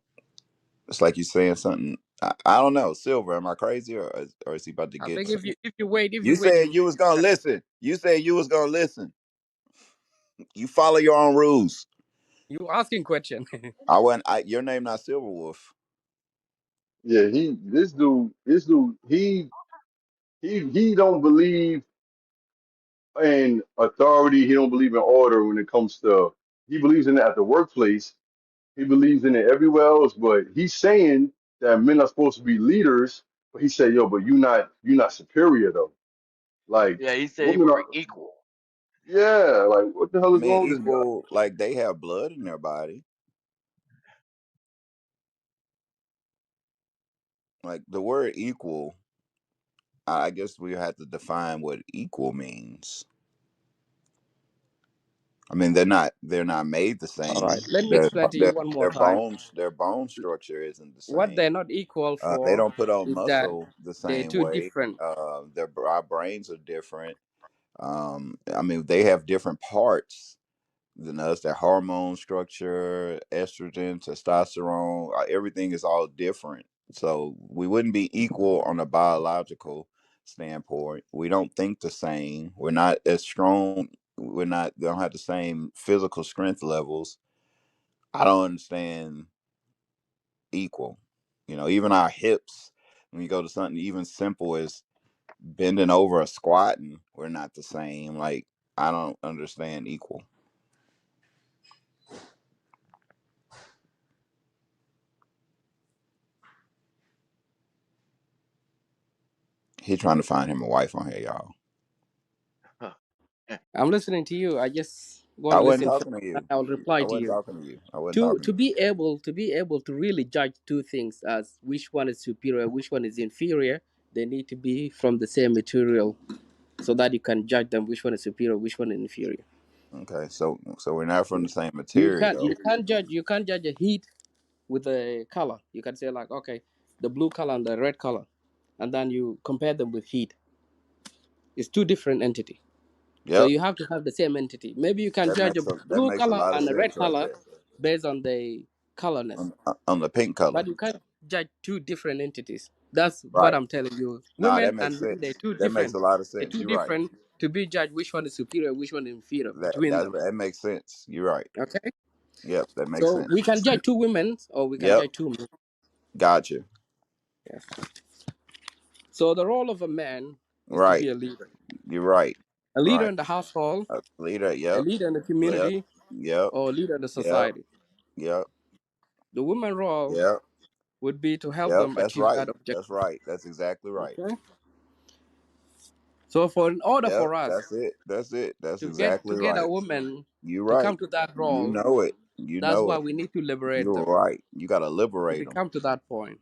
It's like you're saying something. I don't know. Silver, am I crazy or is he about to I get think some? if You you wait, said you was gonna listen. You said you was gonna listen. You follow your own rules. you asking question. I wasn't. Your name not Silverwolf. Yeah, this dude, he don't believe in authority. He don't believe in order when it comes to. He believes in it at the workplace. He believes in it everywhere else. But he's saying that men are supposed to be leaders. But he said, "Yo, but you not superior though. Like Yeah, he said women we're are. equal. Yeah, like what the hell I is mean, wrong with this guy?" equal. Like they have blood in their body. Like the word equal. I guess we have to define what equal means. I mean, they're not made the All right, same. let me Their explain to you their one more their time. bones their bone structure isn't the What same. they're not equal They for don't put on is that muscle the they're same two way. different. Our brains are different. I mean, they have different parts than us. Their hormone structure, estrogen, testosterone, everything is all different. So we wouldn't be equal on a biological standpoint. We don't think the same. We're not as strong. Don't have the same physical strength levels. I don't understand equal. Even our hips, when you go to something even simple as bending over or squatting, we're not the same. Like, I don't understand equal. He trying to find him a wife on here, y'all. I'm listening to you. I just want I to wasn't listen first, talking to and you. I'll reply I to wasn't you. talking to you. I wasn't To talking to to you. be able to really judge two things as which one is superior, which one is inferior, they need to be from the same material so that you can judge them which one is superior, which one is inferior. Okay, so we're not from the same You can't material. you can't judge a heat with a color. You can say like, okay, the blue color and the red color, and then you compare them with heat. It's two different entities. So Yep, you have to have the same entity. Maybe you can that judge a makes blue a color lot of and a red sense right color there. based on the colorness, On the pink color, but you can't judge two different entities. That's what right? I'm telling you. Nah, Women that makes and men, they're sense. two That makes different. a lot of They're sense. two You're right. different to be judged which one is superior, which one is inferior That between that them. that makes sense. You're right. Okay, Yep, that makes so sense. we can judge two women or we can Yep, judge two men. gotcha. Yes. So the role of a man is to Right. be You're right. a leader Right. in the household, Leader. a Yep. leader in the Yep. community, Yep. or a leader in the Yep. society. Yep. The woman role Yep. would be to help Yep. them That's achieve right. that That's objective. right. That's exactly right. Okay. So for in order Yep. for us That's it. That's it. That's to exactly get a right. woman You're to right. come to that You role, know it. You that's know why it. we need to liberate You're them. right. You got to If liberate we them. come to that point,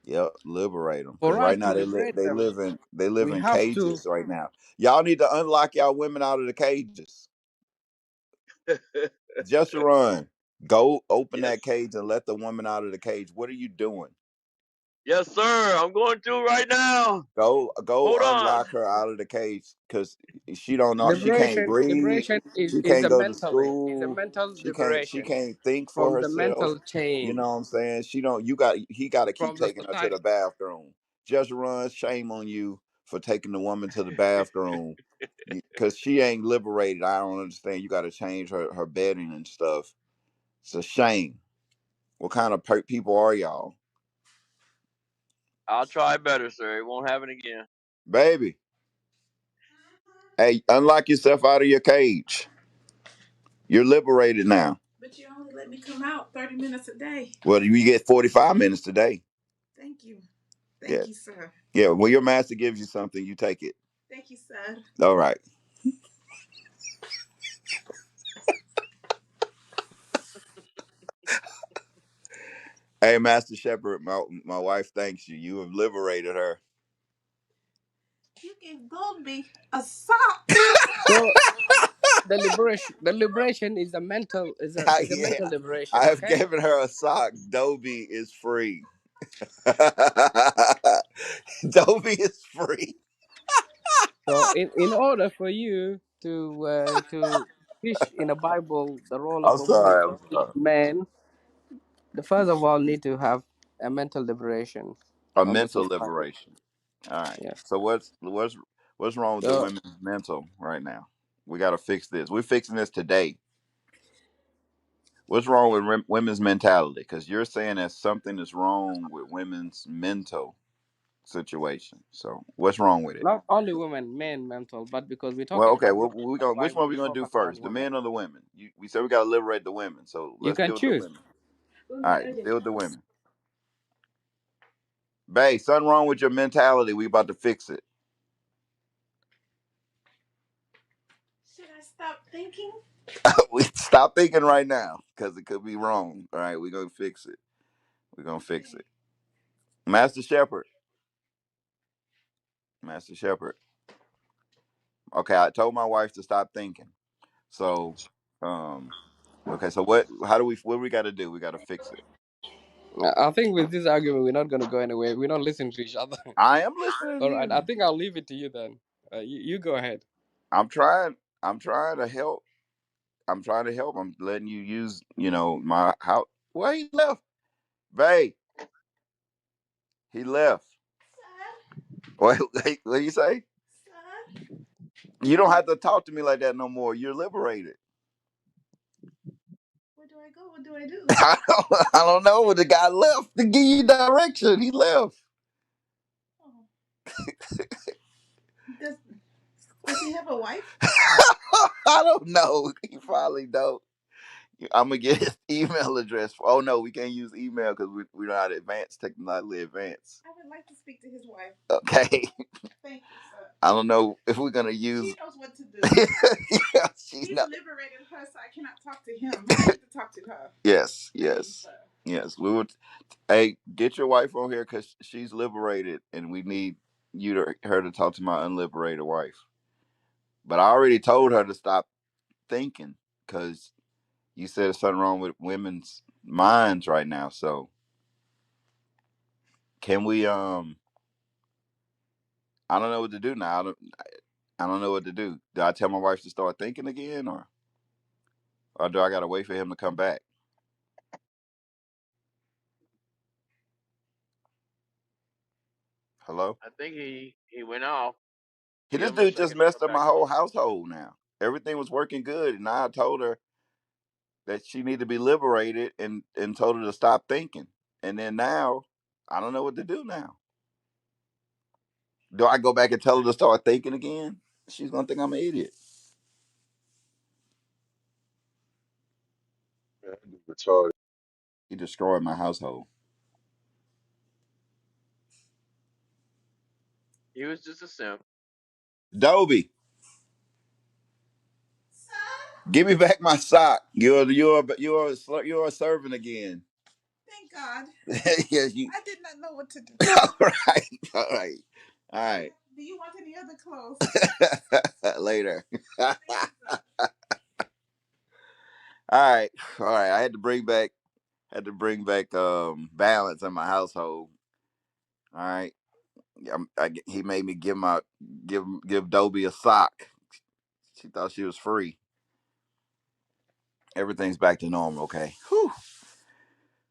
Yep. Liberate them. Because for right us to now liberate they them, live we in have to cages right now. Y'all need to unlock y'all women out of the cages. Just run. Go open Yes, that cage and let the woman out of the cage. What are you doing? yes, sir. I'm going to right now. Go Hold on. unlock her out of the cage because she don't know. She can't liberation. breathe. Liberation She is can't a go to mentally is a school. mental She liberation can't think for from the herself. mental You chain know what I'm saying? He got to keep from the taking her to the society. bathroom. Just run. Shame on you for taking the woman to the bathroom because she ain't liberated. I don't understand. You got to change her bedding and stuff. It's a shame. What kind of people are y'all, I'll try better, sir. It won't happen again. baby? Hey, unlock yourself out of your cage. You're liberated now. But you only let me come out 30 minutes a day. Well, you get 45 minutes today. Thank you. Thank you, sir. Yeah, when your master gives you something, you take it. Thank you, sir. All right. Hey, Master Shepherd, my wife thanks you. You have liberated her. You can go me a sock. So the liberation is a mental is a Yeah, mental liberation. I have Okay. given her a sock. Dobie is free. Dobie is free. So in order for you to fish in the Bible the role of I'm a woman sorry. I'm versus sorry. man, the first of all need to have a mental liberation A of the mental society. liberation. All right. Yes. So what's wrong with the So women's mental right now? We got to fix this. We're fixing this today. What's wrong with women's mentality? Because you're saying that something is wrong with women's mental situation. So what's wrong with it? not only women, men mental, but because we're Well, talking okay. about Well, women, we that's going why which one we we gonna do focus on first? The women. men or the women? We said we got to liberate the women. So You let's can deal with the choose. women. All right, deal with the women. Bae, something wrong with your mentality. We about to fix it. Should I stop thinking? We stop thinking right now because it could be wrong. All right, we're gonna fix it. We're gonna fix it. Master Shepherd. Master Shepherd. Okay, I told my wife to stop thinking. So, um, okay. So what we got to do? We got to fix it. I think with this argument, we're not going to go anywhere. We don't listen to each other. I am listening to All right. I you. think I'll leave it to you then. You go ahead. I'm trying. I'm trying to help. I'm trying to help. I'm letting you use, my how. Well, he left. Babe, he left. Son, What? What do you say? son, You don't have to talk to me like that no more. You're liberated. where do I go? What do I do? I don't know. The guy left to give you direction. He left. Oh, does does he have a wife? I don't know. He probably don't. I'm gonna get his email address. Oh no, we can't use email because we're not advanced, technologically advanced. I would like to speak to his wife. Okay. Thank you, sir. I don't know if we're gonna She use. knows what to do. Yeah, she's He's not. liberated her, so I cannot talk to him. I need to talk to her. Yes, Thank you, yes, sir. yes. We would. Hey, get your wife on here because she's liberated, and we need her to talk to my unliberated wife. But I already told her to stop thinking because you said there's something wrong with women's minds right now. So can we? I don't know what to do now. I don't know what to do. Do I tell my wife to start thinking again, or do I gotta wait for him to come back? Hello. I think he went off. Hey, Give this him a dude just second to messed come up back my on. whole household. Now everything was working good, and now I told her that she need to be liberated, and told her to stop thinking. And then now I don't know what to do now. Do I go back and tell her to start thinking again? She's gonna think I'm an idiot. Man, that dude retarded. He destroyed my household. He was just a simp. Dobie, Son, give me back my sock. You're a servant again. thank God. Yes, you. I did not know what to do. All right, all right, all right. Do you want any other clothes? Later. All Thank you, sir. right, all right. I had to bring back balance in my household. All right. He made me give Dobie a sock. She thought she was free. Everything's back to normal. Okay. Whew.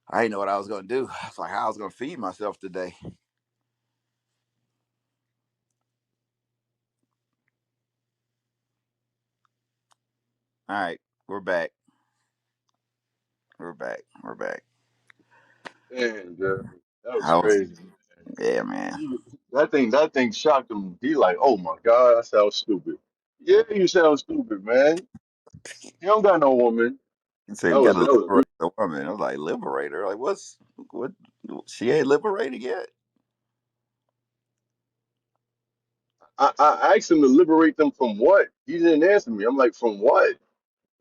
I didn't know what I was gonna do. I was like, how I was gonna feed myself today. All right, we're back. We're back. We're back. Man, Jeremy, that was How was? crazy. Yeah, man. He, that thing shocked him. He like, oh my God, I sound stupid. Yeah, you sound stupid, man. You don't got no woman. He said That we got was to that was liberate the woman. I was like, liberate her? Like, what? She ain't liberated yet. I asked him to liberate them from what? He didn't answer me. I'm like, from what?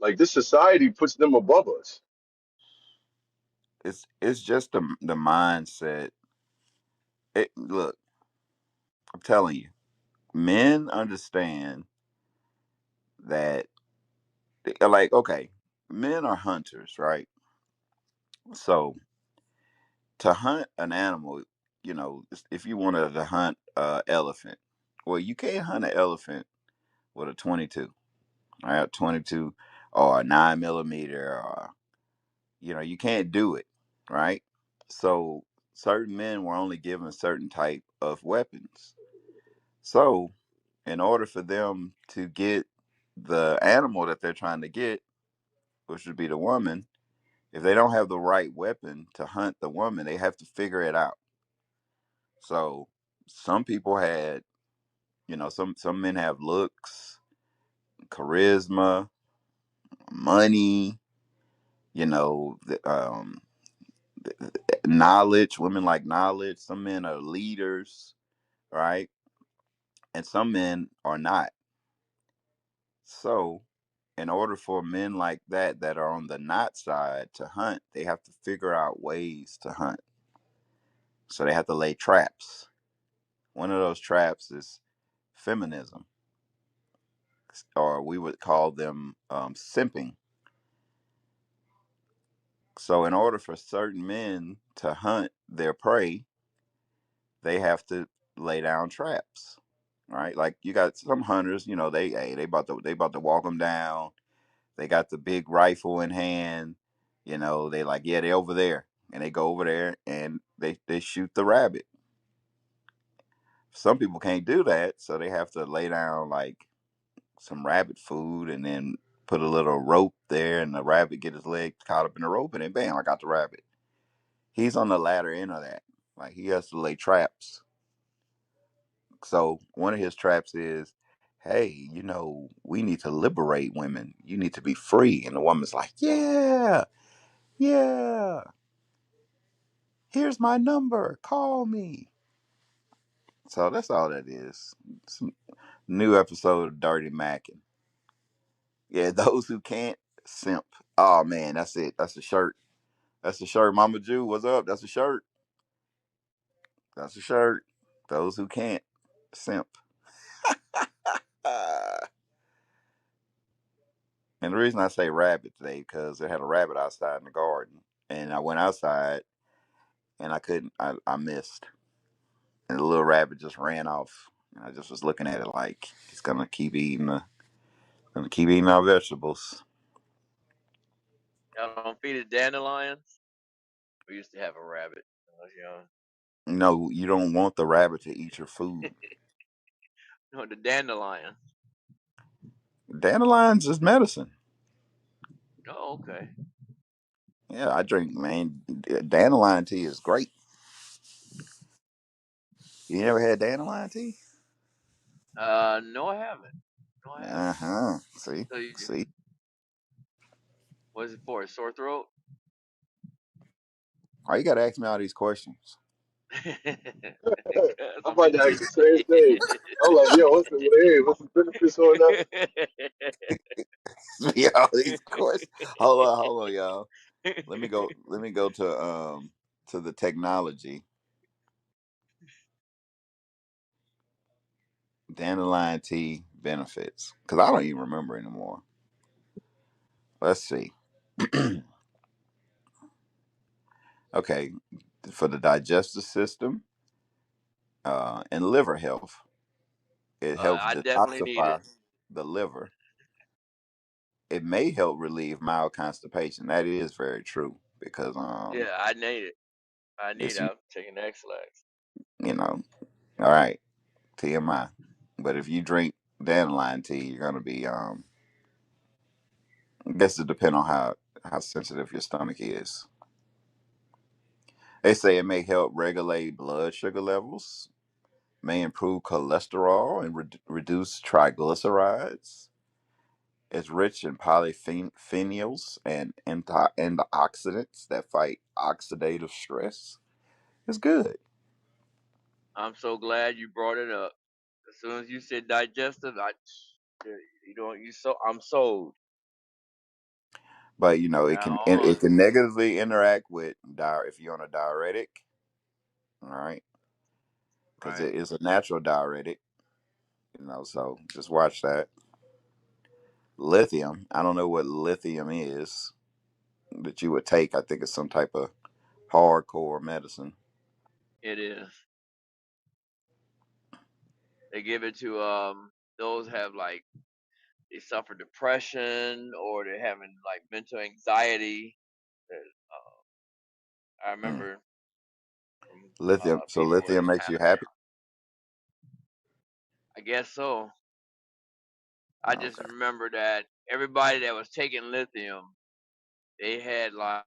Like this society puts them above us. it's just the mindset. Look, I'm telling you, men understand that, like, okay, men are hunters, right? So to hunt an animal, if you wanted to hunt an elephant, well, you can't hunt an elephant with a 22, right? 22 or a 9 millimeter, or you can't do it, right? So certain men were only given certain type of weapons. So in order for them to get the animal that they're trying to get, which would be the woman, if they don't have the right weapon to hunt the woman, they have to figure it out. So some people had, some men have looks, charisma, money, knowledge. Women like knowledge. Some men are leaders, right? And some men are not. So in order for men like that are on the not side to hunt, they have to figure out ways to hunt. So they have to lay traps. One of those traps is feminism, or we would call them simping. So in order for certain men to hunt their prey, they have to lay down traps, right? Like you got some hunters, they about to walk them down. They got the big rifle in hand. They like, yeah, they over there, and they go over there and they shoot the rabbit. Some people can't do that, so they have to lay down like some rabbit food and then put a little rope there, and the rabbit get his leg caught up in the rope, and then bam, I got the rabbit. He's on the latter end of that. Like he has to lay traps. So one of his traps is, hey, we need to liberate women. You need to be free. And the woman's like, yeah, yeah. Here's my number. Call me. So that's all that is. It's a new episode of Dirty Mackin. Yeah, those who can't simp. Oh man, that's it. That's a shirt. That's a shirt. Mama Jew, what's up? That's a shirt. That's a shirt. Those who can't simp. And the reason I say rabbit today, because they had a rabbit outside in the garden. And I went outside and I couldn't, I missed. And the little rabbit just ran off. And I just was looking at it like it's gonna keep eating our vegetables. Y'all don't feed it dandelions? We used to have a rabbit when I was young. No, you don't want the rabbit to eat your food. No, the dandelion. Dandelions is medicine. Oh, okay. Yeah, I drink, man. Dandelion tea is great. You never had dandelion tea? No, I haven't. No, I Uh haven't. huh. See, So you, see. what is it for? A sore throat? Why you gotta ask me all these questions? Because I'm I'm about to ask the same interested. thing. I'm like, yo, what's the benefits on that? Me all these questions. Hold on, y'all. Let me go to the technology. Dandelion tea benefits, because I don't even remember anymore. Let's see. Okay, for the digestive system and liver health, it helps I definitely need it. detoxify the liver. It may help relieve mild constipation. That is very true because Yeah, I need it. I need it's it. I'm taking X-Lax. you know all right, TMI. But if you drink dandelion tea, you're gonna be I guess it depends on how sensitive your stomach is. They say it may help regulate blood sugar levels, may improve cholesterol and reduce triglycerides. It's rich in polyphenols and antioxidants that fight oxidative stress. It's good. I'm so glad you brought it up. As soon as you said digestive, I'm sold. but it Now can on. negatively interact with if you're on a diuretic, all right, because Right. it is a natural diuretic. So just watch that. Lithium. I don't know what lithium is that you would take. I think it's some type of hardcore medicine. It is. They give it to those have like they suffer depression or they're having like mental anxiety. I Mm. remember from Lithium. So people lithium that's makes kind you of. happy. I guess so. I just Okay. remember that everybody that was taking lithium, they had like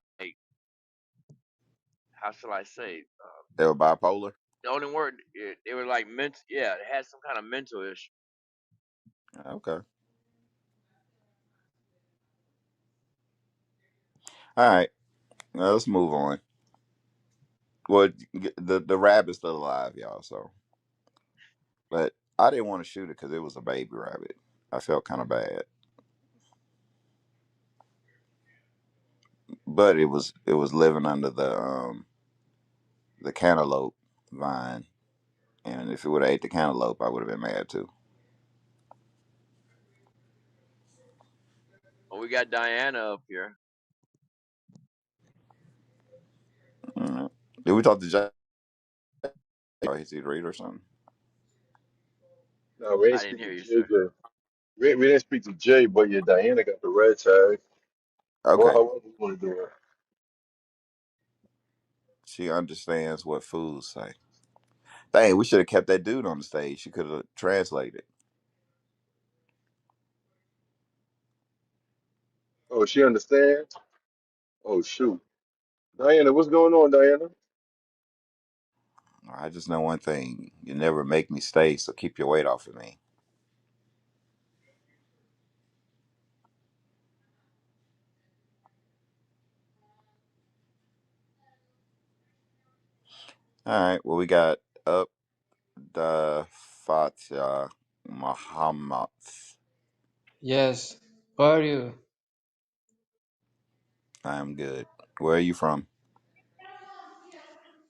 how shall I say? They were bipolar. The only word they were like mental. Yeah, they had some kind of mental issue. Okay. All right. Now let's move on. Well, the rabbit's still alive, y'all. So, but I didn't want to shoot it because it was a baby rabbit. I felt kind of bad, but it was living under the cantaloupe vine, and if it would have ate the cantaloupe, I would have been mad too. Well, we got Diana up here. Mm. Did we talk to Jay? Or is he read or something? No, we I didn't didn't speak to hear you, Jay. sir. We didn't speak to Jay, but yeah, Diana got the red tag. Well, Okay, however you want to do it. she understands what fools say. Dang, we should have kept that dude on the stage. She could have translated. Oh, she understands? Oh, shoot. Diana, what's going on, Diana? I just know one thing: you never make me stay, so keep your weight off of me. All right. Well, we got up the Fatah Muhammad. Yes. How are you? I'm good. Where are you from?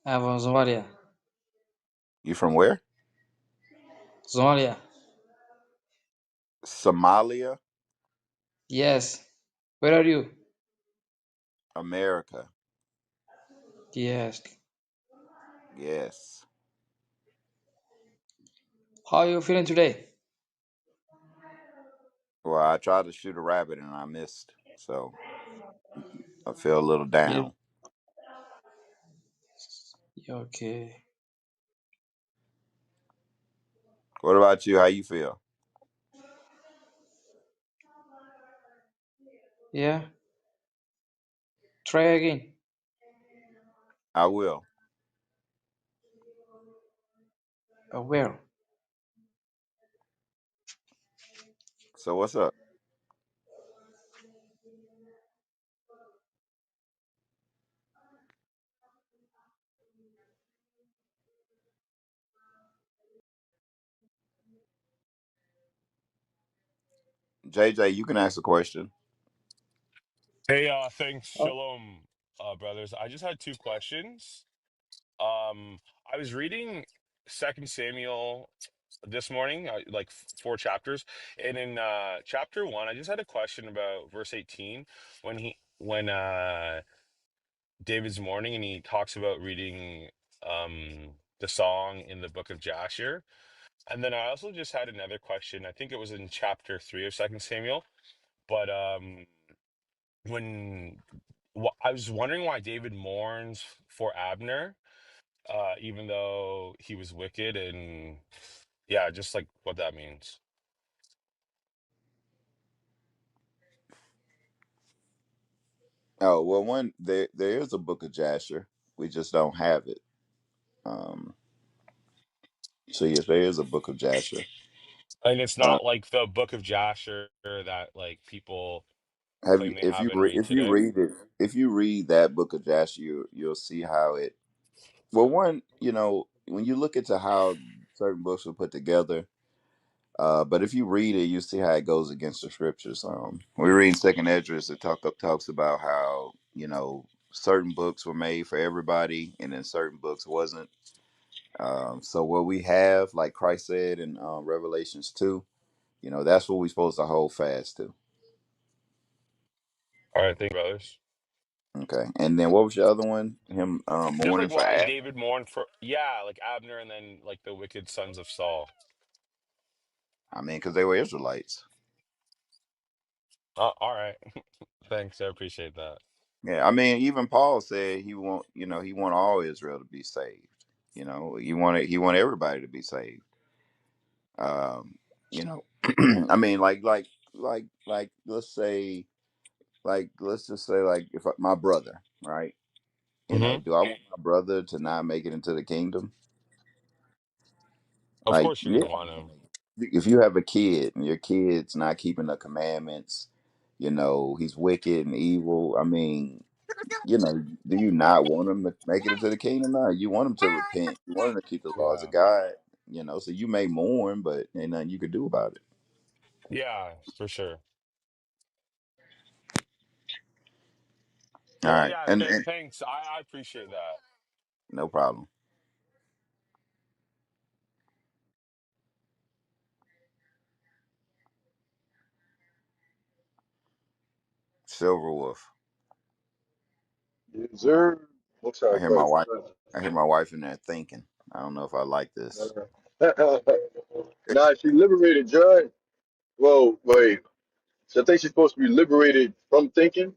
I'm from Somalia. You from where? Somalia. Somalia, Yes. Where are you? America. Yes. Yes. How are you feeling today? Well, I tried to shoot a rabbit and I missed, so I feel a little Yes. down. Okay. What about you? How you feel? Yeah. Try again. I will. Where? So what's up? JJ, you can ask a question. Hey, thanks. Oh, Shalom, brothers. I just had two questions. I was reading Second Samuel this morning, like four chapters, and in chapter one, I just had a question about verse 18 when David's mourning and he talks about reading the song in the book of Jasher. And then I also just had another question. I think it was in chapter three of Second Samuel, but when I was wondering why David mourns for Abner, even though he was wicked, and yeah, just like what that means. Oh, well, there is a book of Jasher. We just don't have it. Um, so yes, there is a book of Jasher. And it's Uh, not like the Book of Jasher that like people have you claim they have and read if you today. read it if you read that book of Jasher, you'll see how it. Well, one, when you look into how certain books were put together, But if you read it, you see how it goes against the scriptures. We read Second Esdras. It talks about how certain books were made for everybody, and then certain books wasn't. So what we have, like Christ said in Revelations 2, that's what we're supposed to hold fast to. All right, thank you, brothers. Okay, and then what was your other one? Him Just mourning like for why Ab. David mourned for, yeah, like Abner, and then like the wicked sons of Saul. I mean, because they were Israelites. Oh, all right. Thanks, I appreciate that. Yeah, I mean, even Paul said he want all Israel to be saved. He want everybody to be saved. Um, you know, I mean, let's just say, like, if my brother, right? Hmm. Do I want my brother to not make it into the kingdom? Of Like, course, you yeah, would want him. if you have a kid and your kid's not keeping the commandments, he's wicked and evil. I mean, do you not want him to make it into the kingdom? No, you want him to repent. You want him to keep the laws Yeah. of God. So you may mourn, but ain't nothing you could do about it. Yeah, for sure. All Well, right, yeah. and Thanks. I appreciate that. no problem. Silver Wolf. Yes, sir. Most I High hear my Christ. wife. I hear my wife in there thinking. I don't know if I like this. Nah, she liberated, John. Well, wait. So I think she's supposed to be liberated from thinking.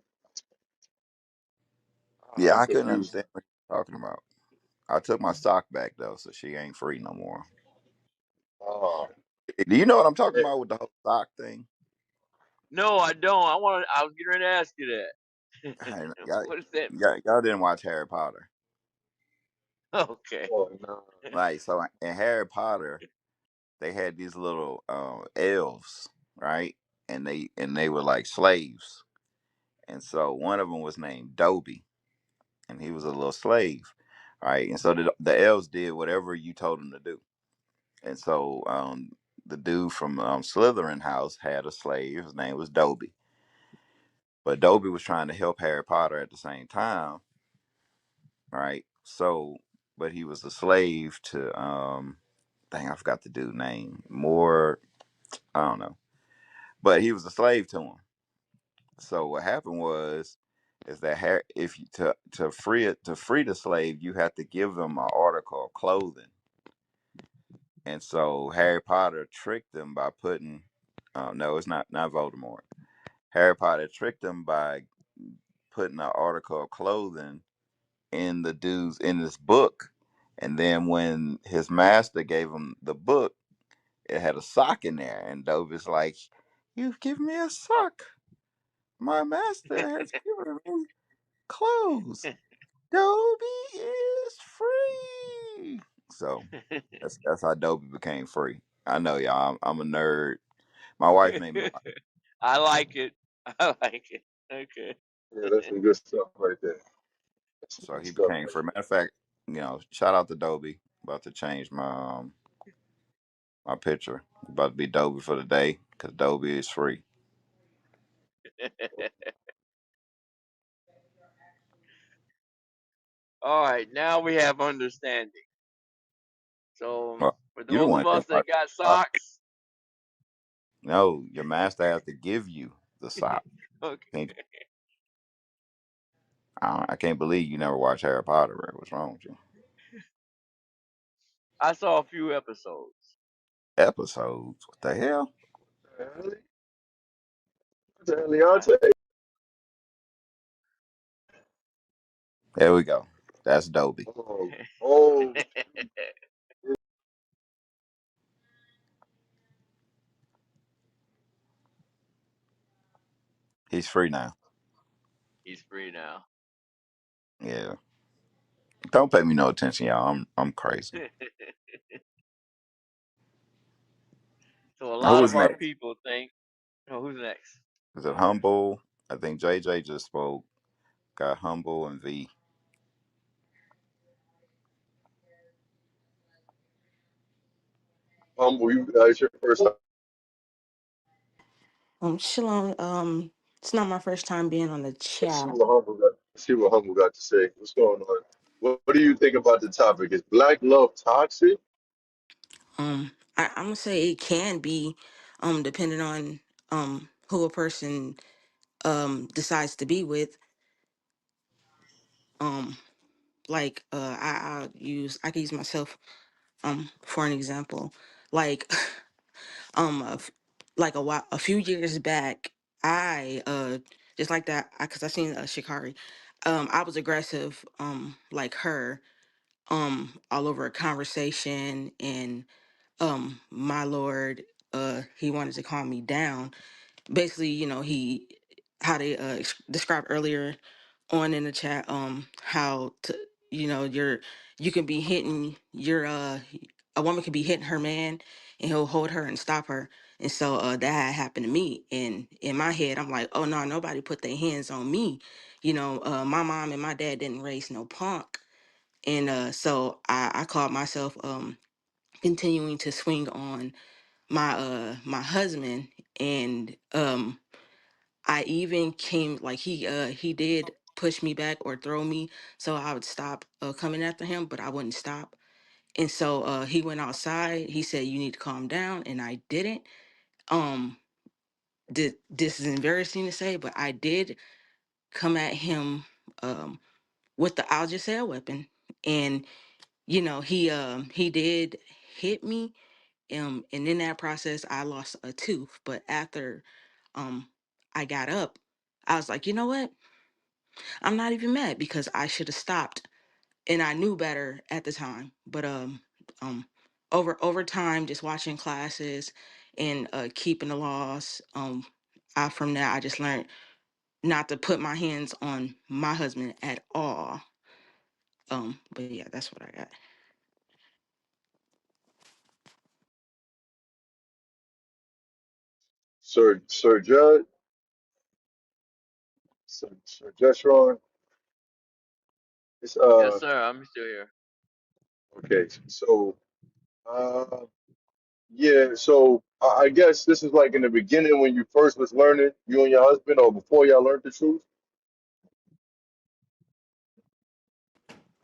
Yeah, I'm I couldn't confused. understand what you're talking about. I took my sock back though, so she ain't free no more. Ah, Do you know what I'm talking eh, about with the whole sock thing? No, I don't. I was getting ready to ask you that. Hey, Y'all, What does that y'all didn't watch Harry Potter. mean? Okay. oh, nah. Like, so in Harry Potter, they had these little elves, right? And they were like slaves. And so one of them was named Dobie, and he was a little slave, right? And so the elves did whatever you told them to do. And so the dude from Slytherin house had a slave. His name was Dobie, but Dobie was trying to help Harry Potter at the same time, right? So, but he was a slave to dang, I forgot the dude name. More, I don't know, but he was a slave to him. So what happened was, is that if you to free the slave, you have to give them an article of clothing. And so Harry Potter tricked them by putting, no, it's not Voldemort. Harry Potter tricked them by putting an article of clothing in this book, and then when his master gave him the book, it had a sock in there, and Dobie's like, "You've given me a sock. My master has given me clothes. Dobie is free." So that's how Dobie became free. I know, y'all. I'm a nerd. My wife made me watch, I like it. I like it. Okay. Yeah, that's some good stuff right there. That's some so good he stuff became right free. Matter of fact, shout out to Dobie. About to change my picture. About to be Dobie for the day because Dobie is free. All right, now we have understanding. So Well, for you the those one of that didn't us watch that got Harry Potter. socks, No, your master has to give you the sock. okay. Can't, I can't believe you never watched Harry Potter. Rick. What's wrong with you? I saw a few episodes. Episodes? What the hell? there. What the hell, Leonte? There we go. That's Dobie. Oh, oh, He's free now. He's free now. Yeah. Don't pay me no attention, y'all. I'm crazy. So a Now, who lot is of our next? people think, oh, who's next? Is it Humble? I think JJ just spoke. Got Humble and V. humble. It's your first time. Shalom. It's not my first time being on the chat. Let's see what Humble got to say. What's going on? What do you think about the topic? Is black love toxic? I'm gonna say it can be, depending on who a person decides to be with. Um, like I can use myself for an example. Like um a f- like a few years back, I just like that because I seen Shikari. I was aggressive like her all over a conversation, and my lord, he wanted to calm me down. Basically, he how they described earlier on in the chat, how to, you can be hitting your a woman can be hitting her man, and he'll hold her and stop her. And so that had happened to me, and in my head I'm like, oh no, nobody put their hands on me. My mom and my dad didn't raise no punk. And so I caught myself continuing to swing on my husband. And I even came, like, he did push me back or throw me, so I would stop coming after him, but I wouldn't stop. And so he went outside. He said, you need to calm down, and I didn't. um this is embarrassing to say, but I did come at him with the, I'll just say, a weapon. And he did hit me. And in that process I lost a tooth. But after um I got up, I was like, you know what, I'm not even mad, because I should have stopped, and I knew better at the time. But um over time, just watching classes and keeping the laws, from that I just learned not to put my hands on my husband at all. But yeah, that's what I got. Sir Judge, Sir Jeshurun. It's Yes, sir. I'm still here. okay. So uh yeah. So I guess this is like in the beginning when you first was learning, you and your husband, or before y'all learned the truth,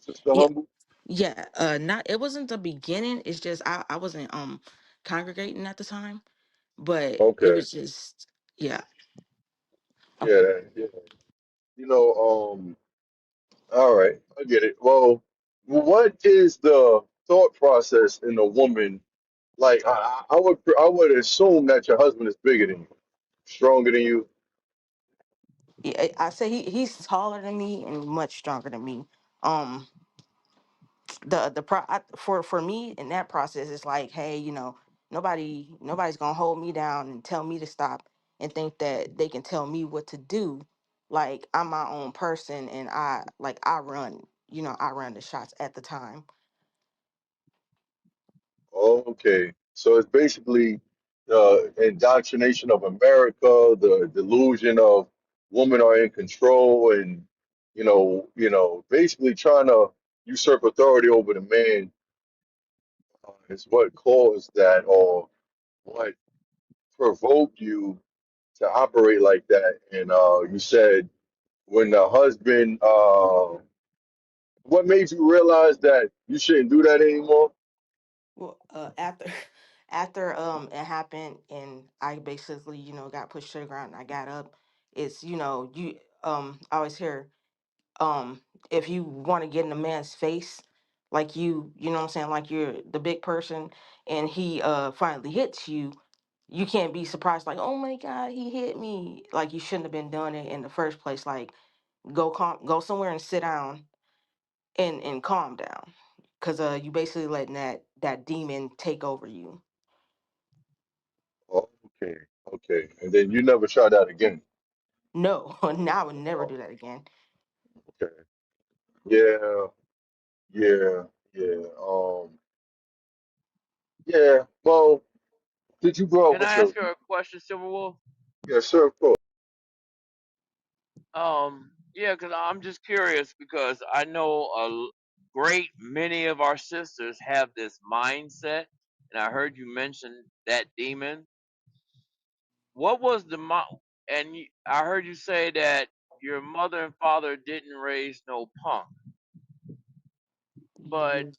Sister Yeah, Humble. yeah. Not, it wasn't the beginning. It's just I wasn't congregating at the time, but it Okay. was just, yeah. Yeah. Yeah. You know. All right. I get it. Well, what is the thought process in a woman? Like I would assume that your husband is bigger than you, stronger than you. Yeah, I say he's taller than me and much stronger than me. Um, for me in that process, it's like, hey, nobody's gonna hold me down and tell me to stop and think that they can tell me what to do. Like, I'm my own person, and I run the shots at the time. Okay. So it's basically the indoctrination of America, the delusion of women are in control, and basically trying to usurp authority over the man is what caused that, or what provoked you to operate like that. And you said when the husband, what made you realize that you shouldn't do that anymore? Well, after after it happened, and I basically, got pushed to the ground and I got up. It's, you I always hear, if you want to get in a man's face, like, you know what I'm saying, like you're the big person, and he finally hits you, you can't be surprised like, oh my god, he hit me. Like, you shouldn't have been doing it in the first place. Like, go somewhere and sit down and calm down, because you basically letting that demon take over you. Oh, okay, okay. And then you never try that again. No, now I would never Oh, do that again. okay. Yeah, yeah, yeah. Yeah. Well, did you grow up Can with I your? ask her a question, Silverwolf? Yeah, sure, of course. Yeah, because I'm just curious because I know great many of our sisters have this mindset, and I heard you mention that demon. what was the and I heard you say that your mother and father didn't raise no punk. But Yes.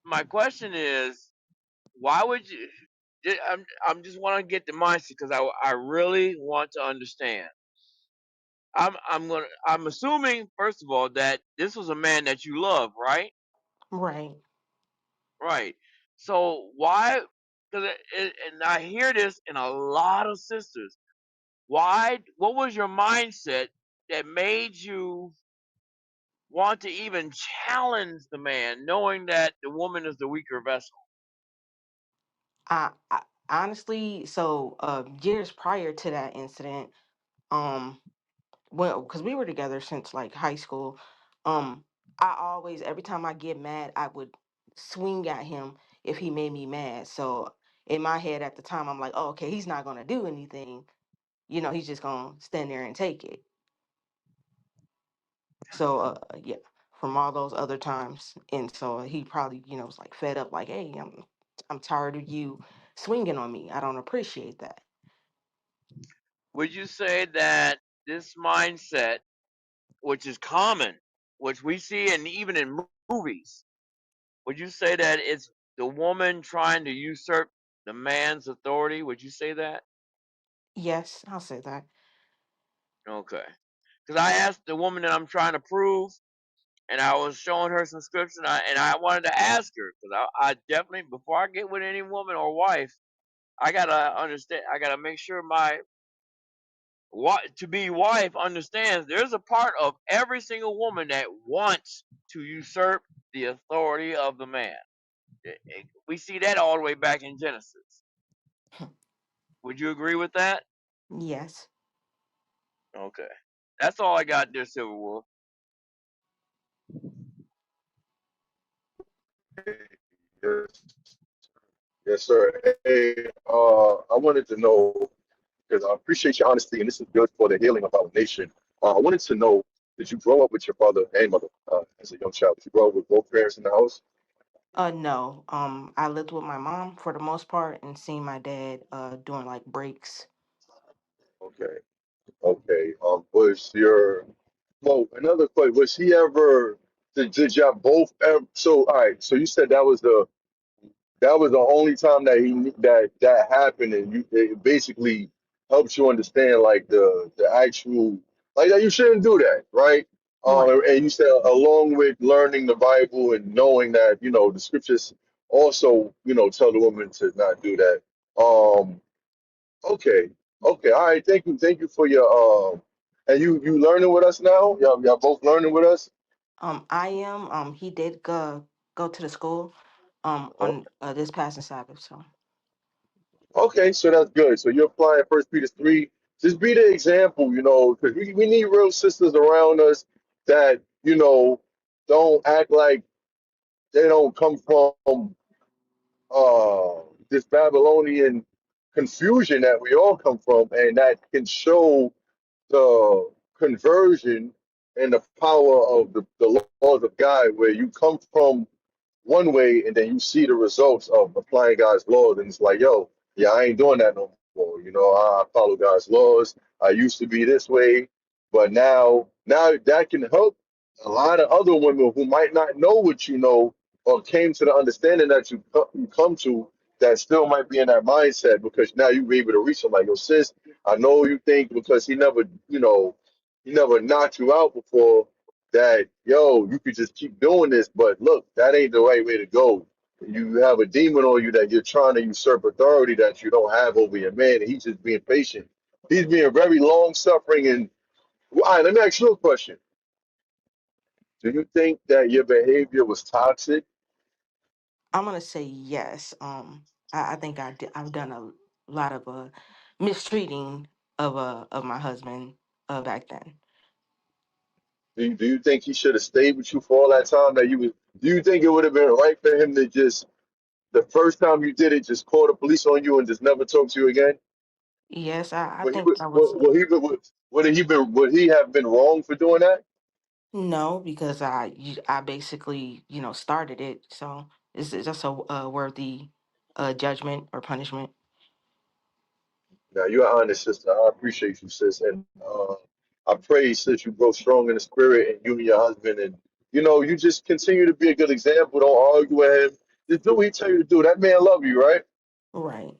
my question is, why would you? I'm just want to get the mindset because I really want to understand. I'm assuming first of all that this was a man that you love, right? Right. Right. So why? Because and I hear this in a lot of sisters. Why? What was your mindset that made you want to even challenge the man, knowing that the woman is the weaker vessel? I honestly, so years prior to that incident, um, well, because we were together since like high school, um, I always, every time I get mad, I would swing at him if he made me mad. So in my head at the time, I'm like, oh, okay, he's not gonna do anything. He's just gonna stand there and take it. So yeah, from all those other times, and so he probably was like fed up, like, hey, I'm tired of you swinging on me. I don't appreciate that. Would you say that this mindset, which is common, which we see and even in movies, would you say that it's the woman trying to usurp the man's authority? Would you say that? Yes, I'll say that. Okay. Because I asked the woman that I'm trying to prove, and I was showing her some scripture, and I wanted to ask her because I definitely, before I get with any woman or wife, I gotta understand. I gotta make sure my what to be wife understands. There's a part of every single woman that wants to usurp the authority of the man. We see that all the way back in Genesis. Would you agree with that? Yes. Okay, that's all I got there, Silver Wolf. Yes, yes, sir. Hey, I wanted to know because I appreciate your honesty, and this is good for the healing of our nation. I wanted to know, did you grow up with your father and mother as a young child? Did you grow up with both parents in the house? No. I lived with my mom for the most part and seen my dad doing like breaks. Okay, okay. Was your well, another question, was he ever did y'all both ever so all right, so you said that was the only time that that happened, and you it basically helps you understand like the actual like that you shouldn't do that, right? Right. And you said along with learning the Bible and knowing that the scriptures also tell the woman to not do that. Okay, okay, all right. Thank you for your and you learning with us now. Y'all both learning with us. I am. He did go to the school on this passing Sabbath. So Okay, so that's good. So you're applying First Peter 3. Just be the example, because we need real sisters around us that, don't act like they don't come from this Babylonian confusion that we all come from, and that can show the conversion and the power of the laws of God, where you come from one way and then you see the results of applying God's laws, and it's like, yo, yeah, I ain't doing that no more. I follow God's laws. I used to be this way, but now that can help a lot of other women who might not know what you know or came to the understanding that you come to, that still might be in that mindset, because now you be able to reach them like, yo, sis, I know you think because he never knocked you out before, that you could just keep doing this, but look, that ain't the right way to go. You have a demon on you that you're trying to usurp authority that you don't have over your man, and he's just being patient. He's being very long suffering. And all right, let me ask you a question. Do you think that your behavior was toxic? I'm gonna say yes. I think I've done a lot of mistreating of my husband back then. Do you think he should have stayed with you for all that time that you was? Do you think it would have been right for him to just the first time you did it, just call the police on you and just never talk to you again? Yes, I Would he think that was would he have been wrong for doing that? no, because I basically started it. So it's just a worthy judgment or punishment. Now you're an honest sister. I appreciate you, sis, and I pray, sis, you grow strong in the spirit, and you and your husband, and you just continue to be a good example. Don't argue with him. Just do what he tell you to do. That man love you, right? Right.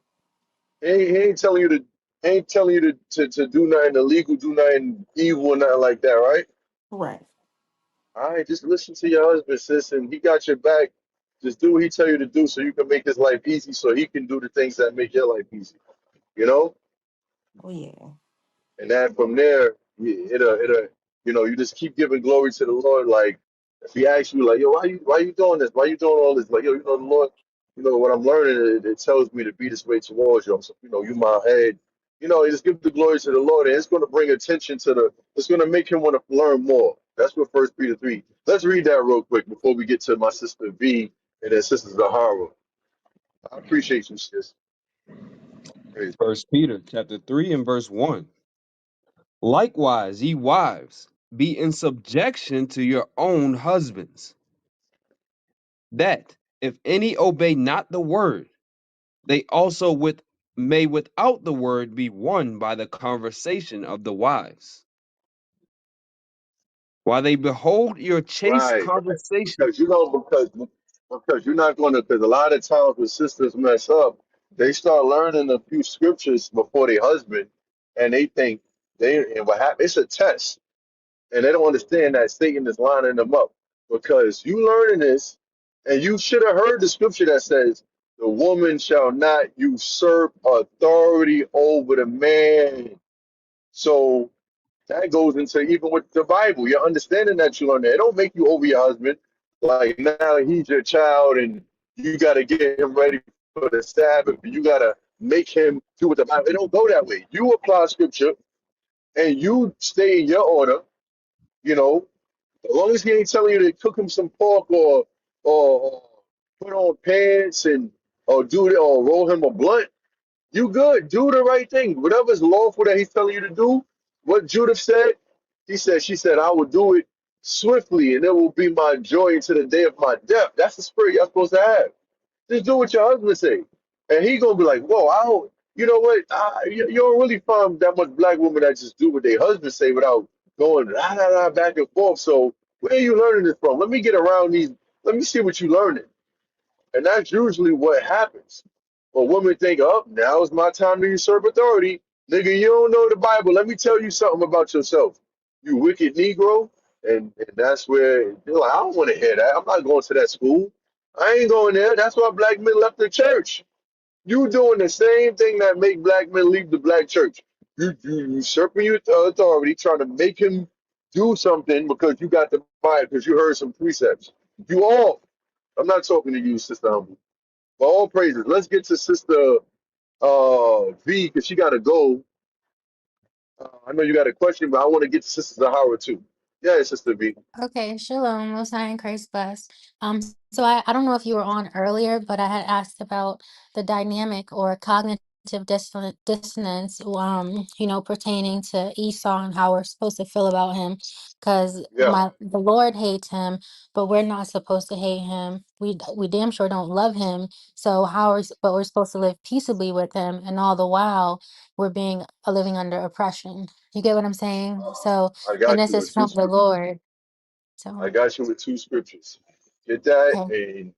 He ain't telling you to to do nothing illegal, do nothing evil, nothing like that, right? Right. All right, just listen to your husband, sis, and he got your back. Just do what he tell you to do, so you can make his life easy, so he can do the things that make your life easy. You know. Oh yeah. And then from there, you just keep giving glory to the Lord. Like if He asks you, like, yo, why you doing this? Why you doing all this? Like, yo, the Lord, what I'm learning, it tells me to be this way towards you. So, you my head. You just give the glory to the Lord, and it's going to bring attention to it's going to make him want to learn more. That's what First Peter 3. Let's read that real quick before we get to my sister V and then sister Zahara. I appreciate you, sis. Praise God. First Peter chapter 3 and verse 1. Likewise, ye wives, be in subjection to your own husbands, that if any obey not the word, they also may without the word be won by the conversation of the wives, while they behold your chaste Right. conversation. Because you're not going to, because a lot of times when sisters mess up, they start learning a few scriptures before their husband, and they think and what happened, it's a test, and they don't understand that Satan is lining them up because you learning this, and you should have heard the scripture that says the woman shall not usurp authority over the man. So that goes into even with the Bible. You're understanding that you learn that. It don't make you over your husband. Like now he's your child and you got to get him ready for the Sabbath. You got to make him do what the Bible. It don't go that way. You apply scripture and you stay in your order. You know, as long as he ain't telling you to cook him some pork or put on pants and or do it or roll him a blunt. You good. Do the right thing. Whatever's lawful that he's telling you to do. What Judith said, she said, I will do it swiftly and it will be my joy until the day of my death. That's the spirit you're supposed to have. Just do what your husband say. And he going to be like, whoa, I don't, you know what? You don't really find that much black women that just do what their husband say without going back and forth. So where are you learning this from? Let me get around these. Let me see what you learning. And that's usually what happens. But women think, oh, now is my time to usurp authority. Nigga, you don't know the Bible. Let me tell you something about yourself. You wicked Negro. And that's where you're like, I don't want to hear that. I'm not going to that school. I ain't going there. That's why black men left the church. You doing the same thing that make black men leave the black church. You usurping your authority, trying to make him do something because you got the Bible, because you heard some precepts. You all. I'm not talking to you, Sister Humble. But all praises. Let's get to Sister V because she got to go. I know you got a question, but I want to get to Sister Zahara too. Yeah, Sister V. Okay, shalom, most high and Christ bless. So I don't know if you were on earlier, but I had asked about the dynamic or cognitive dissonance, pertaining to Esau and how we're supposed to feel about him, because Yeah, the Lord hates him, but we're not supposed to hate him. We damn sure don't love him. So but we're supposed to live peaceably with him, and all the while we're being living under oppression. You get what I'm saying? So, I and got this you is with two from the scriptures. Lord. I So, got you with two scriptures. Get that okay,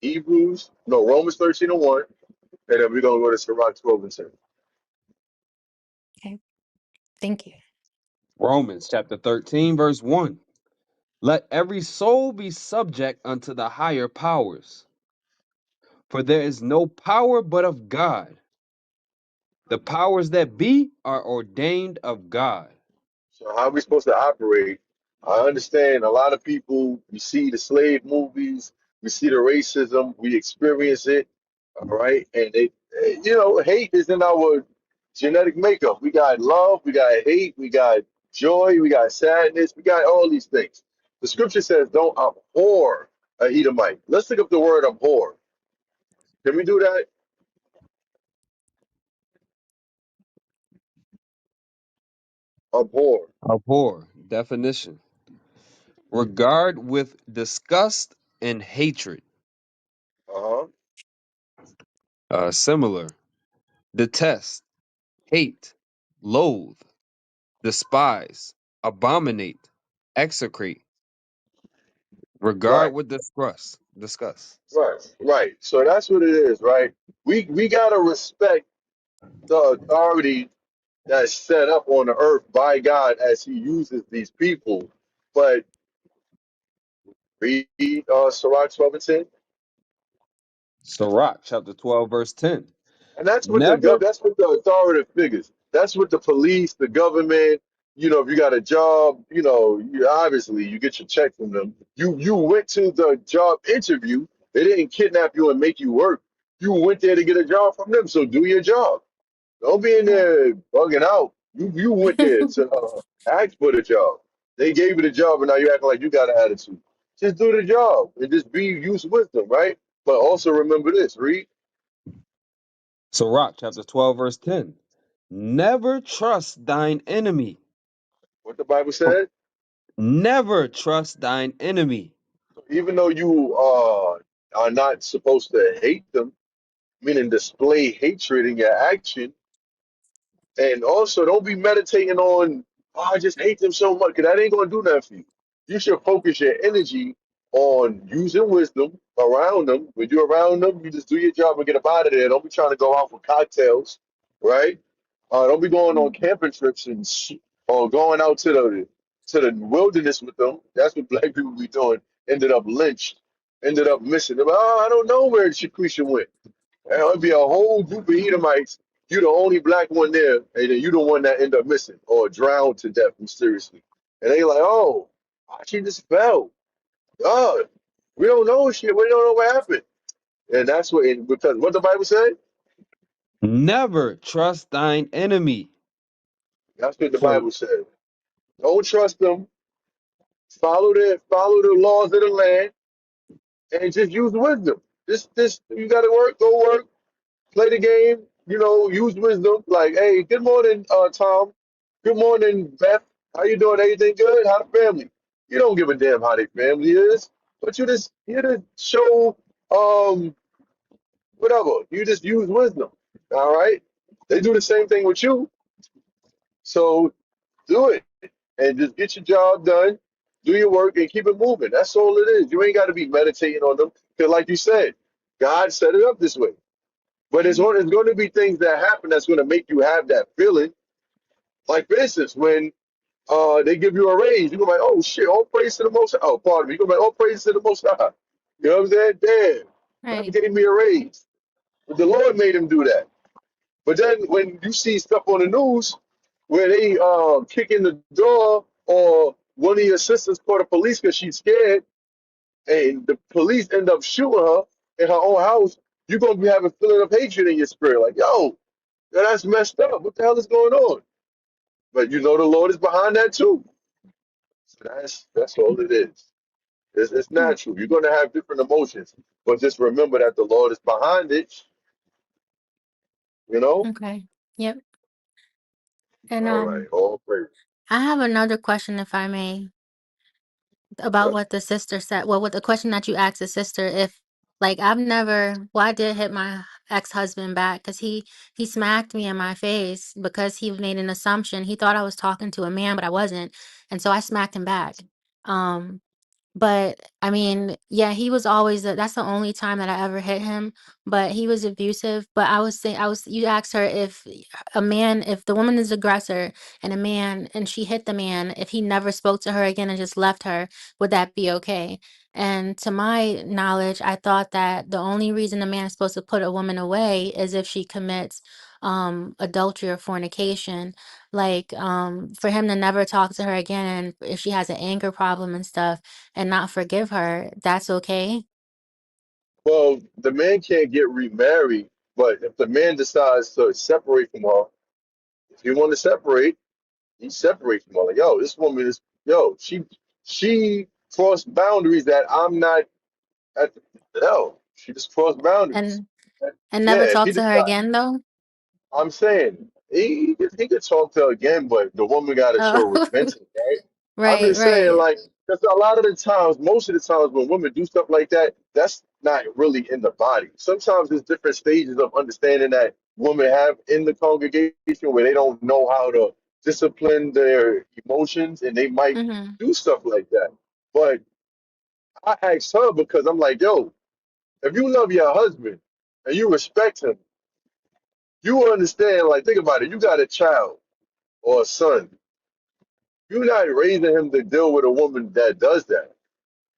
in Romans 13 and 1. And then we're going to go to Sirach 12 and 10. okay. Thank you. Romans chapter 13, verse 1. Let every soul be subject unto the higher powers, for there is no power but of God. The powers that be are ordained of God. So how are we supposed to operate? I understand a lot of people, we see the slave movies, we see the racism, we experience it, all right? And hate is in our genetic makeup. We got love, we got hate, we got joy, we got sadness, we got all these things. The scripture says, don't abhor a Edomite. Let's look up the word abhor. Can we do that? Abhor. Abhor, definition. Regard with disgust and hatred. Uh-huh. Similar. detest, hate, loathe, despise, abominate, execrate, regard Right, with disgust. Disgust. Sorry. right, right. So that's what it is, right? We gotta respect the authority that's set up on the earth by God as He uses these people. But read Sirach 12 and 10. Sirach chapter 12, verse 10. And that's what Never. that's what the authoritative figures. That's what the police, the government. If you got a job, you obviously you get your check from them. You went to the job interview. They didn't kidnap you and make you work. You went there to get a job from them. So do your job. Don't be in Right. there bugging out. You went there to ask for the job. They gave you the job, and now you acting like you got an attitude. Just do the job and just use wisdom, right? But also remember this: read Sirach chapter 12, verse 10. Never trust thine enemy. what the Bible said. Never trust thine enemy. Even though you are not supposed to hate them, meaning display hatred in your action, and also don't be meditating on, oh, I just hate them so much, because that ain't gonna do nothing for you. You should focus your energy on using wisdom around them. When you're around them, you just do your job and get up out of there. Don't be trying to go out for cocktails, right? Don't be going on camping trips or going out to the wilderness with them. That's what black people be doing. Ended up lynched, ended up missing. Oh, I don't know where Shakrisha went. There'll be a whole group of Edomites. You're the only black one there, and then you the one that end up missing or drowned to death mysteriously. And they like, oh, she just fell. Oh, we don't know shit. We don't know what happened. And that's what, because what the Bible said, Never trust thine enemy. that's what the For Bible said. Don't trust them. Follow the laws of the land, and just use wisdom. This, you got to work. Go work. Play the game, use wisdom. Like, hey, good morning, Tom. Good morning, Beth. How you doing? Everything good? How the family? You don't give a damn how their family is, but you just here to show whatever. You just use wisdom. All right. They do the same thing with you, so do it and just get your job done. Do your work and keep it moving. That's all it is. You ain't got to be meditating on them because, like you said, God set it up this way. But it's going to be things that happen that's going to make you have that feeling. Like, for instance, when they give you a raise, you're going to be like, oh, shit, all praise to the Most High. Oh, pardon me. You're going to be like, all praise to the Most High. You know what I'm saying? Damn, God Right. gave me a raise. But the Lord made him do that. But then when you see stuff on the news where they kick in the door or one of your sisters call the police because she's scared and the police end up shooting her in her own house, you're going to be having a feeling of hatred in your spirit. Like, yo, that's messed up. What the hell is going on? But the Lord is behind that too. So that's all it is. It's Hmm. natural. You're going to have different emotions, but just remember that the Lord is behind it. You know. Okay. Yep. And All right. All praise. I have another question, if I may, about Yep. what the sister said. Well, what the question that you asked the sister, if like I've never, well, I did hit my ex-husband back because he smacked me in my face because he made an assumption. He thought I was talking to a man, but I wasn't, and so I smacked him back. Um, But, I mean, yeah, he was always that's the only time that I ever hit him, but he was abusive. But I was saying, you asked her if if the woman is aggressor and a man and she hit the man, if he never spoke to her again and just left her, would that be okay? And to my knowledge, I thought that the only reason a man is supposed to put a woman away is if she commits adultery or fornication. Like, for him to never talk to her again, and if she has an anger problem and stuff and not forgive her, that's okay? Well, the man can't get remarried, but if the man decides to separate from her, if he want to separate, he separates from her. Like, yo, this woman is, yo, she crossed boundaries that I'm not at. No, she just crossed boundaries. And Yeah, never if talk he to her decides. again though? I'm saying he could talk to her again, but the woman got to show Oh, repentance, right? I'm right, just saying, right. like, because a lot of the times, most of the times when women do stuff like that, that's not really in the body. Sometimes there's different stages of understanding that women have in the congregation where they don't know how to discipline their emotions and they might Mm-hmm. do stuff like that. But I asked her because I'm like, yo, if you love your husband and you respect him, you understand, like, think about it. You got a child or a son. You're not raising him to deal with a woman that does that.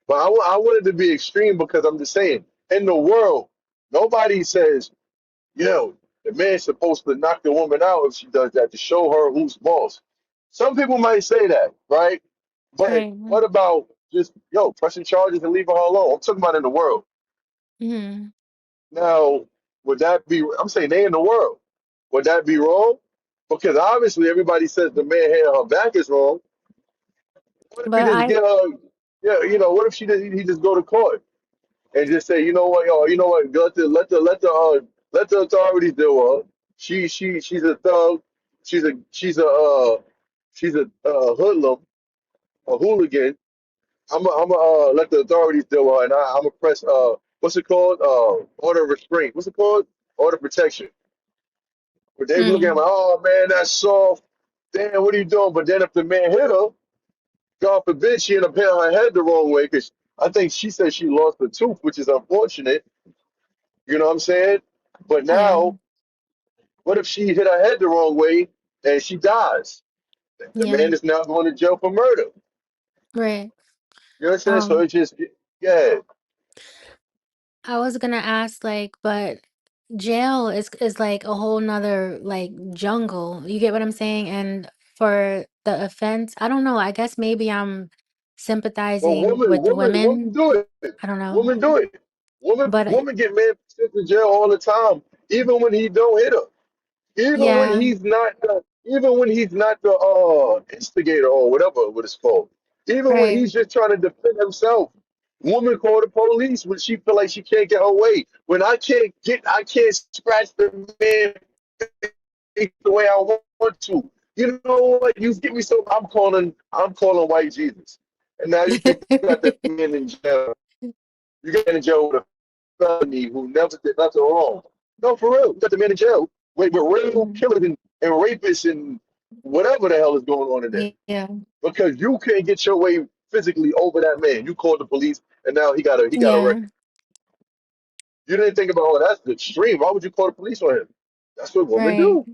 But I wanted to be extreme because I'm just saying, in the world, nobody says, yo, the man's supposed to knock the woman out if she does that to show her who's boss. Some people might say that, right? But Right. what about just, yo, pressing charges and leaving her alone? I'm talking about in the world. Mm-hmm. Now, would that be, I'm saying they in the world. Would that be wrong? Because obviously everybody says the man had her back is wrong. What if he But just I get her, yeah, what if he just go to court and just say, you know what, yo, you know what, let the authorities deal with her. She's a thug, she's a hoodlum, a hooligan. I'm let the authorities deal with her, and I'm gonna press what's it called, order of restraint. What's it called? Order of protection. But they look at him mm, like, oh man, that's soft. Damn, what are you doing? But then if the man hit her, God forbid she end up hitting her head the wrong way, because I think she said she lost a tooth, which is unfortunate. You know what I'm saying? But yeah, now, what if she hit her head the wrong way and she dies? The yeah, man is now going to jail for murder. right. You know what I'm saying? So Um, it's just, yeah. I was gonna ask like, but jail is like a whole nother like jungle. You get what I'm saying? And for the offense, I don't know. I guess maybe I'm Well, sympathizing with women women. do it. I don't know. Women do it. But Women get men sent to jail all the time, even when he don't hit her. yeah, Even when he's not the instigator or whatever what it's called. Even when right. he's just trying to defend himself. Woman call the police when she feel like she can't get her way. When I can't scratch the man face the way I want to. You know what? You get me so I'm calling white Jesus. And now you got that man in jail. You got in jail with a felony who never did nothing wrong. No, for real. You got the man in jail with real Mhm. killers and rapists and whatever the hell is going on in there. Yeah, Because you can't get your way physically over that man. You called the police and now he got yeah, arrested. You didn't think about, oh, that's the extreme. Why would you call the police on him? That's what women right. do.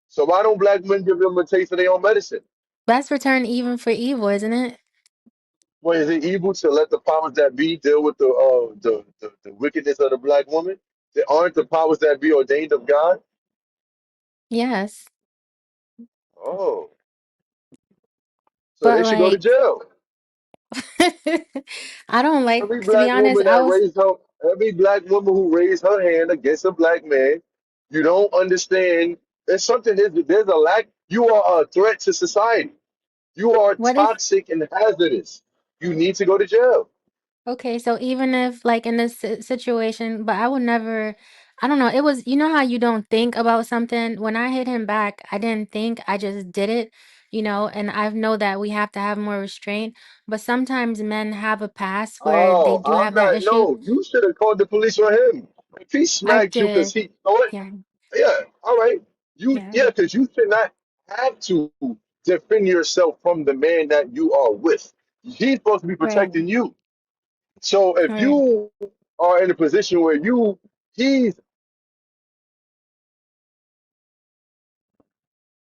So why don't black men give them a taste of their own medicine? That's return even for evil, isn't it? Well, is it evil to let the powers that be deal with the wickedness of the black woman? They aren't the powers that be ordained of God? Yes. Oh, so But they should go to like jail. I don't like, Every to be black honest, woman I that was raised her, every black woman who raised her hand against a black man, you don't understand. There's something. There's a lack. You are a threat to society. You are what if toxic and hazardous. You need to go to jail. okay, so even if like in this situation, but I would never, I don't know, it was, you know how you don't think about something? When I hit him back, I didn't think, I just did it, and I know that we have to have more restraint, but sometimes men have a past where they Oh, do I'm have that not. issue. No, you should have called the police on him. If he I smacked you because did. he thought, Yeah. yeah, all right. Yeah. Yeah, because you should not have to defend yourself from the man that you are with. He's supposed to be Right. protecting you. So if Right. you are in a position where he's,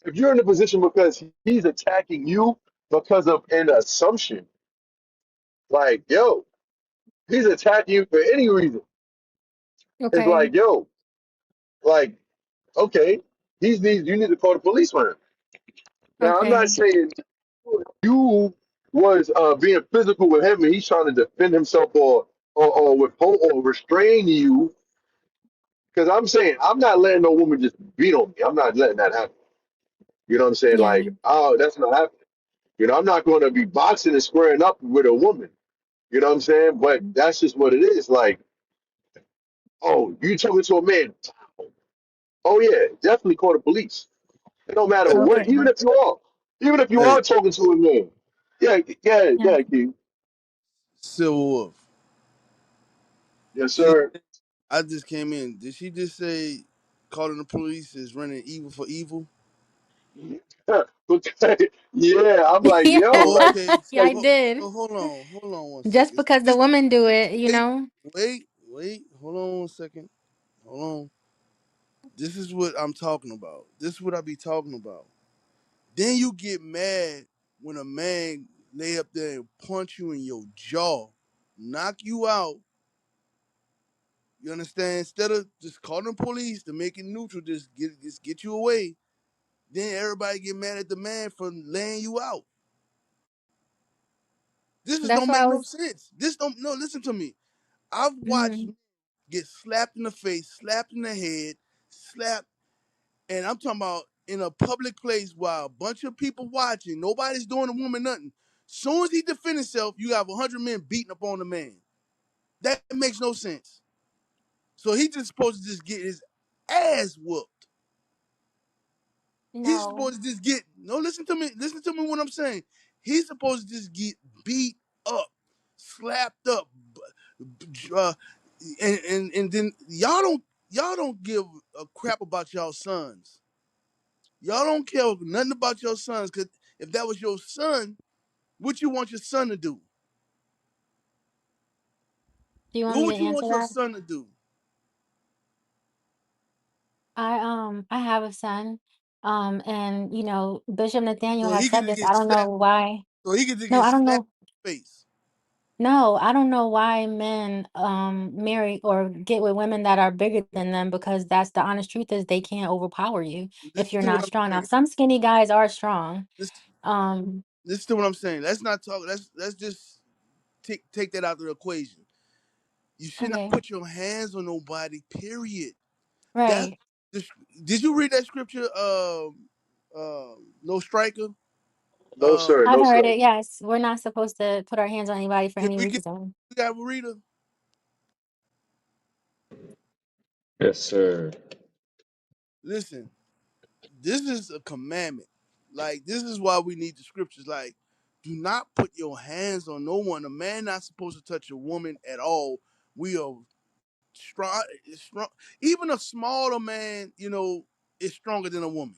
if you're in a position because he's attacking you because of an assumption, like, yo, he's attacking you for any reason. It's Okay. like, yo, like, okay, you need to call the police on him. Now, I'm not Okay. saying you was being physical with him and he's trying to defend himself or withhold or restrain you. Because I'm saying I'm not letting no woman just beat on me. I'm not letting that happen. You know what I'm saying? Yeah. Like, oh, that's not happening. I'm not going to be boxing and squaring up with a woman. You know what I'm saying? But that's just what it is. Like, oh, you talking to a man? Oh yeah, definitely call the police. It don't matter Hey, what, Okay. even if you are hey, talking to a man. Yeah, yeah, Yeah. yeah, King. Silver Wolf. Yes, She, sir. I just came in. Did she just say calling the police is running evil for evil. Okay. Yeah, I'm like, Yeah, yo, Oh, like, okay. yeah, I like, did. So hold on one Just second. So because the this, women do it, you wait, know. hold on one second. Hold on. This is what I'm talking about. This is what I be talking about. Then you get mad when a man lay up there and punch you in your jaw, knock you out. You understand? Instead of just calling the police to make it neutral, just get you away. Then everybody get mad at the man for laying you out. This just That's don't why make I no was. sense. This don't no. Listen to me. I've watched Mhm. get slapped in the face, slapped in the head, slapped, and I'm talking about in a public place while a bunch of people watching. Nobody's doing the woman nothing. Soon as he defend himself, you have 100 men beating up on the man. That makes no sense. So he just supposed to just get his ass whooped. He's No, supposed to just get no. Listen to me. Listen to me. What I'm saying. He's supposed to just get beat up, slapped up, uh, and then y'all don't give a crap about y'all sons. Y'all don't care nothing about your sons. Cause if that was your son, what you want your son to do? do you want What me to would you answer want your that? son to do? I have a son, and Bishop Nathaniel So has he said could this. I get don't know slapped. why. So he could No, get I don't slapped know. in the face. No, I don't know why men marry or get with women that are bigger than them, because that's the honest truth is they can't overpower you if Listen you're to what not I'm strong. Now, saying. some skinny guys are strong. Listen, Um, listen to what I'm saying. Let's not talk. Let's just take that out of the equation. You should not okay, put your hands on nobody. Period. That's right. this, did you read that scripture? No striker. no, sir, I've no, heard sir. it. Yes, we're not supposed to put our hands on anybody for Can any we get reason. we got a reader? Yes, sir. Listen, this is a commandment. Like this is why we need the scriptures. Like, do not put your hands on no one. A man not supposed to touch a woman at all. We are strong. Even a smaller man, is stronger than a woman.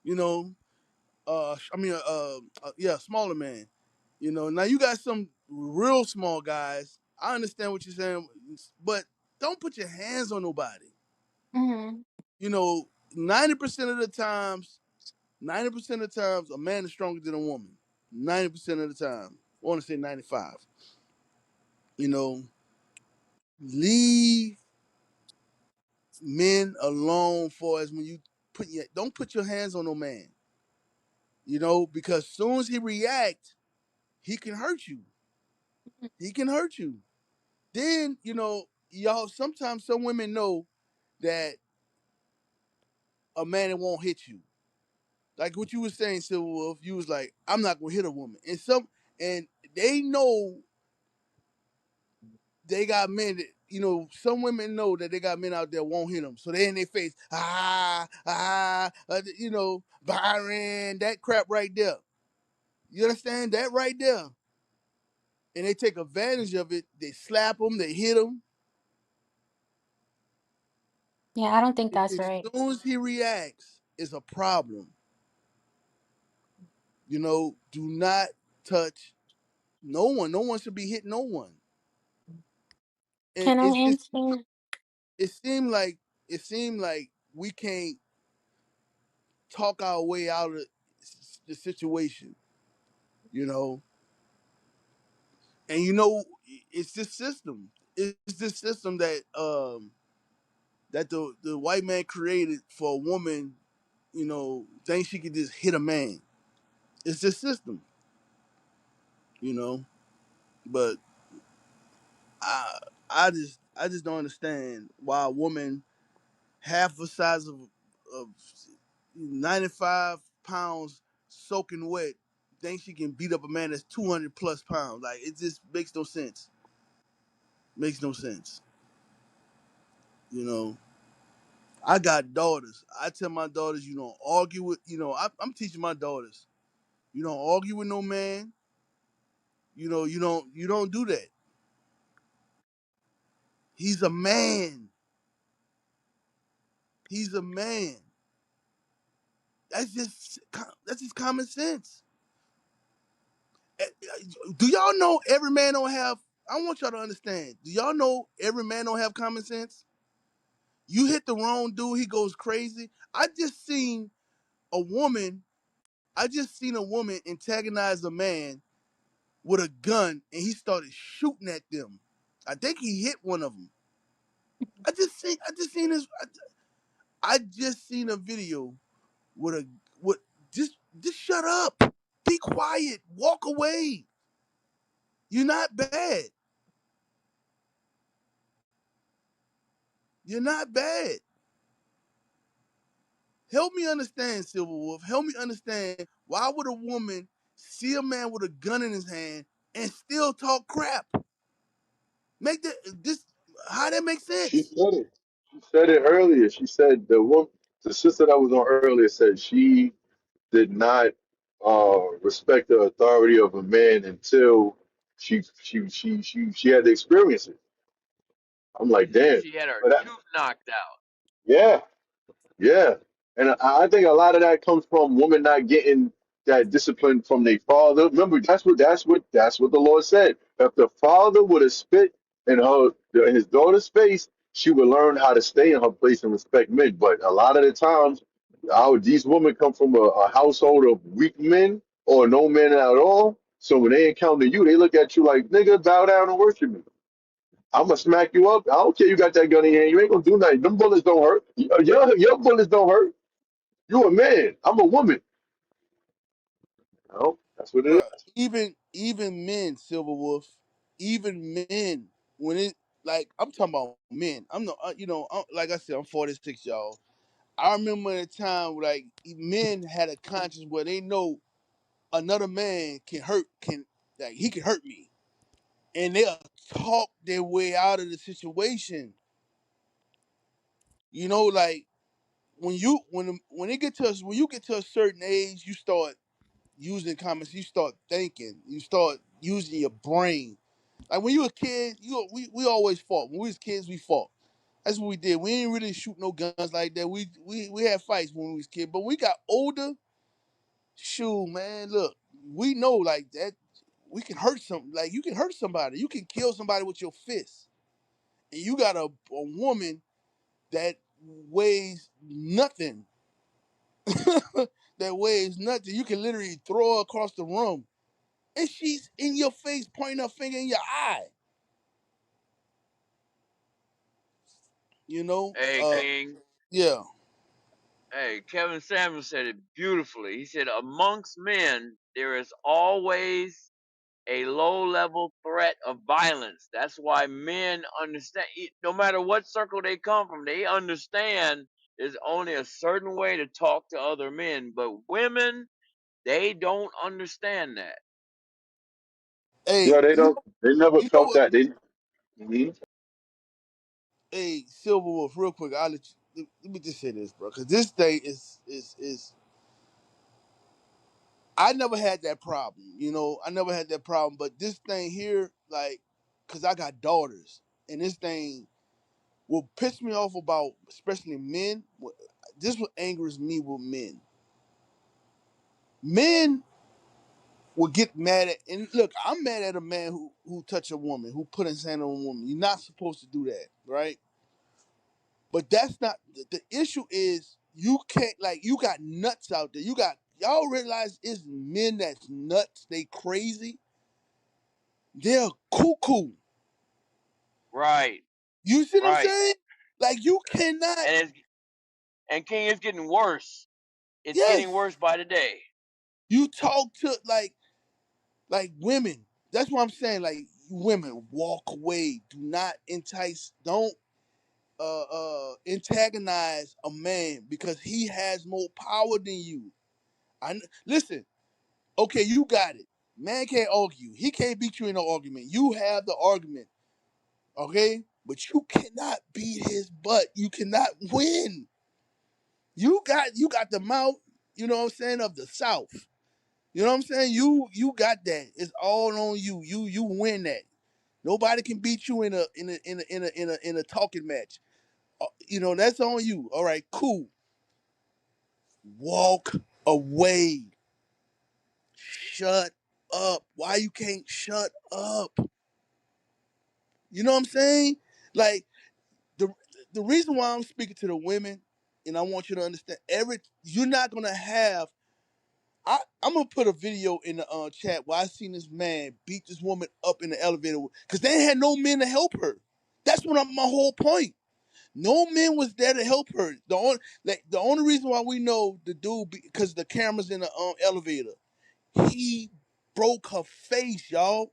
You know, yeah, smaller man. Now you got some real small guys. I understand what you're saying, but don't put your hands on nobody. Hmm. 90% of the times, 90% of the times, a man is stronger than a woman. 90% of the time, I want to say 95. You know, leave men alone. For as when you don't put your hands on no man. Because soon as he reacts, he can hurt you. He can hurt you. Then y'all. Sometimes some women know that a man won't hit you. Like what you was saying, Silver Wolf. You was like, I'm not gonna hit a woman, and they know they got men that some women know that they got men out there won't hit them, so they in their face, Byron, that crap right there. You understand that right there? And they take advantage of it. They slap them, they hit them. Yeah, I don't think that's As right. soon as he reacts, it's a problem. Do not touch no one. No one should be hitting no one. And Can I answer? it seemed like we can't talk our way out of the situation, you know. And it's this system. It's this system that the white man created for a woman, think she could just hit a man. It's this system, you know. But I I just don't understand why a woman half the size of 95 pounds soaking wet thinks she can beat up a man that's 200 plus pounds. Like it just makes no sense. Makes no sense. You know, I got daughters. I tell my daughters, you don't argue with. I'm teaching my daughters. You don't argue with no man. You don't do that. He's a man. He's a man. That's just common sense. Do y'all know every man don't have? I want y'all to understand. Do y'all know every man don't have common sense? You hit the wrong dude, he goes crazy. A woman. I just seen a woman antagonize a man with a gun, and he started shooting at them. I think he hit one of them. I just seen this. I just seen a video with a with just shut up, be quiet, walk away. You're not bad. You're not bad. Help me understand, Silver Wolf. Help me understand why would a woman see a man with a gun in his hand and still talk crap? Make that this how that make She sense? said it. She said it earlier. She said the sister that was on earlier said she did not respect the authority of a man until she had to experience it. I'm like, damn. She had her But tooth knocked out. yeah, yeah, and I think a lot of that comes from women not getting that discipline from their father. Remember, that's what the Lord said. If the father would have spit in his daughter's face, she would learn how to stay in her place and respect men. But a lot of the times, these women come from a household of weak men or no men at all. So when they encounter you, they look at you like, nigga, bow down and worship me. I'm gonna smack you up. I don't care you got that gun in your hand. You ain't gonna do nothing. Them bullets don't hurt. Your bullets don't hurt. You a man. I'm a woman. No, that's what it Bruh, is. even men, Silver Wolf, even men, when it like I'm talking about men. I'm not, like I said, I'm 46, y'all. I remember at a time like men had a conscience where they know another man he can hurt me, and they'll talk their way out of the situation. Like when you get to a certain age, you start using comments. You start thinking. You start using your brain. Like when you were a kid, we always fought. When we was kids, we fought. That's what we did. We didn't really shoot no guns like that. We had fights when we was kids. But when we got older, shoot, man, look, we know like that we can hurt some. Like you can hurt somebody. You can kill somebody with your fist. And you got a woman that weighs nothing. That weighs nothing. You can literally throw her across the room and she's in your face, pointing her finger in your eye. You know, Hey, King. yeah. Hey, Kevin Samuel said it beautifully. He said, amongst men, there is always a low level threat of violence. That's why men understand, no matter what circle they come from, they understand there's only a certain way to talk to other men. But women, they don't understand that. Hey, Yeah, they never you know felt what? that. Mhm. Hey, Silver Wolf, real quick, I'll let you. Let me just say this, bro, because this thing is. I never had that problem. I never had that problem, but this thing here, like, because I got daughters, and this thing will piss me off about, especially men. This what angers me with men. Men will get mad at, and look, I'm mad at a man who touch a woman, who put his hand on a woman. You're not supposed to do that, right? But that's not the issue. Is you can't, like, you got nuts out there. Y'all realize it's men that's nuts. They crazy. They're cuckoo. Right, You see what I'm right. saying? Like you cannot. And King, it's getting worse. It's getting Yes, worse by the day. you talk to like women. That's what I'm saying. Like women, walk away. Do not entice. Don't antagonize a man because he has more power than you. Listen. Okay, you got it. Man can't argue. He can't beat you in no argument. You have the argument. Okay, but you cannot beat his butt. You cannot win. You got the mouth. You know what I'm saying, of the South. You know what I'm saying. You got that. It's all on you. You win that. Nobody can beat you in a talking match. You know, that's on you. All right, cool. Walk away. Shut up. Why you can't shut up? You know what I'm saying? Like the the reason why I'm speaking to the women, and I want you to understand, you're not gonna have. I'm gonna put a video in the chat where I seen this man beat this woman up in the elevator because they had no men to help her. That's my whole point. No man was there to help her. The only reason why we know the dude because the cameras in the elevator. He broke her face, y'all.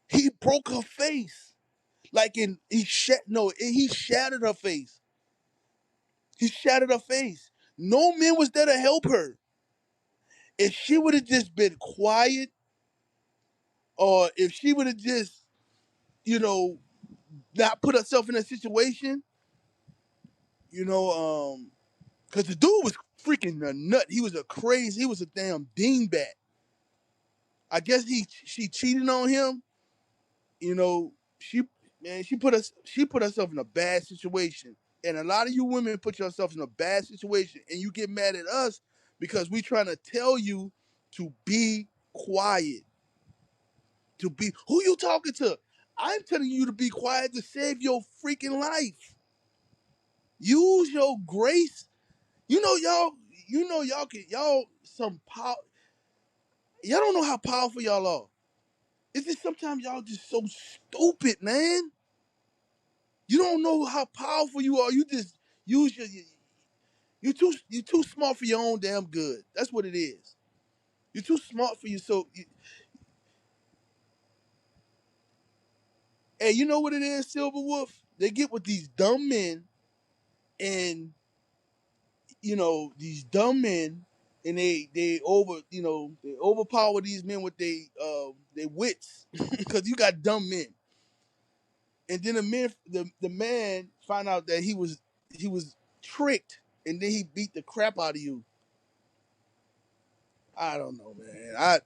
He broke her face. Like in he shattered her face. He shattered her face. No man was there to help her. If she would have just been quiet, or if she would have just, you know, not put herself in a situation, you know, because the dude was freaking a nut. He was a damn dingbat. I guess she cheated on him. You know, she put herself in a bad situation. And a lot of you women put yourselves in a bad situation and you get mad at us because we trying to tell you to be quiet. To be who you talking to? I'm telling you to be quiet to save your freaking life. Use your grace. You know y'all can y'all some power. Y'all don't know how powerful y'all are. It's just sometimes y'all just so stupid, man. You don't know how powerful you are. You just use you're too smart for your own damn good. That's what it is. You're too smart for you. Hey, you know what it is, Silver Wolf? They get with these dumb men, and you know these dumb men, and they overpower these men with their wits, because you got dumb men, and then the man find out that he was tricked, and then he beat the crap out of you. I don't know, man.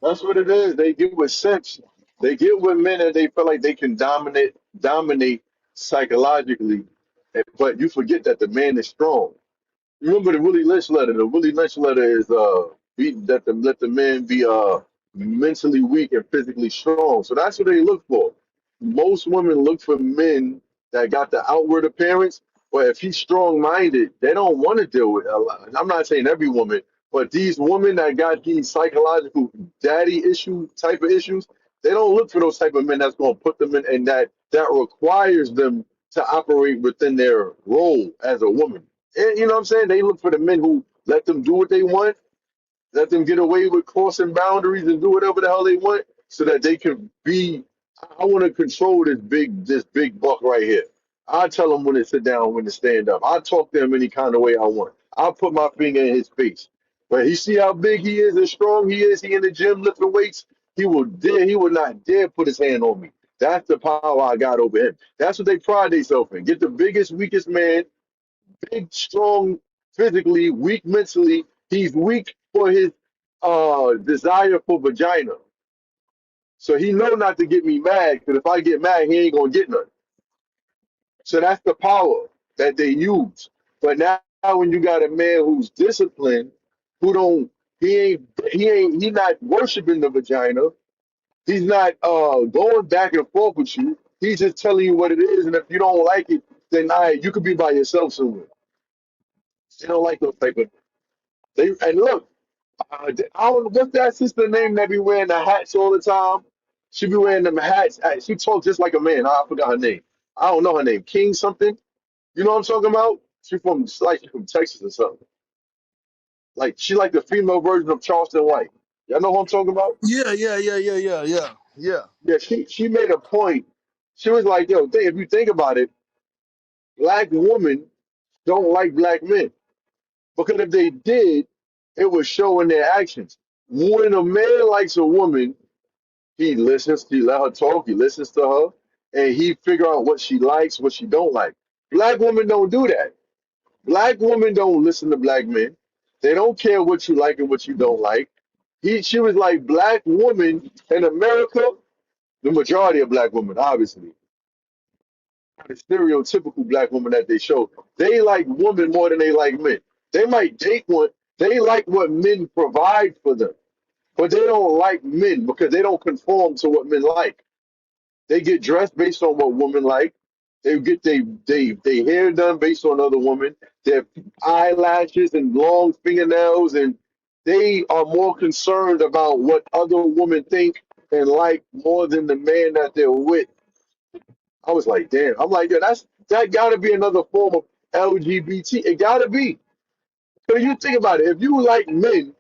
That's what it is. They get with sex. They get with men and they feel like they can dominate psychologically. But you forget that the man is strong. Remember the Willie Lynch letter. The Willie Lynch letter is let the men be mentally weak and physically strong. So that's what they look for. Most women look for men that got the outward appearance, but if he's strong minded, they don't want to deal with a lot. I'm not saying every woman, but these women that got these psychological daddy issue type of issues, they don't look for those type of men that's going to put them in and that requires them to operate within their role as a woman. And, you know what I'm saying? They look for the men who let them do what they want, let them get away with crossing boundaries and do whatever the hell they want, so that they can be. I want to control this big buck right here. I tell him when to sit down, when to stand up. I talk to him any kind of way I want. I put my finger in his face. But he see how big he is and strong he is. He in the gym lifting weights. He would not dare put his hand on me. That's the power I got over him. That's what they pride themselves in. Get the biggest, weakest man, big, strong physically, weak mentally. He's weak for his desire for vagina. So he know not to get me mad, because if I get mad, he ain't gonna get nothing. So that's the power that they use. But now when you got a man who's disciplined, who don't he not worshiping the vagina. He's not going back and forth with you. He's just telling you what it is, and if you don't like it, then you could be by yourself somewhere. They don't like those type of they. And look, I don't what's that sister name that be wearing the hats all the time. She be wearing them hats. She talks just like a man. I forgot her name. I don't know her name. King something. You know what I'm talking about? She's from Texas or something. Like she like the female version of Charleston White. Y'all know who I'm talking about? Yeah. Yeah, she made a point. She was like, yo, if you think about it, black women don't like black men. Because if they did, it would show in their actions. When a man likes a woman, he let her talk, he listens to her, and he figure out what she likes, what she don't like. Black women don't do that. Black women don't listen to black men. They don't care what you like and what you don't like. She was like, black women in America, the majority of black women, obviously, The stereotypical black woman that they show. They like women more than they like men. They might date one. They like what men provide for them, but they don't like men because they don't conform to what men like. They get dressed based on what women like. They get they hair done based on other women. Their eyelashes and long fingernails, and they are more concerned about what other women think and like more than the man that they're with. I was like, damn. I'm like, yeah, that got to be another form of LGBT. It got to be. So you think about it. If you like men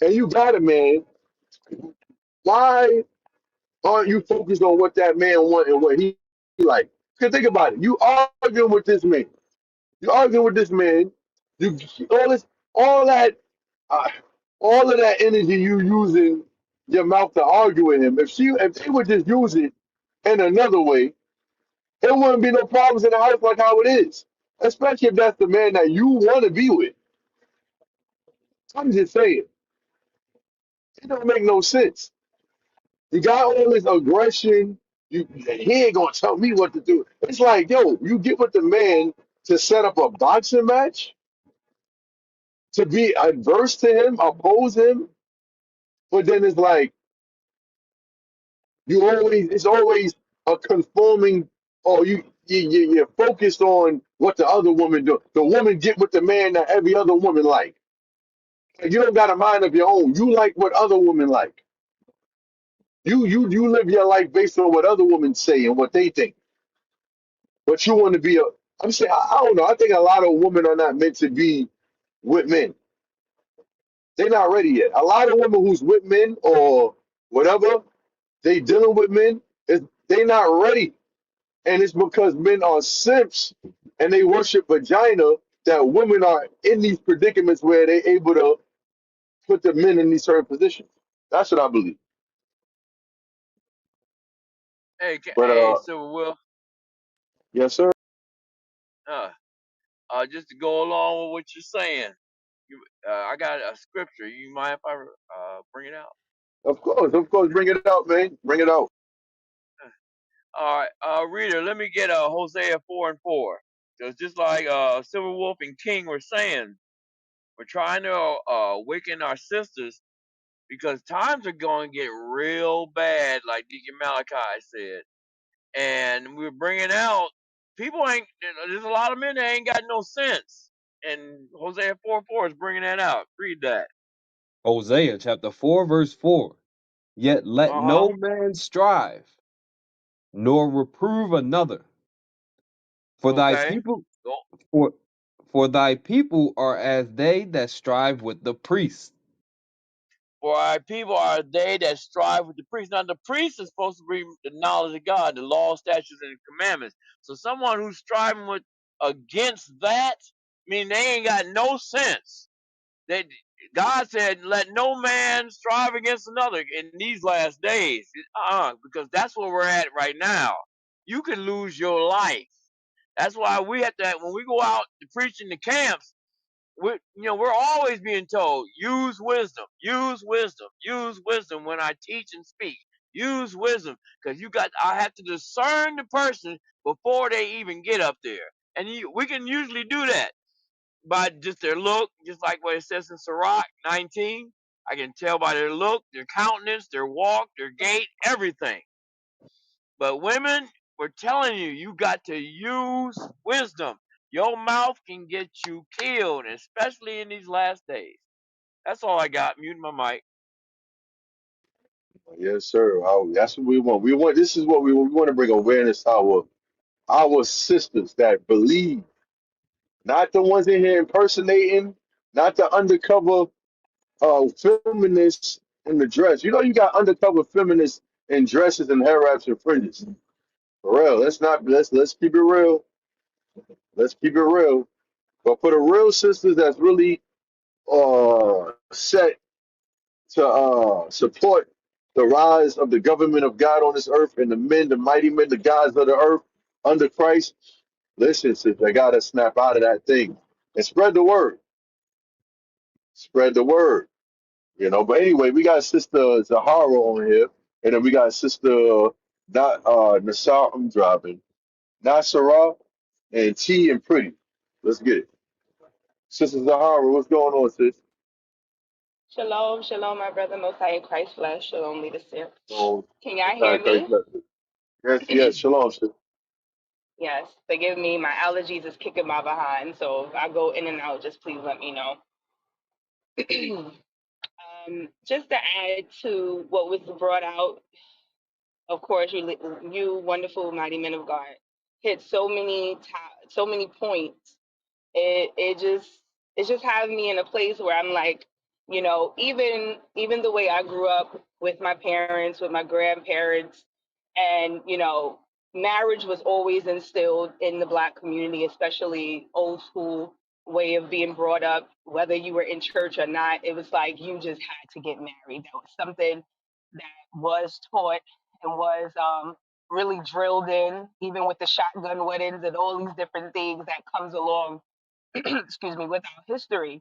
and you got a man, why aren't you focused on what that man want and what he like? Because think about it. You arguing with this man. You arguing with this man. You all this, all that, uh, all of that energy you using your mouth to argue with him. If they would just use it in another way, there wouldn't be no problems in the house like how it is. Especially if that's the man that you want to be with. I'm just saying, it don't make no sense. You got all this aggression. He ain't gonna tell me what to do. It's like, yo, you get with the man to set up a boxing match, to be adverse to him, oppose him, but then it's like it's always a conforming. Or you're focused on what the other woman do. The woman get with the man that every other woman like. You don't got a mind of your own. You like what other women like. You live your life based on what other women say and what they think. But you want to be a. I'm saying I don't know. I think a lot of women are not meant to be with men. They're not ready yet. A lot of women who's with men or whatever they dealing with men is they not ready, and it's because men are simps and they worship vagina that women are in these predicaments where they're able to put the men in these certain positions. That's what I believe. Hey, But hey, Silver Will. yes, sir. Uh, just to go along with what you're saying, I got a scripture. You mind if I bring it out? Of course, bring it out, man. Bring it out. All right, reader, let me get Hosea 4:4. Because just like Silver Wolf and King were saying, we're trying to awaken our sisters because times are going to get real bad, like Deacon Malachi said. And we're bringing out people ain't. There's a lot of men that ain't got no sense, and Hosea 4:4 is bringing that out. Read that. Hosea chapter 4, verse 4. Yet let Uh huh. no man strive, nor reprove another. For thy Okay. people Go. for for thy people are as they that strive with the priest. For our people are they that strive with the priest. Now the priest is supposed to bring the knowledge of God, the law, statutes, and commandments. So someone who's striving with against that, I mean they ain't got no sense. They, God said, "Let no man strive against another in these last days." Because that's where we're at right now. You can lose your life. That's why we have to when we go out to preach in the camps. We're always being told, use wisdom, use wisdom, use wisdom when I teach and speak. Use wisdom, because I have to discern the person before they even get up there, and we can usually do that by just their look, just like what it says in Sirach 19. I can tell by their look, their countenance, their walk, their gait, everything. But women, we're telling you, you got to use wisdom. Your mouth can get you killed, especially in these last days. That's all I got. Mute my mic. Yes, sir. That's what we want. We want. This is what we want to bring awareness to our sisters that believe, not the ones in here impersonating, not the undercover feminists in the dress. You know, you got undercover feminists in dresses and hair wraps and fringes. For real. Let's keep it real. Let's keep it real. But for the real sisters that's really set to support the rise of the government of God on this earth and the men, the mighty men, the gods of the earth under Christ. Listen, sis, they gotta snap out of that thing and spread the word. Spread the word. But anyway, we got Sister Zahara on here, and then we got Sister not Nasar. I'm driving. Nasara, and T and Pretty. Let's get it. Sister Zahara, what's going on, sis? Shalom, shalom, my brother, most high in Christ flesh. Shalom, leader Simp. Oh, Can y'all sorry, hear Christ me? bless. Yes, yes, shalom, sis. Yes. Forgive me, my allergies is kicking my behind. So if I go in and out, just please let me know. Just to add to what was brought out, of course, you wonderful, mighty men of God, hit so many points. It just has me in a place where I'm like, even the way I grew up with my parents, with my grandparents, and marriage was always instilled in the Black community, especially old school way of being brought up. Whether you were in church or not, it was like you just had to get married. That was something that was taught and was really drilled in, even with the shotgun weddings and all these different things that comes along excuse me, with our history.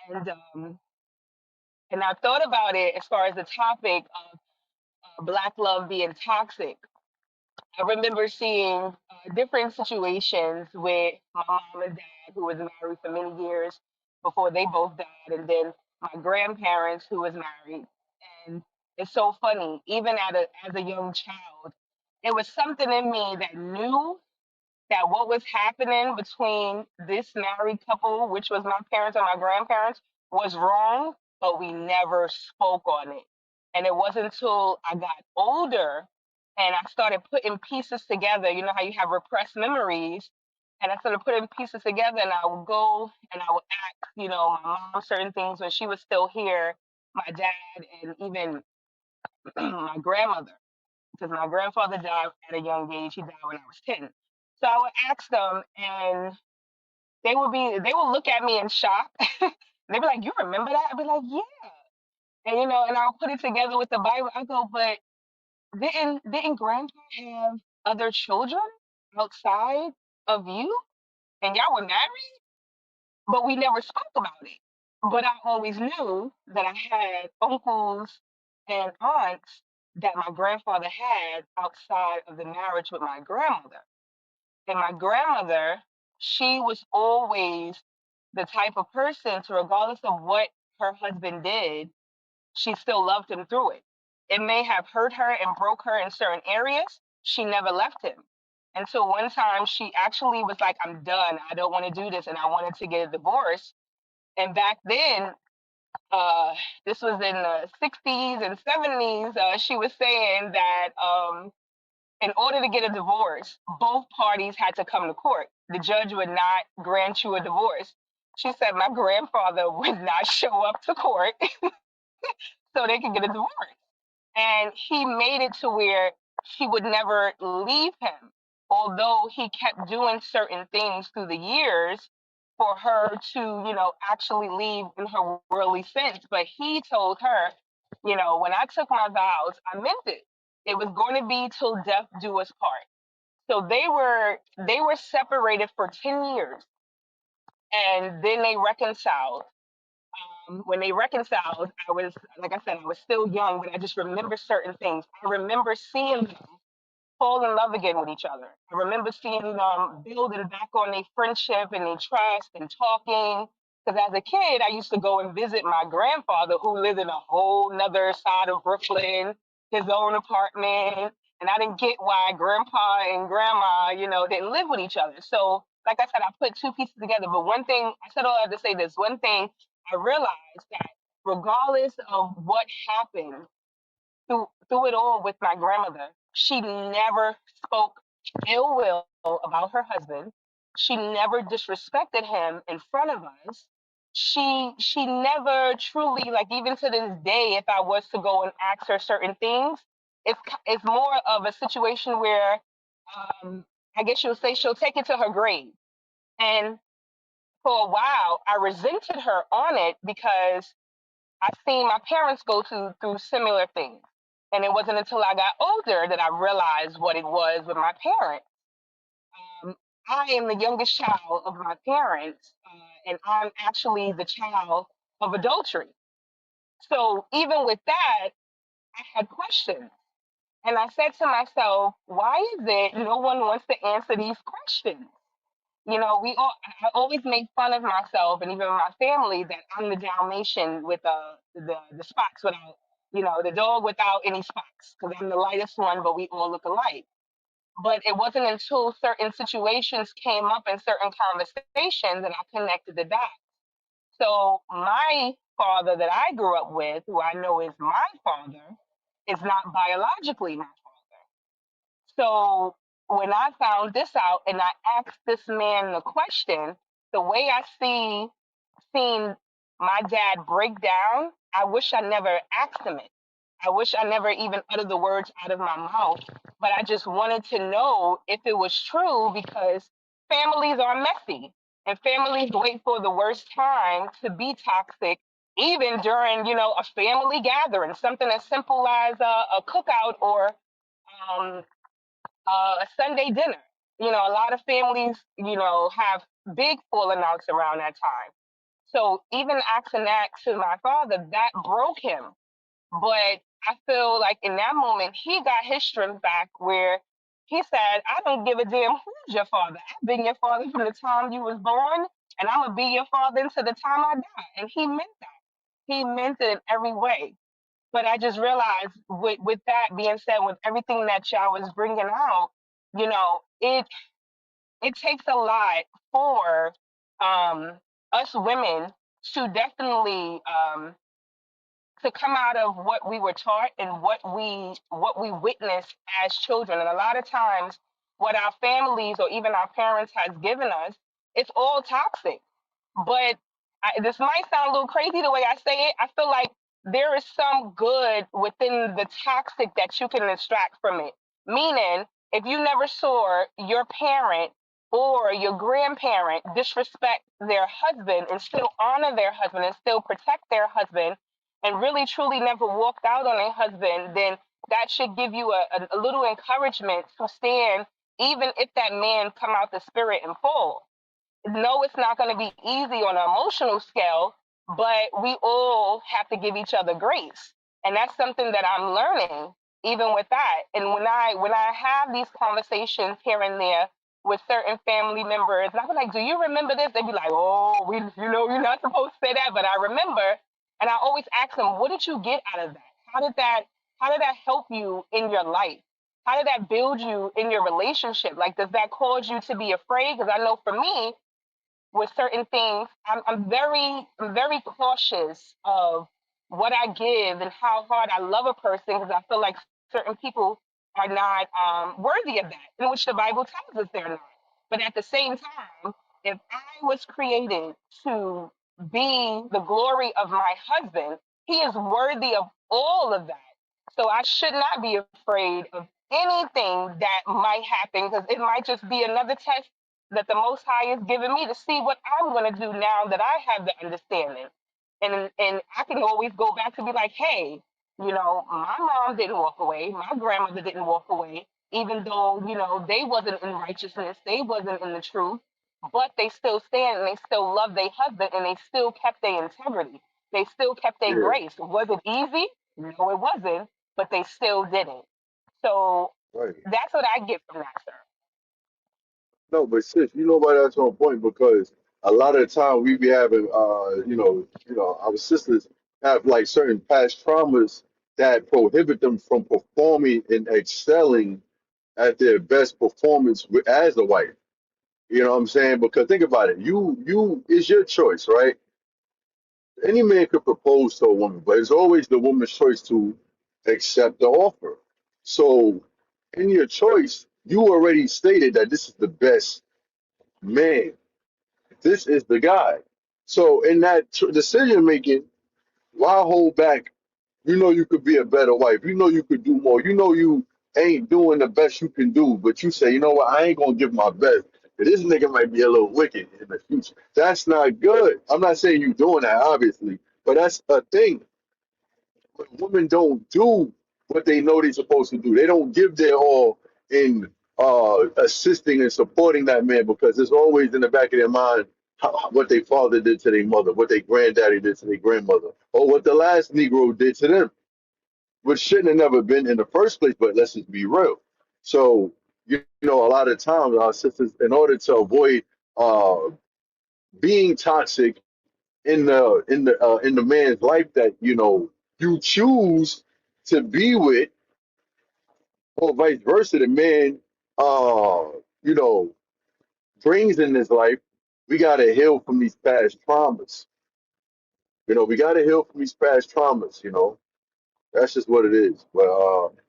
And I thought about it as far as the topic of Black love being toxic. I remember seeing different situations with my mom and dad, who was married for many years before they both died, and then my grandparents, who was married. And it's so funny, even as a young child, it was something in me that knew that what was happening between this married couple, which was my parents and my grandparents, was wrong, but we never spoke on it. And it wasn't until I got older and I started putting pieces together. You know how you have repressed memories? And I started putting pieces together, and I would go and I would ask, my mom certain things when she was still here, my dad, and even my grandmother, because my grandfather died at a young age. He died when I was 10. So I would ask them, and they would look at me in shock. They'd be like, "You remember that?" I'd be like, "Yeah." And and I'll put it together with the Bible. I go, "But didn't Grandpa have other children outside of you, and y'all were married, but we never spoke about it." But I always knew that I had uncles and aunts that my grandfather had outside of the marriage with my grandmother. And my grandmother, she was always the type of person to, regardless of what her husband did, she still loved him through it. It may have hurt her and broke her in certain areas. She never left him. Until one time she actually was like, "I'm done. I don't want to do this." And I wanted to get a divorce. And back then, uh, this was in the 60s and 70s, she was saying that in order to get a divorce, both parties had to come to court. The judge would not grant you a divorce. She said my grandfather would not show up to court so they could get a divorce. And he made it to where she would never leave him, although he kept doing certain things through the years for her to, actually leave in her worldly sense. But he told her, when I took my vows, I meant it. It was going to be till death do us part. So they were separated for 10 years, and then they reconciled. When they reconciled, I was, like I said, I was still young, but I just remember certain things. I remember seeing them fall in love again with each other. I remember seeing them building back on their friendship and their trust and talking. Because as a kid, I used to go and visit my grandfather, who lived in a whole nother side of Brooklyn, his own apartment. And I didn't get why grandpa and grandma, didn't live with each other. So, like I said, I put two pieces together. But one thing, I said all I had to say this, one thing I realized that regardless of what happened, through it all with my grandmother, she never spoke ill will about her husband. She never disrespected him in front of us. She never truly, like, even to this day, if I was to go and ask her certain things, it's more of a situation where I guess you'll say she'll take it to her grave. And for a while, I resented her on it because I've seen my parents go through similar things. And it wasn't until I got older that I realized what it was with my parents. Um, I am the youngest child of my parents, and I'm actually the child of adultery. So even with that, I had questions. And I said to myself, why is it no one wants to answer these questions? You know, I always make fun of myself and even my family that I'm the Dalmatian with the spots without, the dog without any spots because I'm the lightest one, but we all look alike. But it wasn't until certain situations came up in certain conversations that I connected the dots. So my father that I grew up with, who I know is my father, is not biologically my father. So when I found this out and I asked this man the question, the way I seen my dad break down, I wish I never asked him it. I wish I never even uttered the words out of my mouth, but I just wanted to know if it was true because families are messy and families wait for the worst time to be toxic, even during, a family gathering, something as simple as a cookout or um, a Sunday dinner. A lot of families, have big falling outs around that time. So even asking that to my father, that broke him. But I feel like in that moment, he got his strength back where he said, I don't give a damn who's your father. I've been your father from the time you was born, and I'm going to be your father until the time I die. And he meant that. He meant it in every way. But I just realized with that being said, with everything that y'all was bringing out, it takes a lot for us women to definitely to come out of what we were taught and what we witnessed as children. And a lot of times, what our families or even our parents has given us, it's all toxic. But this might sound a little crazy the way I say it. I feel like there is some good within the toxic that you can extract from it. Meaning, if you never saw your parent or your grandparent disrespect their husband and still honor their husband and still protect their husband and really truly never walked out on a husband, then that should give you a little encouragement to stand even if that man come out the spirit and fall. No, it's not going to be easy on an emotional scale, but we all have to give each other grace. And that's something that I'm learning even with that. And when I have these conversations here and there with certain family members, and I'm like, do you remember this? They'd be like, oh, you're not supposed to say that, but I remember. And I always ask them, what did you get out of that? How did that help you in your life? How did that build you in your relationship? Like, does that cause you to be afraid? Because I know for me, with certain things, I'm very cautious of what I give and how hard I love a person because I feel like certain people are not worthy of that, in which the Bible tells us they're not. But at the same time, if I was created to be the glory of my husband, he is worthy of all of that. So I should not be afraid of anything that might happen because it might just be another test that the Most High is giving me to see what I'm going to do now that I have the understanding. And I can always go back to be like, hey, my mom didn't walk away, my grandmother didn't walk away, even though they wasn't in righteousness, they wasn't in the truth, but they still stand and they still love their husband and they still kept their integrity. They still kept their Yeah, grace. Was it easy? No, it wasn't, but they still did it. So right. that's what I get from that, sir. No, but sis, why that's on point because a lot of the time we be having, our sisters have like certain past traumas that prohibit them from performing and excelling at their best performance as a wife. You know what I'm saying? Because think about it, you is your choice, right? Any man could propose to a woman, but it's always the woman's choice to accept the offer. So in your choice, you already stated that this is the best man. This is the guy. So in that decision making, why hold back? You know you could be a better wife. You know you could do more. You know you ain't doing the best you can do, but you say, you know what, I ain't gonna give my best. This nigga might be a little wicked in the future. That's not good. I'm not saying you doing that, obviously, but that's a thing. But women don't do what they know they're supposed to do. They don't give their all in assisting and supporting that man because it's always in the back of their mind what their father did to their mother, what their granddaddy did to their grandmother, or what the last Negro did to them. which shouldn't have never been in the first place. But let's just be real. So you know, a lot of times our sisters, in order to avoid uh, being toxic in the man's life that you know you choose to be with, or vice versa, the man you know brings in his life, we gotta heal from these past traumas. You know, we gotta heal from these past traumas, you know. That's just what it is. But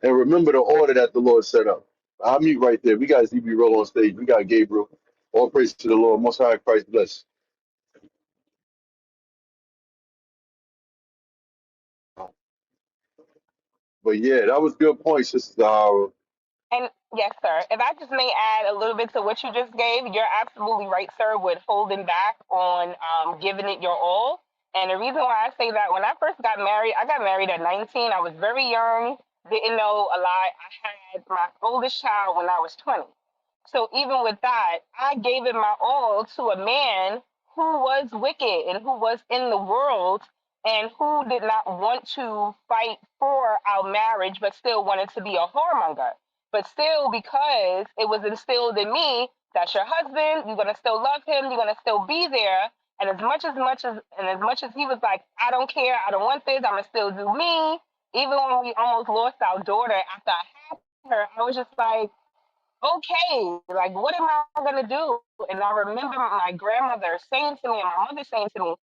and remember the order that the Lord set up. I'll mute right there. We got ZB roll on stage. We got Gabriel. All praise to the Lord. Most high Christ bless. But yeah, that was good point, Sister Zahara. And yes, sir. If I just may add a little bit to what you just gave, you're absolutely right, sir, with holding back on giving it your all. And the reason why I say that, when I first got married, I got married at 19. I was very young, didn't know a lot. I had my oldest child when I was 20. So even with that, I gave it my all to a man who was wicked and who was in the world and who did not want to fight for our marriage, but still wanted to be a whoremonger. But still, because it was instilled in me, that's your husband, you're gonna still love him, you're gonna still be there. And as much as he was like, I don't care, I don't want this, I'm gonna still do me. Even when we almost lost our daughter after I had her, I was just like, okay, like what am I gonna do? And I remember my grandmother saying to me and my mother saying to me,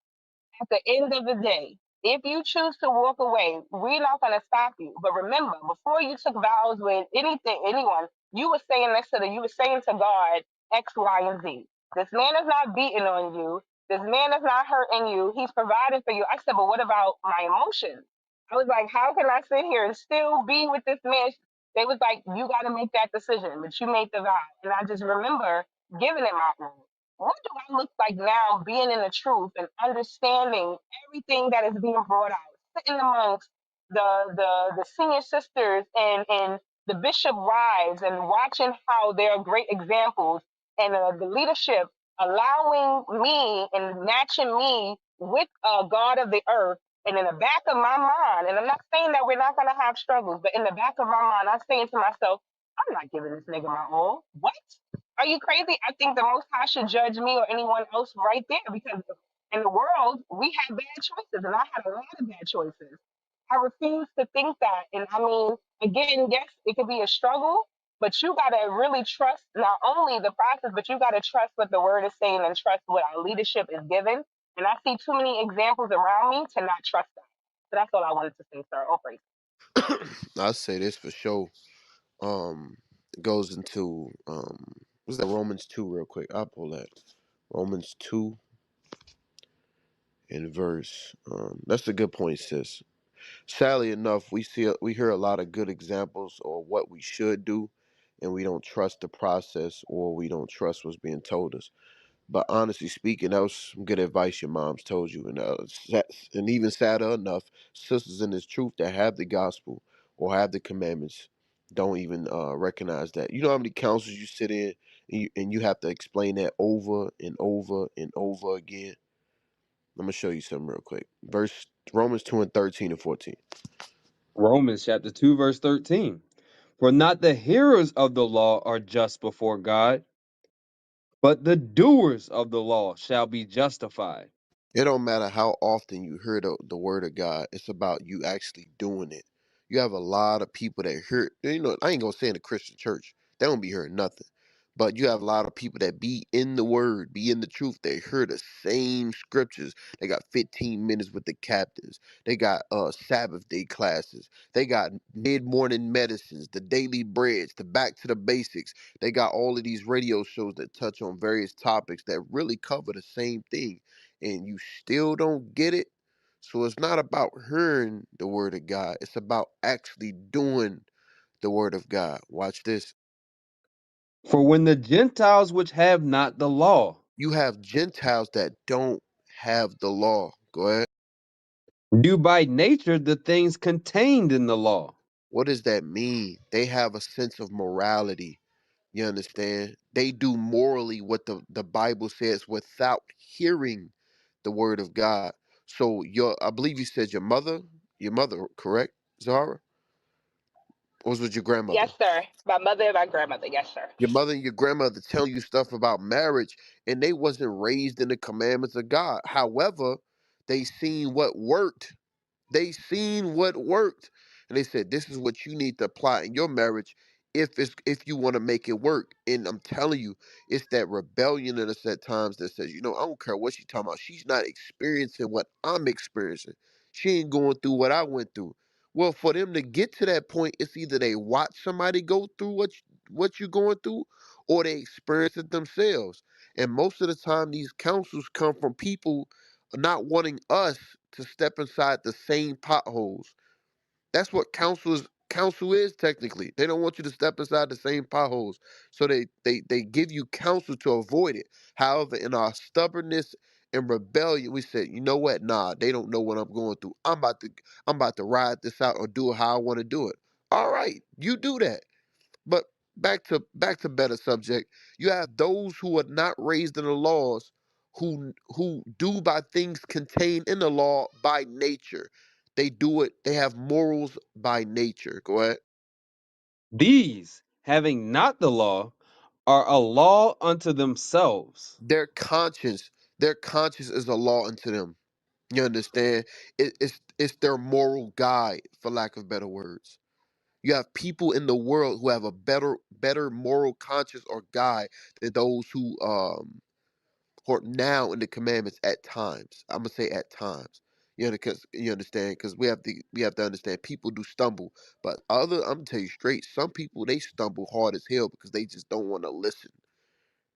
at the end of the day, if you choose to walk away, we're not going to stop you. But remember, before you took vows with anyone, you were saying you were saying to God X, Y, and Z. This man is not beating on you. This man is not hurting you. He's providing for you. I said, but what about my emotions? I was like, how can I sit here and still be with this man? They was like, you got to make that decision, but you made the vow. And I just remember giving it my all. What do I look like now being in the truth and understanding everything that is being brought out? Sitting amongst the senior sisters and the bishop wives and watching how they're great examples and the leadership allowing me and matching me with a God of the earth. And in the back of my mind, and I'm not saying that we're not going to have struggles, but in the back of my mind, I'm saying to myself, I'm not giving this nigga my all. What? Are you crazy? I think the Most High should judge me or anyone else right there because in the world, we have bad choices, and I had a lot of bad choices. I refuse to think that. And I mean, again, yes, it could be a struggle, but you got to really trust not only the process, but you got to trust what the word is saying and trust what our leadership is given. And I see too many examples around me to not trust that. So that's all I wanted to say, sir. Oh, praise. I'll say this for sure. It goes into what's that, Romans 2 real quick. I'll pull that. Romans 2 in verse. That's a good point, sis. Sadly enough, we hear a lot of good examples or what we should do, and we don't trust the process or we don't trust what's being told us. But honestly speaking, that was some good advice your mom's told you, and and even sadder enough, sisters in this truth that have the gospel or have the commandments don't even recognize that. You know how many councils you sit in, and you have to explain that over and over and over again. I'm gonna show you something real quick. Verse Romans 2:13 and 14. Romans chapter 2, verse 13. For not the hearers of the law are just before God, but the doers of the law shall be justified. It don't matter how often you hear the word of God. It's about you actually doing it. You have a lot of people that hear, I ain't gonna say in the Christian church, they don't be hearing nothing. But you have a lot of people that be in the word, be in the truth. They hear the same scriptures. They got 15 minutes with the captains. They got Sabbath day classes. They got mid-morning medicines, the daily breads, the back to the basics. They got all of these radio shows that touch on various topics that really cover the same thing, and you still don't get it. So it's not about hearing the word of God. It's about actually doing the word of God. Watch this. For when the Gentiles which have not the law You have Gentiles that don't have the law. Go ahead. do by nature the things contained in the law, What does that mean? They have a sense of morality. You understand? They do morally what the Bible says without hearing the word of God. So I believe you said your mother, correct, Zara? Or was it with your grandmother? Yes, sir. My mother and my grandmother. Yes, sir. Your mother and your grandmother telling you stuff about marriage, and they wasn't raised in the commandments of God. However, they seen what worked. They seen what worked, and they said, "This is what you need to apply in your marriage if you want to make it work." And I'm telling you, it's that rebellion in us at times that says, "You know, I don't care what she's talking about. She's not experiencing what I'm experiencing. She ain't going through what I went through." Well, for them to get to that point, it's either they watch somebody go through what you're going through, or they experience it themselves. And most of the time, these counsels come from people not wanting us to step inside the same potholes. That's what counsel is technically. They don't want you to step inside the same potholes. So they give you counsel to avoid it. However, in our stubbornness and rebellion, we said, you know what? Nah, they don't know what I'm going through. I'm about to ride this out or do it how I want to do it. All right, you do that. But back to better subject. You have those who are not raised in the laws, who do by things contained in the law by nature. They do it. They have morals by nature. Go ahead. These, having not the law, are a law unto themselves. Their conscience, their conscience is a law unto them. You understand? It's their moral guide, for lack of better words. You have people in the world who have a better moral conscience or guide than those who are now in the commandments at times. I'm gonna say at times. You know, because you understand, because we have to understand people do stumble, but I'm gonna tell you straight, some people they stumble hard as hell because they just don't want to listen,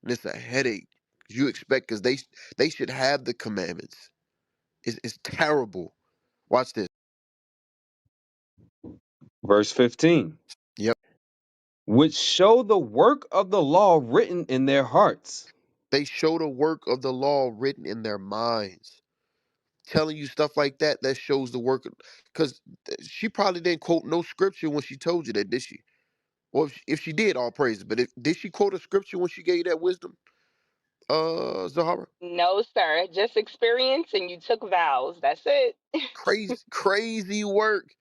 and it's a headache. You expect because they should have the commandments. It's terrible. Watch this. Verse 15. Yep, Which show the work of the law written in their hearts. they show the work of the law written in their minds. Telling you stuff like that, that shows the work. Because she probably didn't quote no scripture when she told you that, did she? Or if she did, all praise. But did she quote a scripture when she gave you that wisdom, Zahara? No, sir. Just experience and you took vows. That's it. Crazy work.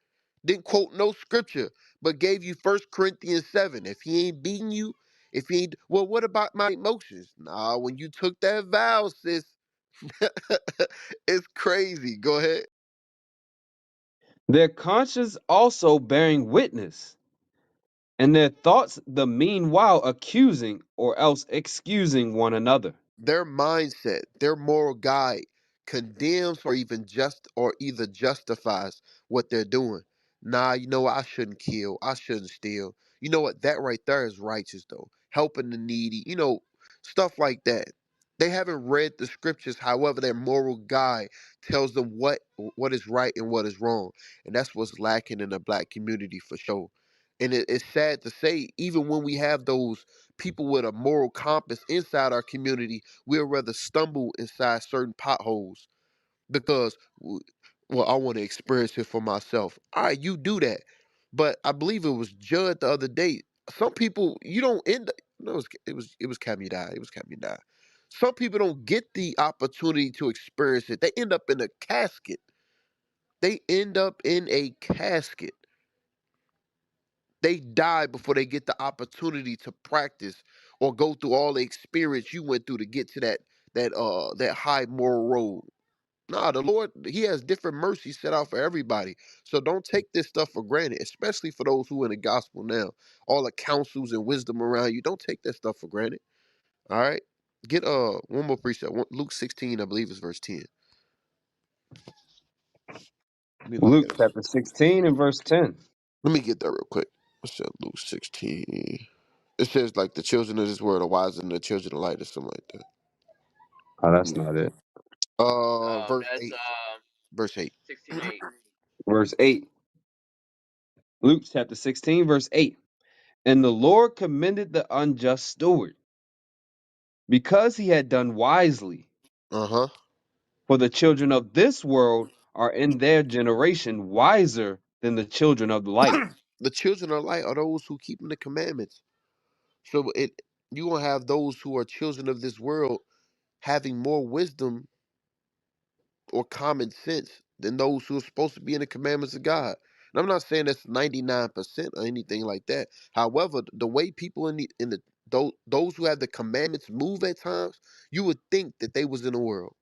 Didn't quote no scripture, but gave you First Corinthians 7. If he ain't beating you, if he ain't, well, what about my emotions? Nah, when you took that vow, sis, it's crazy. Go ahead. Their conscience also bearing witness, and their thoughts the meanwhile accusing or else excusing one another. Their mindset, their moral guide condemns or either justifies what they're doing. Nah, you know what? I shouldn't kill. I shouldn't steal. You know what? That right there is righteous though. Helping the needy, stuff like that. They haven't read the scriptures, however, their moral guide tells them what is right and what is wrong. And that's what's lacking in the black community for sure. And it's sad to say, even when we have those people with a moral compass inside our community, we'll rather stumble inside certain potholes because, well, I want to experience it for myself. All right, you do that. But I believe it was Judd the other day. Some people, you don't end up, no, it was Kamudai. It was Kamudai. Some people don't get the opportunity to experience it. They end up in a casket. They end up in a casket. They die before they get the opportunity to practice or go through all the experience you went through to get to that high moral road. Nah, the Lord, He has different mercies set out for everybody. So don't take this stuff for granted, especially for those who are in the gospel now. All the counsels and wisdom around you. Don't take that stuff for granted. All right. Get one more precept. Luke 16, I believe is verse 10. Let me look Luke at it. chapter 16 and verse 10. Let me get that real quick. What's that? Luke 16. It says like the children of this world are wiser than the children of light or something like that. Oh, Let that's me not it. verse That's 8. Verse 8. 16:8. Verse 8. Luke chapter 16, verse 8. And the Lord commended the unjust steward because he had done wisely. Uh-huh. For the children of this world are in their generation wiser than the children of the light. The children of light are those who keep the commandments. So you will have those who are children of this world having more wisdom or common sense than those who are supposed to be in the commandments of God. And I'm not saying that's 99% or anything like that. However, the way people in the those who have the commandments move at times, you would think that they was in the world,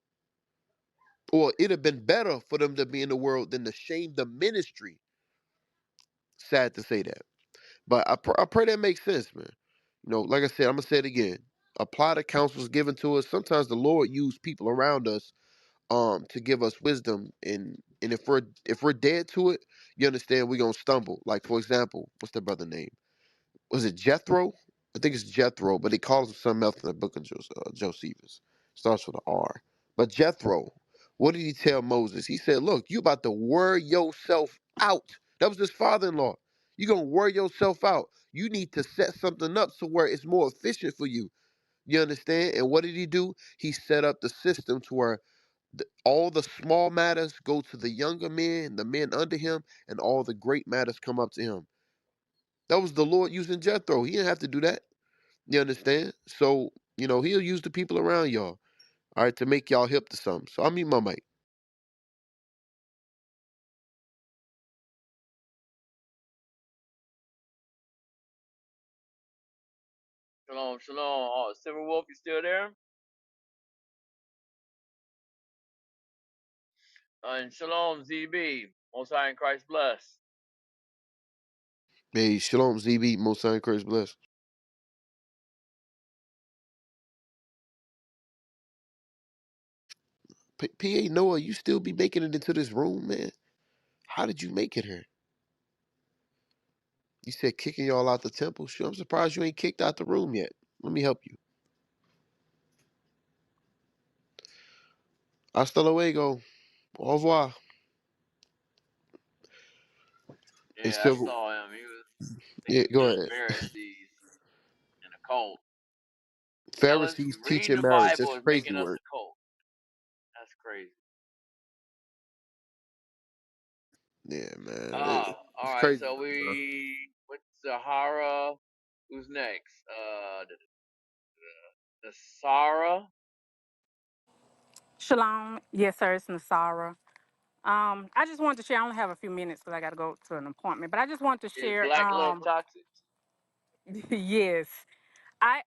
or it'd have been better for them to be in the world than to shame the ministry. Sad to say that, but I pray that makes sense, man. You know, like I said, I'm gonna say it again. Apply the counsels given to us. Sometimes the Lord use people around us to give us wisdom, and if we're dead to it, you understand we're gonna stumble. Like, for example, what's the brother name? Was it Jethro? I think it's Jethro, but he calls him something else in the book of Josephus. Starts with an R. But Jethro, what did he tell Moses? He said, look, you about to wear yourself out. That was his father-in-law. You're gonna wear yourself out. You need to set something up so where it's more efficient for you. You understand? And what did he do? He set up the system to where all the small matters go to the younger men, the men under him, and all the great matters come up to him. That was the Lord using Jethro. He didn't have to do that. You understand? So, you know, he'll use the people around y'all, all right, to make y'all hip to something. So I mean my mic. Shalom, shalom. Oh, Silver Wolf, you still there? And shalom, ZB. Most High in Christ bless. Hey, Shalom, ZB, Most High Christ bless. PA Noah, you still be making it into this room, man? How did you make it here? You said kicking y'all out the temple. Sure, I'm surprised you ain't kicked out the room yet. Let me help you. Hasta luego. Au revoir. And Yeah, I Silver, saw him. He was yeah, teaching go the ahead. Pharisees in a cult. Pharisees Reading teaching the marriage. Bible That's and crazy making us word. a cult. That's crazy. Yeah, man. All It's right. crazy So though, bro. we with Sahara. Who's next? The Sarah Shalom. Yes, sir. It's Nasara. I just wanted to share. I only have a few minutes because I got to go to an appointment. But I just wanted to is share. Black Love Toxic. Yes. I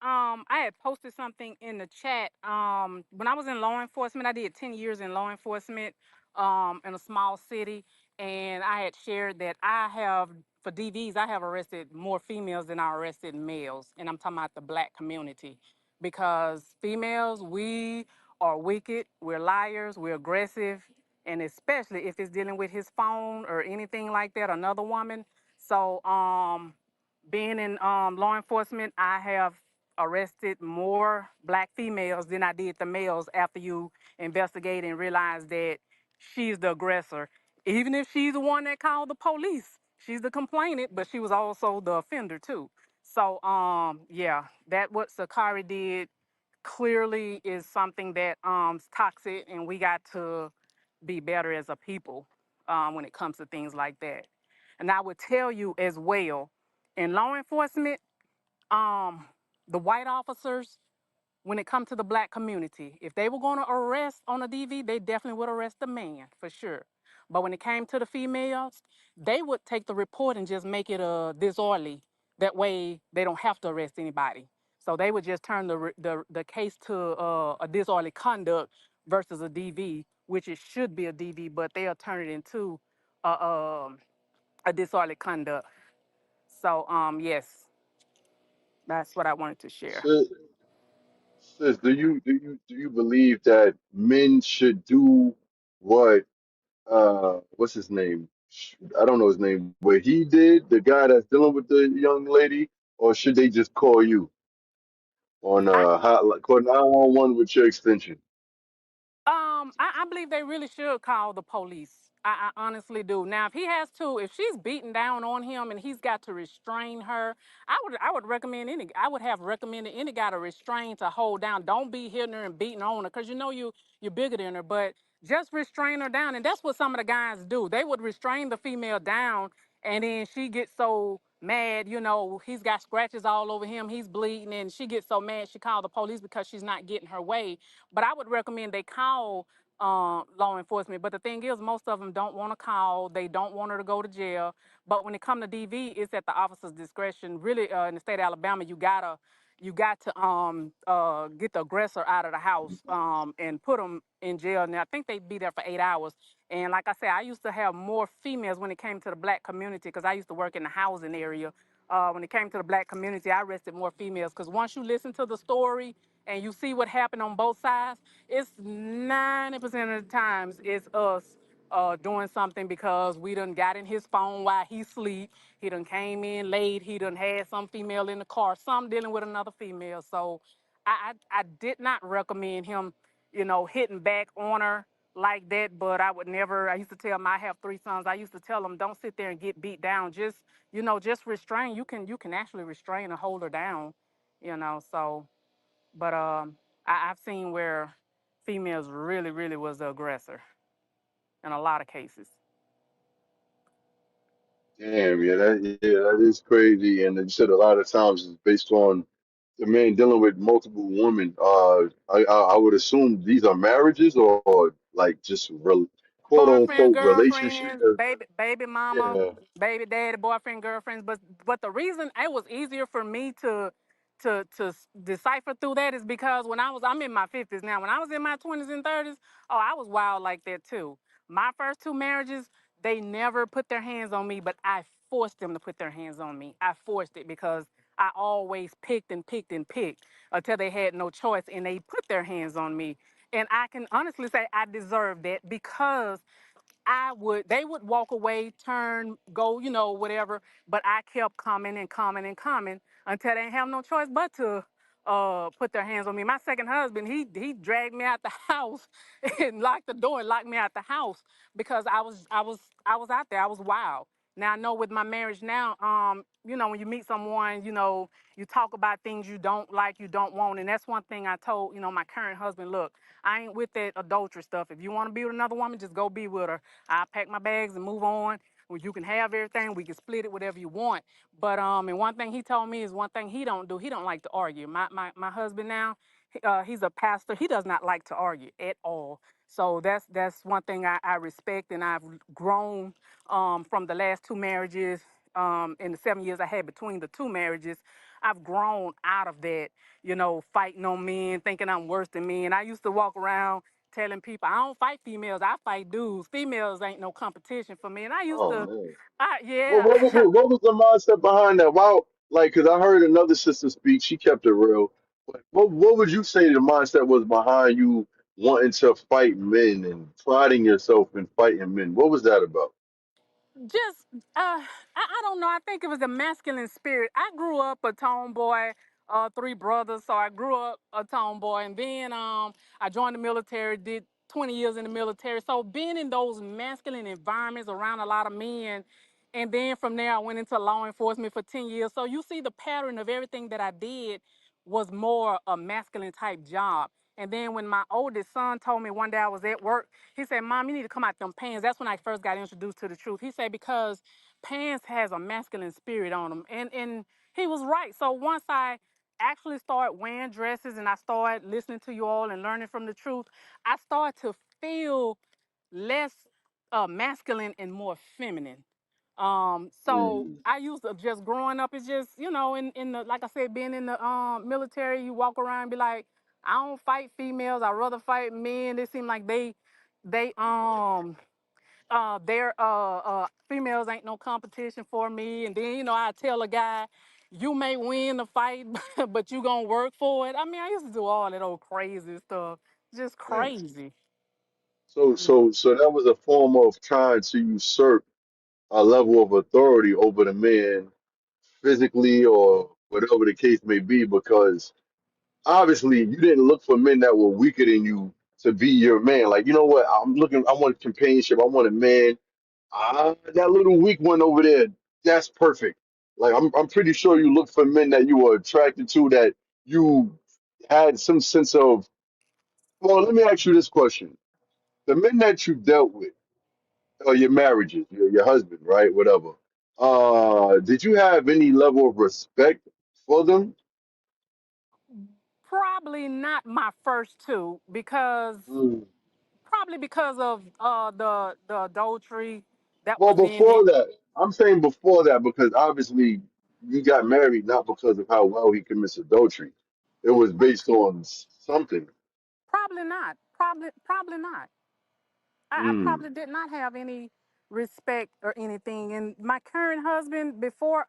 had posted something in the chat. When I was in law enforcement, I did 10 years in law enforcement in a small city, and I had shared that I have for DVs I have arrested more females than I arrested males, and I'm talking about the black community because females we are wicked, we're liars, we're aggressive, and especially if it's dealing with his phone or anything like that, another woman. So being in law enforcement, I have arrested more black females than I did the males after you investigate and realize that she's the aggressor. Even if she's the one that called the police, she's the complainant, but she was also the offender too. So yeah, that what Sakari did clearly is something that is toxic, and we got to be better as a people when it comes to things like that. And I would tell you as well, in law enforcement, um, the white officers, when it comes to the black community, if they were going to arrest on a DV, they definitely would arrest the man for sure. But when it came to the females, they would take the report and just make it a disorderly. That way, they don't have to arrest anybody. So they would just turn the case to a disorderly conduct versus a DV, which it should be a DV, but they'll turn it into a disorderly conduct. So yes, that's what I wanted to share. Sis, do you believe that men should do what what's his name? I don't know his name. What he did, the guy that's dealing with the young lady, or should they just call you on call 911 with your extension? I believe they really should call the police. I honestly do. Now, if he has to, if she's beating down on him and he's got to restrain her, I would recommend I would have recommended any guy to restrain to hold down. Don't be hitting her and beating on her because you know you're bigger than her, but just restrain her down. And that's what some of the guys do. They would restrain the female down, and then she gets so mad, he's got scratches all over him, he's bleeding, and she gets so mad she called the police because she's not getting her way. But I would recommend they call law enforcement. But the thing is, most of them don't want to call. They don't want her to go to jail. But when it come to DV, it's at the officer's discretion. Really, in the state of Alabama, you got to get the aggressor out of the house and put them in jail. Now I think they'd be there for 8 hours. And like I said, I used to have more females when it came to the black community because I used to work in the housing area. When it came to the black community, I arrested more females because once you listen to the story and you see what happened on both sides, it's 90% of the times it's us doing something because we done got in his phone while he sleep. He done came in late. He done had some female in the car, some dealing with another female. So I did not recommend him, hitting back on her like that, but I would never, I used to tell him, I have 3 sons. I used to tell them, don't sit there and get beat down. Just restrain. You can actually restrain and hold her down, so, but I've seen where females really, really was the aggressor in a lot of cases. Damn, that is crazy. And you said a lot of times it's based on the man dealing with multiple women. I would assume these are marriages or like just quote Boyfriend, unquote relationships. girlfriend, baby mama, Yeah. baby daddy, boyfriend, girlfriends. But the reason it was easier for me to decipher through that is because I'm in my 50s now. When I was in my 20s and 30s, oh, I was wild like that too. My first 2 marriages, they never put their hands on me, but I forced them to put their hands on me. I forced it because I always picked and picked and picked until they had no choice and they put their hands on me. And I can honestly say I deserved that because they would walk away, turn, go, whatever. But I kept coming and coming and coming until they didn't have no choice but to put their hands on me. My second husband, he dragged me out the house and locked the door and locked me out the house because I was out there. I was wild. Now I know with my marriage now, when you meet someone, you talk about things you don't like, you don't want. And that's one thing I told, my current husband, look, I ain't with that adultery stuff. If you want to be with another woman, just go be with her. I'll pack my bags and move on. Well, you can have everything. We can split it, whatever you want. But and one thing he told me is one thing he don't do. He don't like to argue. My husband now, he's a pastor. He does not like to argue at all. So that's one thing I respect, and I've grown from the last 2 marriages. In the 7 years I had between the 2 marriages, I've grown out of that, fighting on men, thinking I'm worse than men. I used to walk around telling people I don't fight females, I fight dudes. Females ain't no competition for me. And I used Oh to, man. Well, yeah. what was the mindset behind that? Wow, like, because I heard another sister speak, she kept it real. But what would you say the mindset was behind you wanting to fight men and priding yourself in fighting men? What was that about? Just I don't know. I think it was a masculine spirit. I grew up a tomboy, 3 brothers, so I grew up a tomboy, and then I joined the military, did 20 years in the military. So being in those masculine environments around a lot of men, and then from there I went into law enforcement for 10 years. So you see the pattern of everything that I did was more a masculine type job. And then when my oldest son told me one day I was at work, he said, Mom, you need to come out them pants. That's when I first got introduced to the truth. He said, because pants has a masculine spirit on them. And he was right. So once I actually started wearing dresses and I started listening to you all and learning from the truth, I started to feel less masculine and more feminine. So Mm. I used to just growing up, it's just, in the, like I said, being in the military, you walk around and be like, I don't fight females. I rather fight men. They seem like they their females ain't no competition for me. And then, I tell a guy, you may win the fight, but you gonna work for it. I mean, I used to do all that old crazy stuff. Just Man. crazy. So that was a form of trying to usurp a level of authority over the man physically or whatever the case may be, because obviously you didn't look for men that were weaker than you to be your man. Like, you know what? I want companionship. I want a man. That little weak one over there, that's perfect. Like, I'm pretty sure you look for men that you were attracted to, that you had some sense of. Well, let me ask you this question: the men that you dealt with, or your marriages, your husband, right? Whatever. Did you have any level of respect for them? Probably not my first two because Mm. Probably because of the adultery that Well, was in before it. that, I'm saying before that because obviously you got married not because of how well he commits adultery. It was based on something. Probably not. Probably not. I Mm. probably did not have any respect or anything. And my current husband, before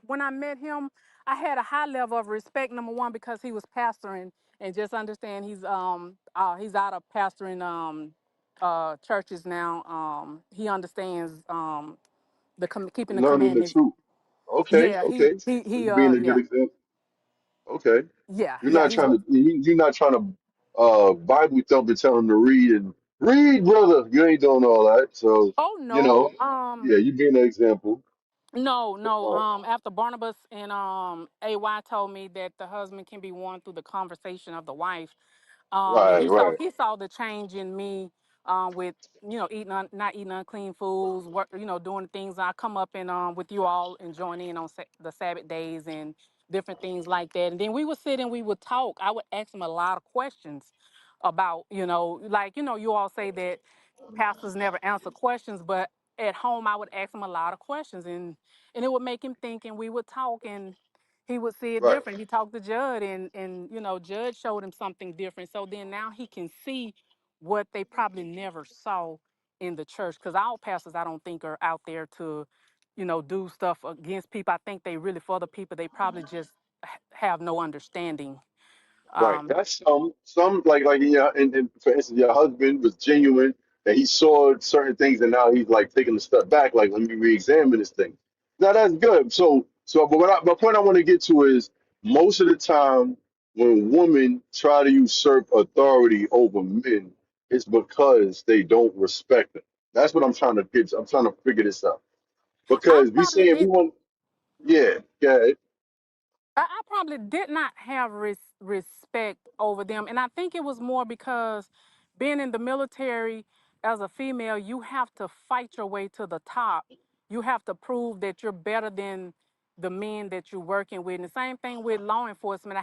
when I met him, I had a high level of respect. Number one, because he was pastoring, and just understand he's out of pastoring churches now. He understands keeping the Learning the commandments. truth. Okay, Yeah, okay. So he you're being a good yeah. example. Okay. Yeah, You're yeah, not he's trying to you're not trying to Bible thump and tell him to read and read, brother. You ain't doing all that. So, oh you no. know, yeah, you being an example. No. Uh, After Barnabas and AY told me that the husband can be won through the conversation of the wife, and right, right. he saw the change in me, with not eating unclean foods, work, doing the things. I come up and with you all and join in on the Sabbath days and different things like that. And then we would sit and we would talk. I would ask him a lot of questions about, like, you all say that pastors never answer questions, but at home I would ask him a lot of questions, and it would make him think, and we would talk, and he would see it Right. different. He talked to Judd, and Judd showed him something different. So then now he can see what they probably never saw in the church. Because our pastors, I don't think, are out there to, do stuff against people. I think they really for the people. They probably just have no understanding. Right. Um, That's some like yeah, and for instance, your husband was genuine and he saw certain things and now he's like taking a step back, like let me re-examine this thing. Now that's good. But my point I want to get to is most of the time when women try to usurp authority over men, it's because they don't respect them. That's what I'm trying to get. I'm trying to figure this out I because we probably saying we did. want, yeah, yeah, I probably did not have respect over them. And I think it was more because being in the military as a female, you have to fight your way to the top. You have to prove that you're better than the men that you're working with. And the same thing with law enforcement.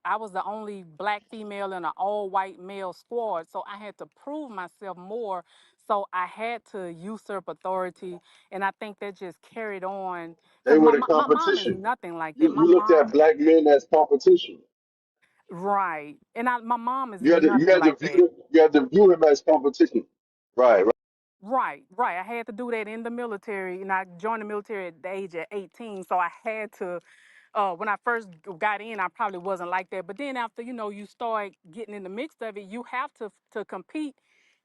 I was the only black female in an all white male squad. So I had to prove myself more. So I had to usurp authority. And I think that just carried on they because were my, the my my mom is competition. nothing like that. My You looked at mom, black men as competition. right, and my mom is You nothing had to like that. you had to view him as competition. Right, right. Right. I had to do that in the military, and I joined the military at the age of 18. So I had to. When I first got in, I probably wasn't like that. But then after you start getting in the mix of it, you have to compete.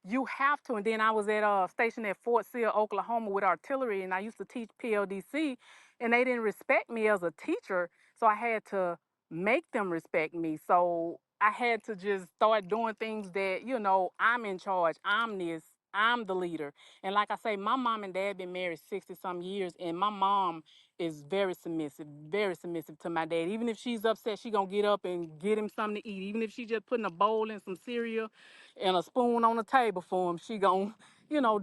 You have to. And then I was at stationed at Fort Sill, Oklahoma, with artillery, and I used to teach PLDC, and they didn't respect me as a teacher, so I had to make them respect me. So I had to just start doing things that I'm in charge. I'm this. I'm the leader. And like I say, my mom and dad been married 60 some years, and my mom is very submissive to my dad. Even if she's upset, she gonna get up and get him something to eat. Even if she just putting a bowl and some cereal and a spoon on the table for him, she gonna,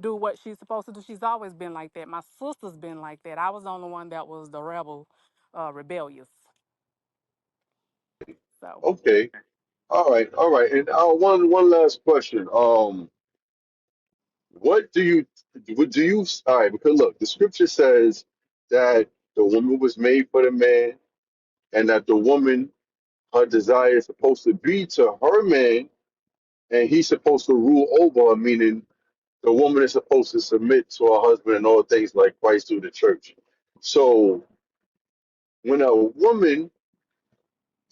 do what she's supposed to do. She's always been like that. My sister's been like that. I was the only one that was the rebellious. So Okay. All right, all right. And one last question. What do you what do you all right, because look, the scripture says that the woman was made for the man and that the woman, her desire is supposed to be to her man and he's supposed to rule over her, meaning the woman is supposed to submit to her husband and all things like Christ to the church. So when a woman,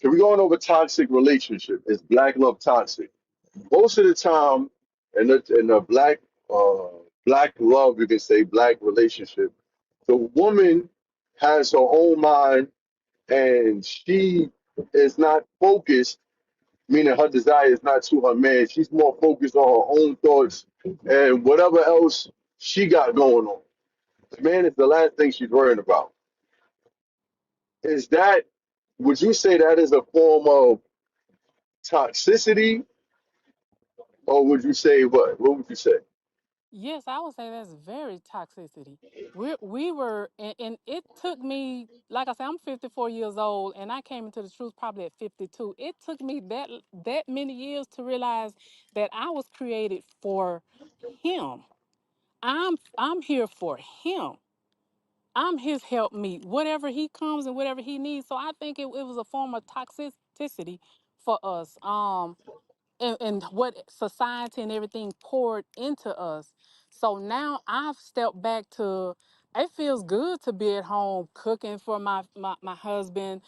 can we going over toxic relationship? Is black love toxic? Most of the time, in the black love, you can say black relationship, the woman has her own mind and she is not focused, meaning her desire is not to her man. She's more focused on her own thoughts and whatever else she got going on. The man is the last thing she's worrying about. Is that, would you say that is a form of toxicity, or would you say what? What would you say? Yes, I would say that's very toxicity. We were, and it took me, like I said, I'm 54 years old, and I came into the truth probably at 52. It took me that many years to realize that I was created for Him. I'm here for Him. I'm His help meet. Whatever He comes and whatever He needs. So I think it was a form of toxicity for us. And what society and everything poured into us. So now I've stepped back to, it feels good to be at home cooking for my husband,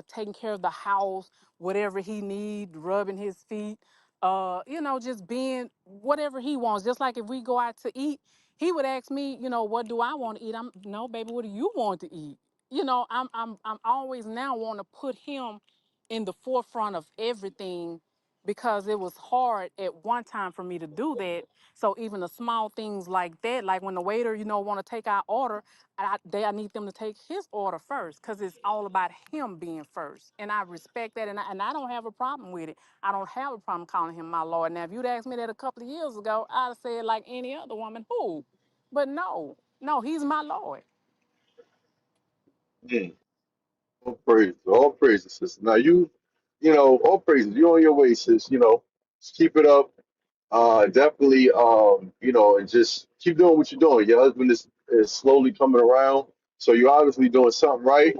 taking care of the house, whatever he needs, rubbing his feet, just being whatever he wants. Just like if we go out to eat, he would ask me, what do I want to eat? I'm no, baby, what do you want to eat? I'm always now want to put him in the forefront of everything because it was hard at one time for me to do that. So even the small things like that, like when the waiter, want to take our order, I need them to take his order first because it's all about him being first. And I respect that, and I don't have a problem with it. I don't have a problem calling him my Lord. Now, if you'd asked me that a couple of years ago, I'd have said like any other woman, who? But no, he's my Lord. Mm. All praises, sis. Now all praises. You on your way, sis. Just keep it up. Definitely, and just keep doing what you're doing. Your husband is slowly coming around, so you're obviously doing something right.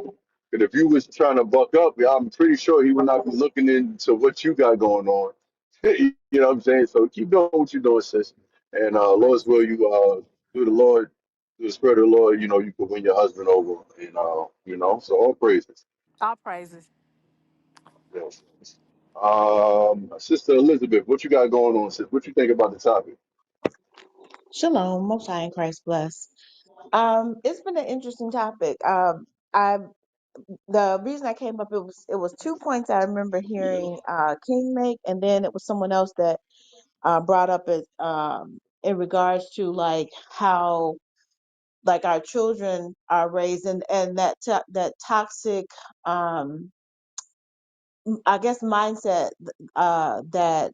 But if you was trying to buck up, yeah, I'm pretty sure he would not be looking into what you got going on. You know what I'm saying? So keep doing what you're doing, sis. And All Lord's will, praises. you through the Lord, through the Spirit of the Lord, you can win your husband over. And so all praises. All praises. Yes. Sister Elizabeth, what you got going on, sis? What you think about the topic? Shalom, Most High in Christ bless. It's been an interesting topic. I the reason I came up, it was 2 points I remember hearing King make, and then it was someone else that brought up it in regards to like how like our children are raised, and that toxic I guess mindset that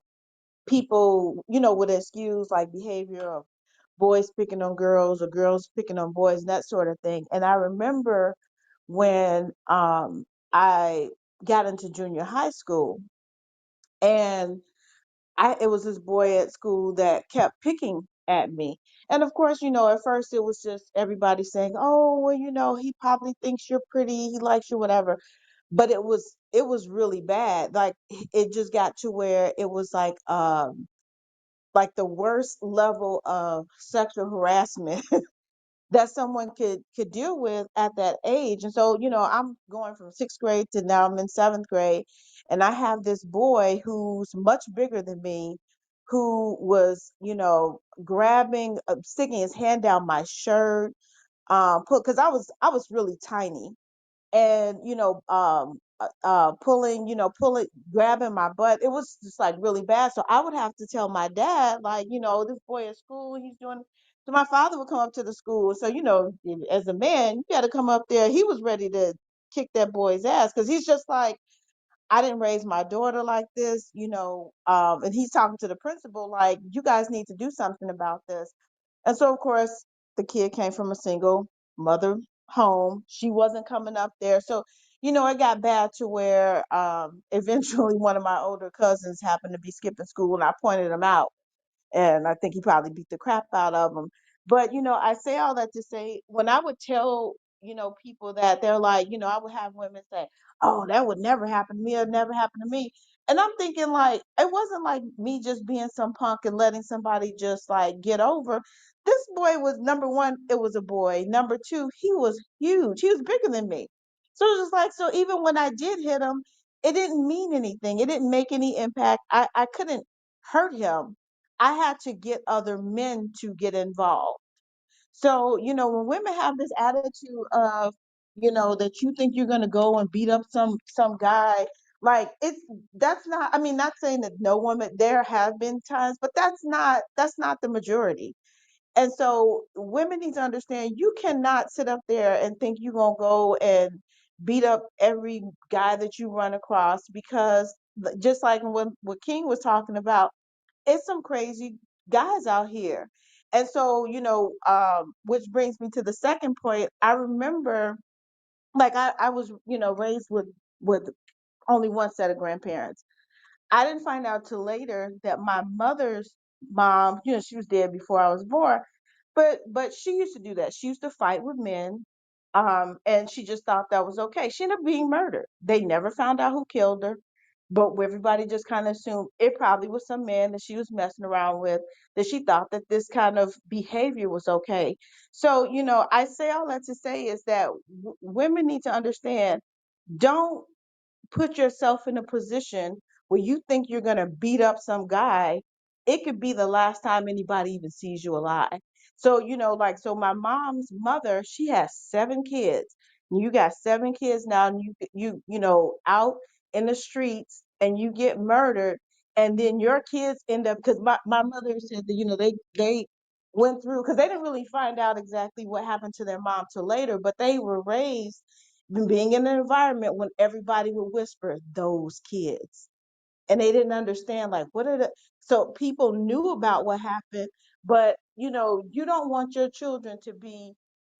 people would excuse like behavior of boys picking on girls or girls picking on boys and that sort of thing. And I remember when I got into junior high school, and it was this boy at school that kept picking at me. And of course, at first it was just everybody saying, "Oh, well, he probably thinks you're pretty, he likes you, whatever." But it was really bad. Like it just got to where it was like the worst level of sexual harassment that someone could deal with at that age. And so, I'm going from 6th grade to now I'm in 7th grade, and I have this boy who's much bigger than me, who was, grabbing, sticking his hand down my shirt, because I was really tiny, and pulling, grabbing my butt. It was just like really bad. So I would have to tell my dad, like, this boy at school, he's doing. So my father would come up to the school. So as a man, you got to come up there. He was ready to kick that boy's ass because he's just like, I didn't raise my daughter like this, and he's talking to the principal like, you guys need to do something about this. And so, of course, the kid came from a single mother home. She wasn't coming up there. So, it got bad to where eventually one of my older cousins happened to be skipping school, and I pointed him out, and I think he probably beat the crap out of him. But I say all that to say, when I would tell people that, they're like, I would have women say, "Oh, that would never happen to me. It never happened to me." And I'm thinking like, it wasn't like me just being some punk and letting somebody just like get over. This boy was, number one, it was a boy. Number two, he was huge. He was bigger than me. So it was just like, so even when I did hit him, it didn't mean anything. It didn't make any impact. I couldn't hurt him. I had to get other men to get involved. So, when women have this attitude of, that you think you're gonna go and beat up some guy, like that's not, I mean, not saying that no woman, there have been times, but that's not the majority. And so women need to understand, you cannot sit up there and think you're gonna go and beat up every guy that you run across, because just like what King was talking about, it's some crazy guys out here. And so, which brings me to the second point. I remember, like, I was, raised with only one set of grandparents. I didn't find out till later that my mother's mom, she was dead before I was born, but she used to do that. She used to fight with men, and she just thought that was okay. She ended up being murdered. They never found out who killed her, but everybody just kind of assumed it probably was some man that she was messing around with, that she thought that this kind of behavior was okay. So, I say all that to say is that women need to understand, don't put yourself in a position where you think you're going to beat up some guy. It could be the last time anybody even sees you alive. So, so my mom's mother, she has 7 kids. You got 7 kids now, and out in the streets, and you get murdered, and then your kids end up, because my mother said that, they went through, because they didn't really find out exactly what happened to their mom till later, but they were raised being in an environment when everybody would whisper those kids, and they didn't understand, like, what are the, so people knew about what happened, but you don't want your children to be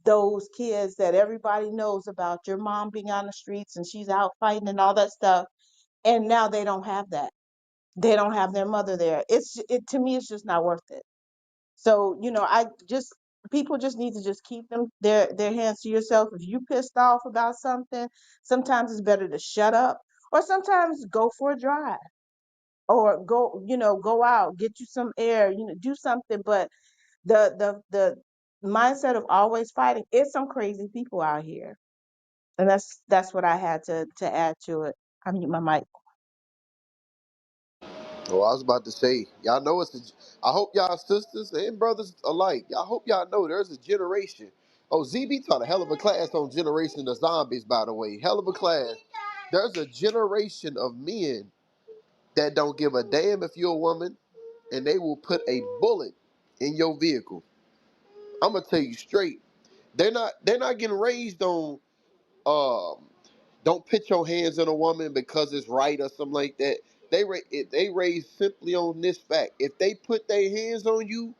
those kids that everybody knows about, your mom being on the streets and she's out fighting and all that stuff, and now they don't have that, they don't have their mother there. It to me, it's just not worth it. So, I just, people just need to just keep their hands to yourself. If you pissed off about something, sometimes it's better to shut up, or sometimes go for a drive, or go out, get you some air, do something. But the mindset of always fighting, it's some crazy people out here. And that's what I had to add to it. I mute my mic. Oh, I was about to say, y'all know I hope y'all sisters and brothers alike, y'all hope y'all know there's a generation. Oh, ZB taught a hell of a class on Generation of Zombies, by the way. Hell of a class. There's a generation of men that don't give a damn if you're a woman, and they will put a bullet in your vehicle. I'm gonna tell you straight. They're not getting raised on um don't put your hands on a woman because it's right or something like that. They raised simply on this fact: if they put their hands on you,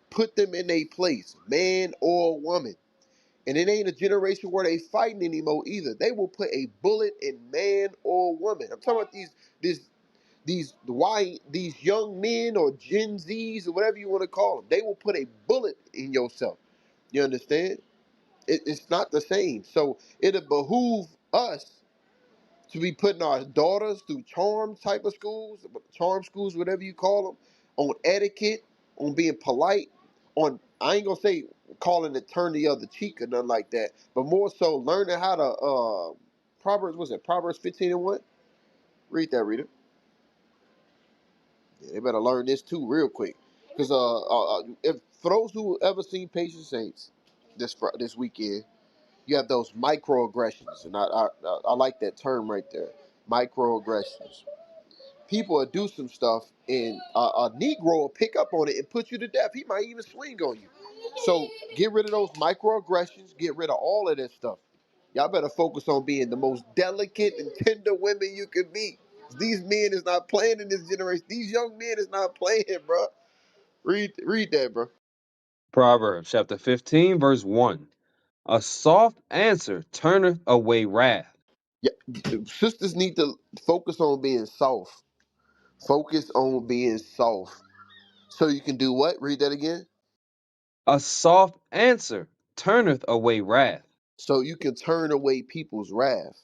put them in a place, man or woman. And it ain't a generation where they fighting anymore either. They will put a bullet in man or woman. I'm talking about these young men or Gen Zs or whatever you want to call them. They will put a bullet in yourself. You understand? It's not the same. So it'll behoove us to be putting our daughters through charm schools, whatever you call them, on etiquette, on being polite, on, I ain't gonna say calling it turn the other cheek or nothing like that, but more so learning how to, Proverbs 15 and 1? Read that, reader. Yeah, they better learn this too real quick. Because if for those who ever seen Patient Saints this weekend, you have those microaggressions, and I like that term right there, microaggressions. People will do some stuff, and a Negro will pick up on it and put you to death. He might even swing on you. So get rid of those microaggressions. Get rid of all of that stuff. Y'all better focus on being the most delicate and tender women you can be. These men is not playing in this generation. These young men is not playing, bro. Read that, bro. Proverbs chapter 15, verse 1. A soft answer turneth away wrath. Yeah, sisters need to focus on being soft. Focus on being soft. So you can do what? Read that again. A soft answer turneth away wrath. So you can turn away people's wrath.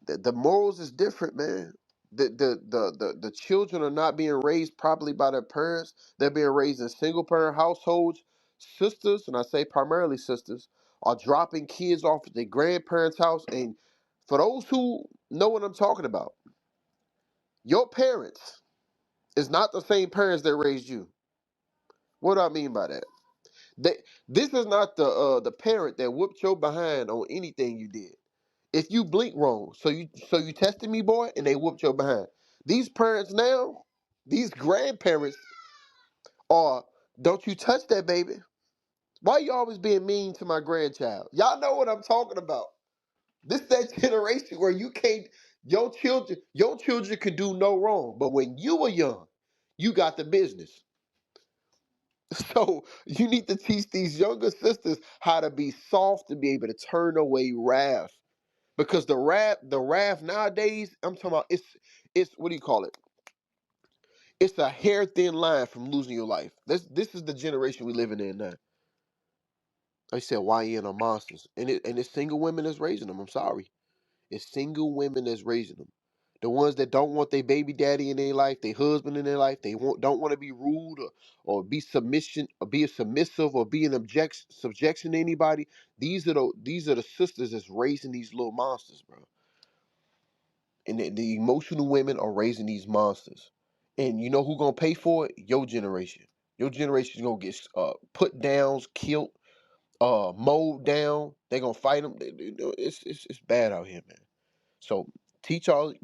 The morals is different, man. The children are not being raised properly by their parents. They're being raised in single parent households. Sisters, and I say primarily sisters, are dropping kids off at their grandparents' house. And for those who know what I'm talking about, your parents is not the same parents that raised you. What do I mean by that? They, this is not the parent that whooped your behind on anything you did. If you blink wrong, so you tested me, boy, and they whooped your behind. These parents now, these grandparents are, don't you touch that baby. Why you always being mean to my grandchild? Y'all know what I'm talking about. This that generation where you can't, your children can do no wrong. But when you were young, you got the business. So you need to teach these younger sisters how to be soft to be able to turn away wrath. Because the wrath nowadays, I'm talking about it's what do you call it? It's a hair thin line from losing your life. This is the generation we living in now. I said YN are monsters. And it's single women that's raising them. I'm sorry. It's single women that's raising them. The ones that don't want their baby daddy in their life, their husband in their life, don't want to be rude or be submission or be a submissive or be an subjection to anybody. These are the sisters that's raising these little monsters, bro. And the emotional women are raising these monsters. And you know who gonna pay for it? Your generation. Your generation is gonna get put downs, killed, mowed down. They gonna fight them. It's bad out here, man. So teach all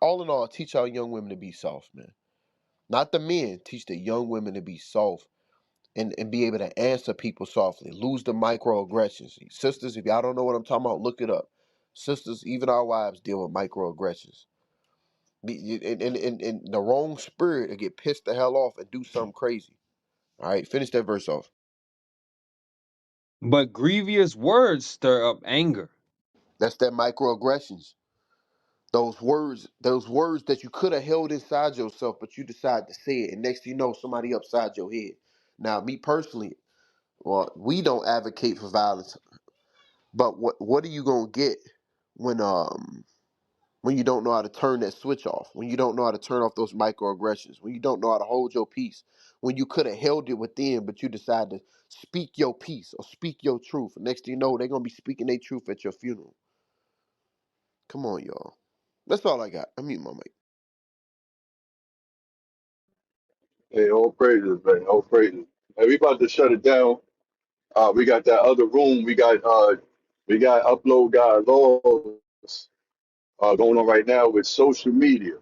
in all, teach our young women to be soft, man. Not the men. Teach the young women to be soft and be able to answer people softly. Lose the microaggressions. Sisters, if y'all don't know what I'm talking about, look it up. Sisters, even our wives deal with microaggressions. And the wrong spirit to get pissed the hell off and do something crazy. All right, finish that verse off. But grievous words stir up anger. That's that microaggressions. Those words that you could have held inside yourself, but you decide to say it, and next thing you know, somebody upside your head. Now, me personally, well, we don't advocate for violence, but what are you gonna get when when you don't know how to turn that switch off, when you don't know how to turn off those microaggressions, when you don't know how to hold your peace, when you could have held it within, but you decide to speak your peace or speak your truth. Next thing you know, they're gonna be speaking their truth at your funeral. Come on, y'all. That's all I got. I mean, my mic. Hey, all praises, man. All praises. Hey, we about to shut it down. We got that other room. We got upload guy laws going on right now with social media.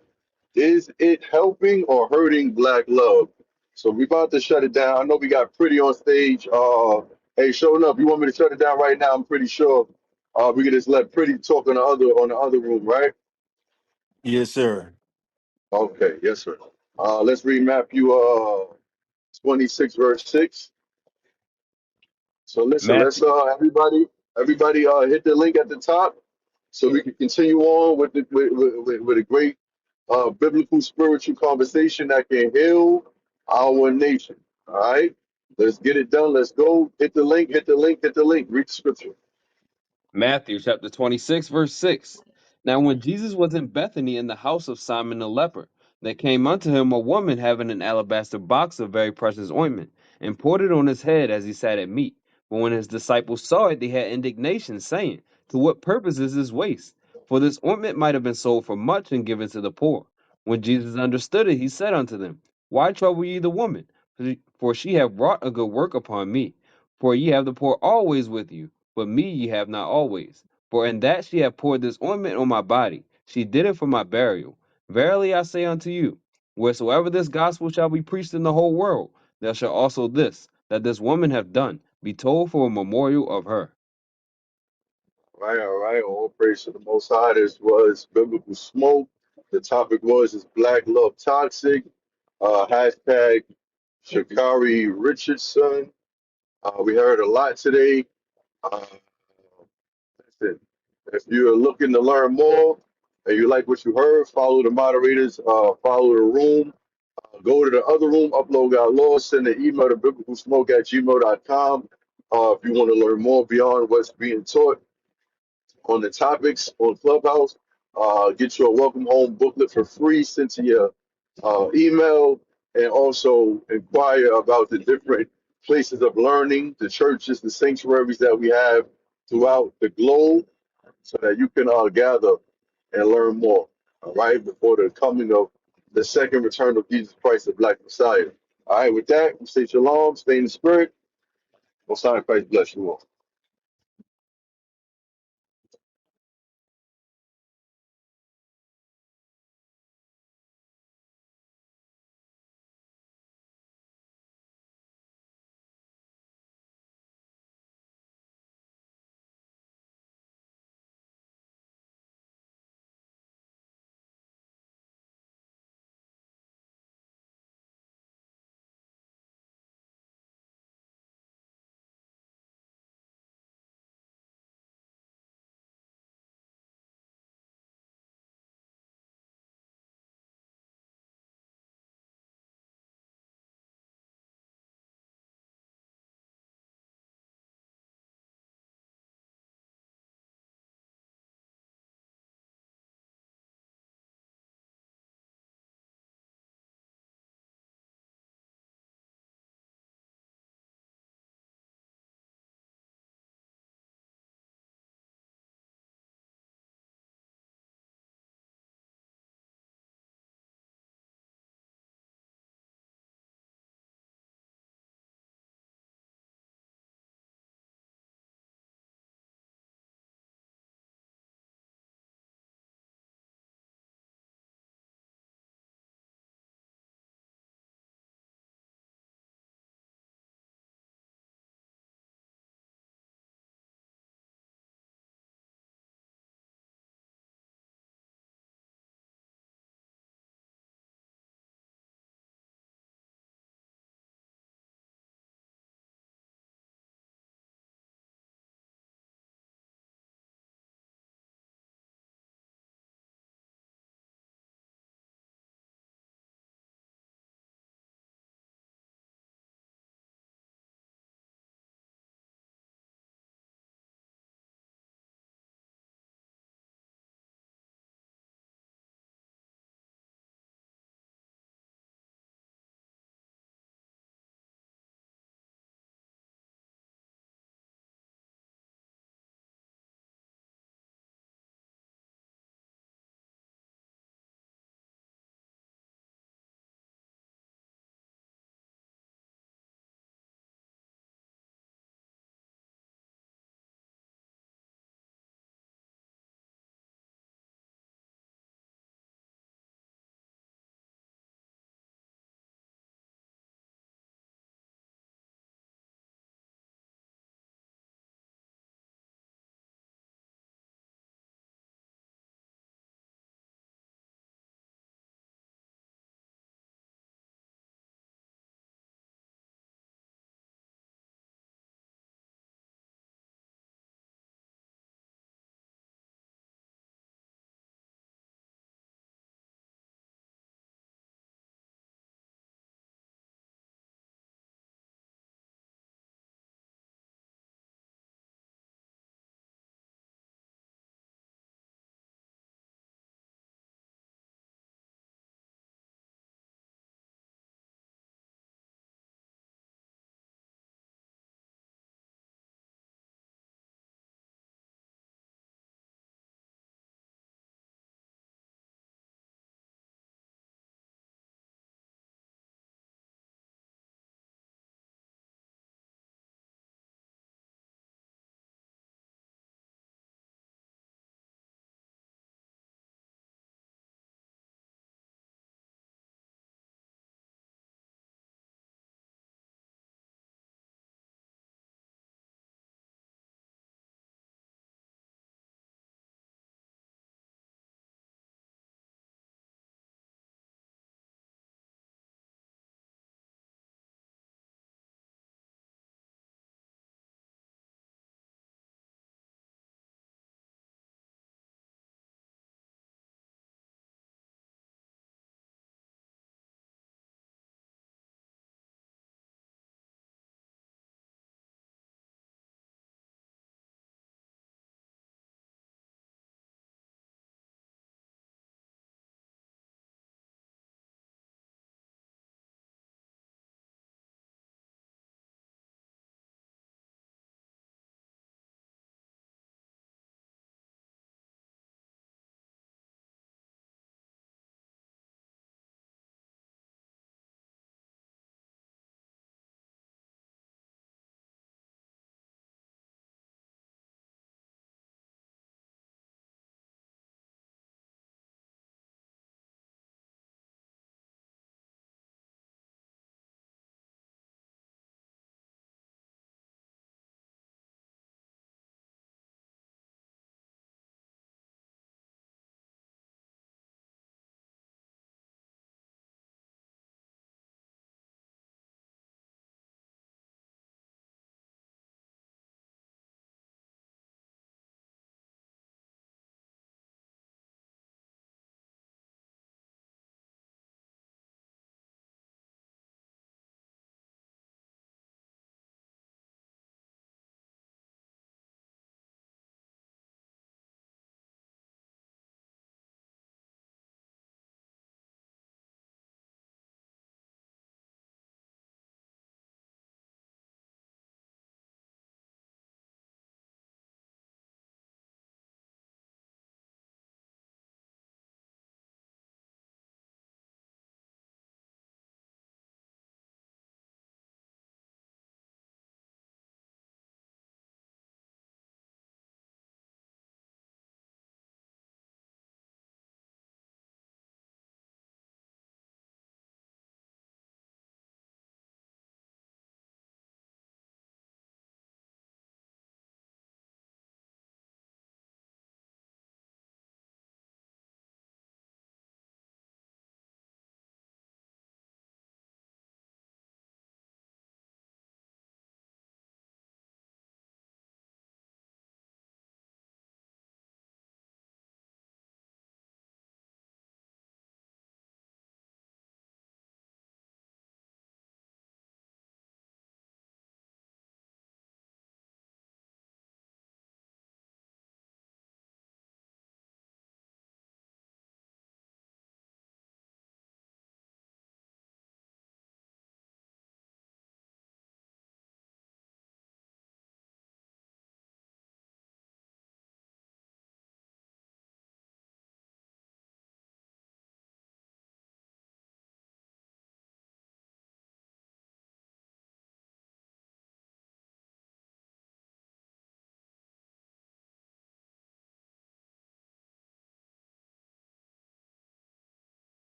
Is it helping or hurting black love? So we about to shut it down. I know we got Pretty on stage. Hey, showing up. You want me to shut it down right now? I'm pretty sure we can just let Pretty talk on the other room, right? Yes, sir. Okay, yes, sir. Let's read Matthew 26 verse 6. So listen, let's Matthew, everybody hit the link at the top so we can continue on with with a great biblical spiritual conversation that can heal our nation. All right, let's get it done. Let's go. Hit the link. Hit the link. Hit the link. Read the scripture. Matthew chapter 26, verse 6. Now, when Jesus was in Bethany in the house of Simon the leper, there came unto him a woman having an alabaster box of very precious ointment, and poured it on his head as he sat at meat. But when his disciples saw it, they had indignation, saying, to what purpose is this waste? For this ointment might have been sold for much and given to the poor. When Jesus understood it, he said unto them, why trouble ye the woman? For she hath wrought a good work upon me. For ye have the poor always with you, but me ye have not always. For in that she hath poured this ointment on my body, she did it for my burial. Verily I say unto you, wheresoever this gospel shall be preached in the whole world, there shall also this, that this woman hath done, be told for a memorial of her. All right, all right. All praise to the Most High. This was biblical smoke. The topic was is black love toxic? Hashtag Shakari Richardson. We heard a lot today. Uh, listen, if you're looking to learn more and you like what you heard, follow the moderators, follow the room, go to the other room, upload got lost, send an email to biblicalsmoke@gmail.com. If you want to learn more beyond what's being taught on the topics on Clubhouse, get you a welcome home booklet for free sent to your email, and also inquire about the different places of learning, the churches, the sanctuaries that we have throughout the globe, so that you can gather and learn more, all right, before the coming of the second return of Jesus Christ, the Black Messiah. All right, with that, we say shalom, stay in the spirit. Most High in Christ bless you all.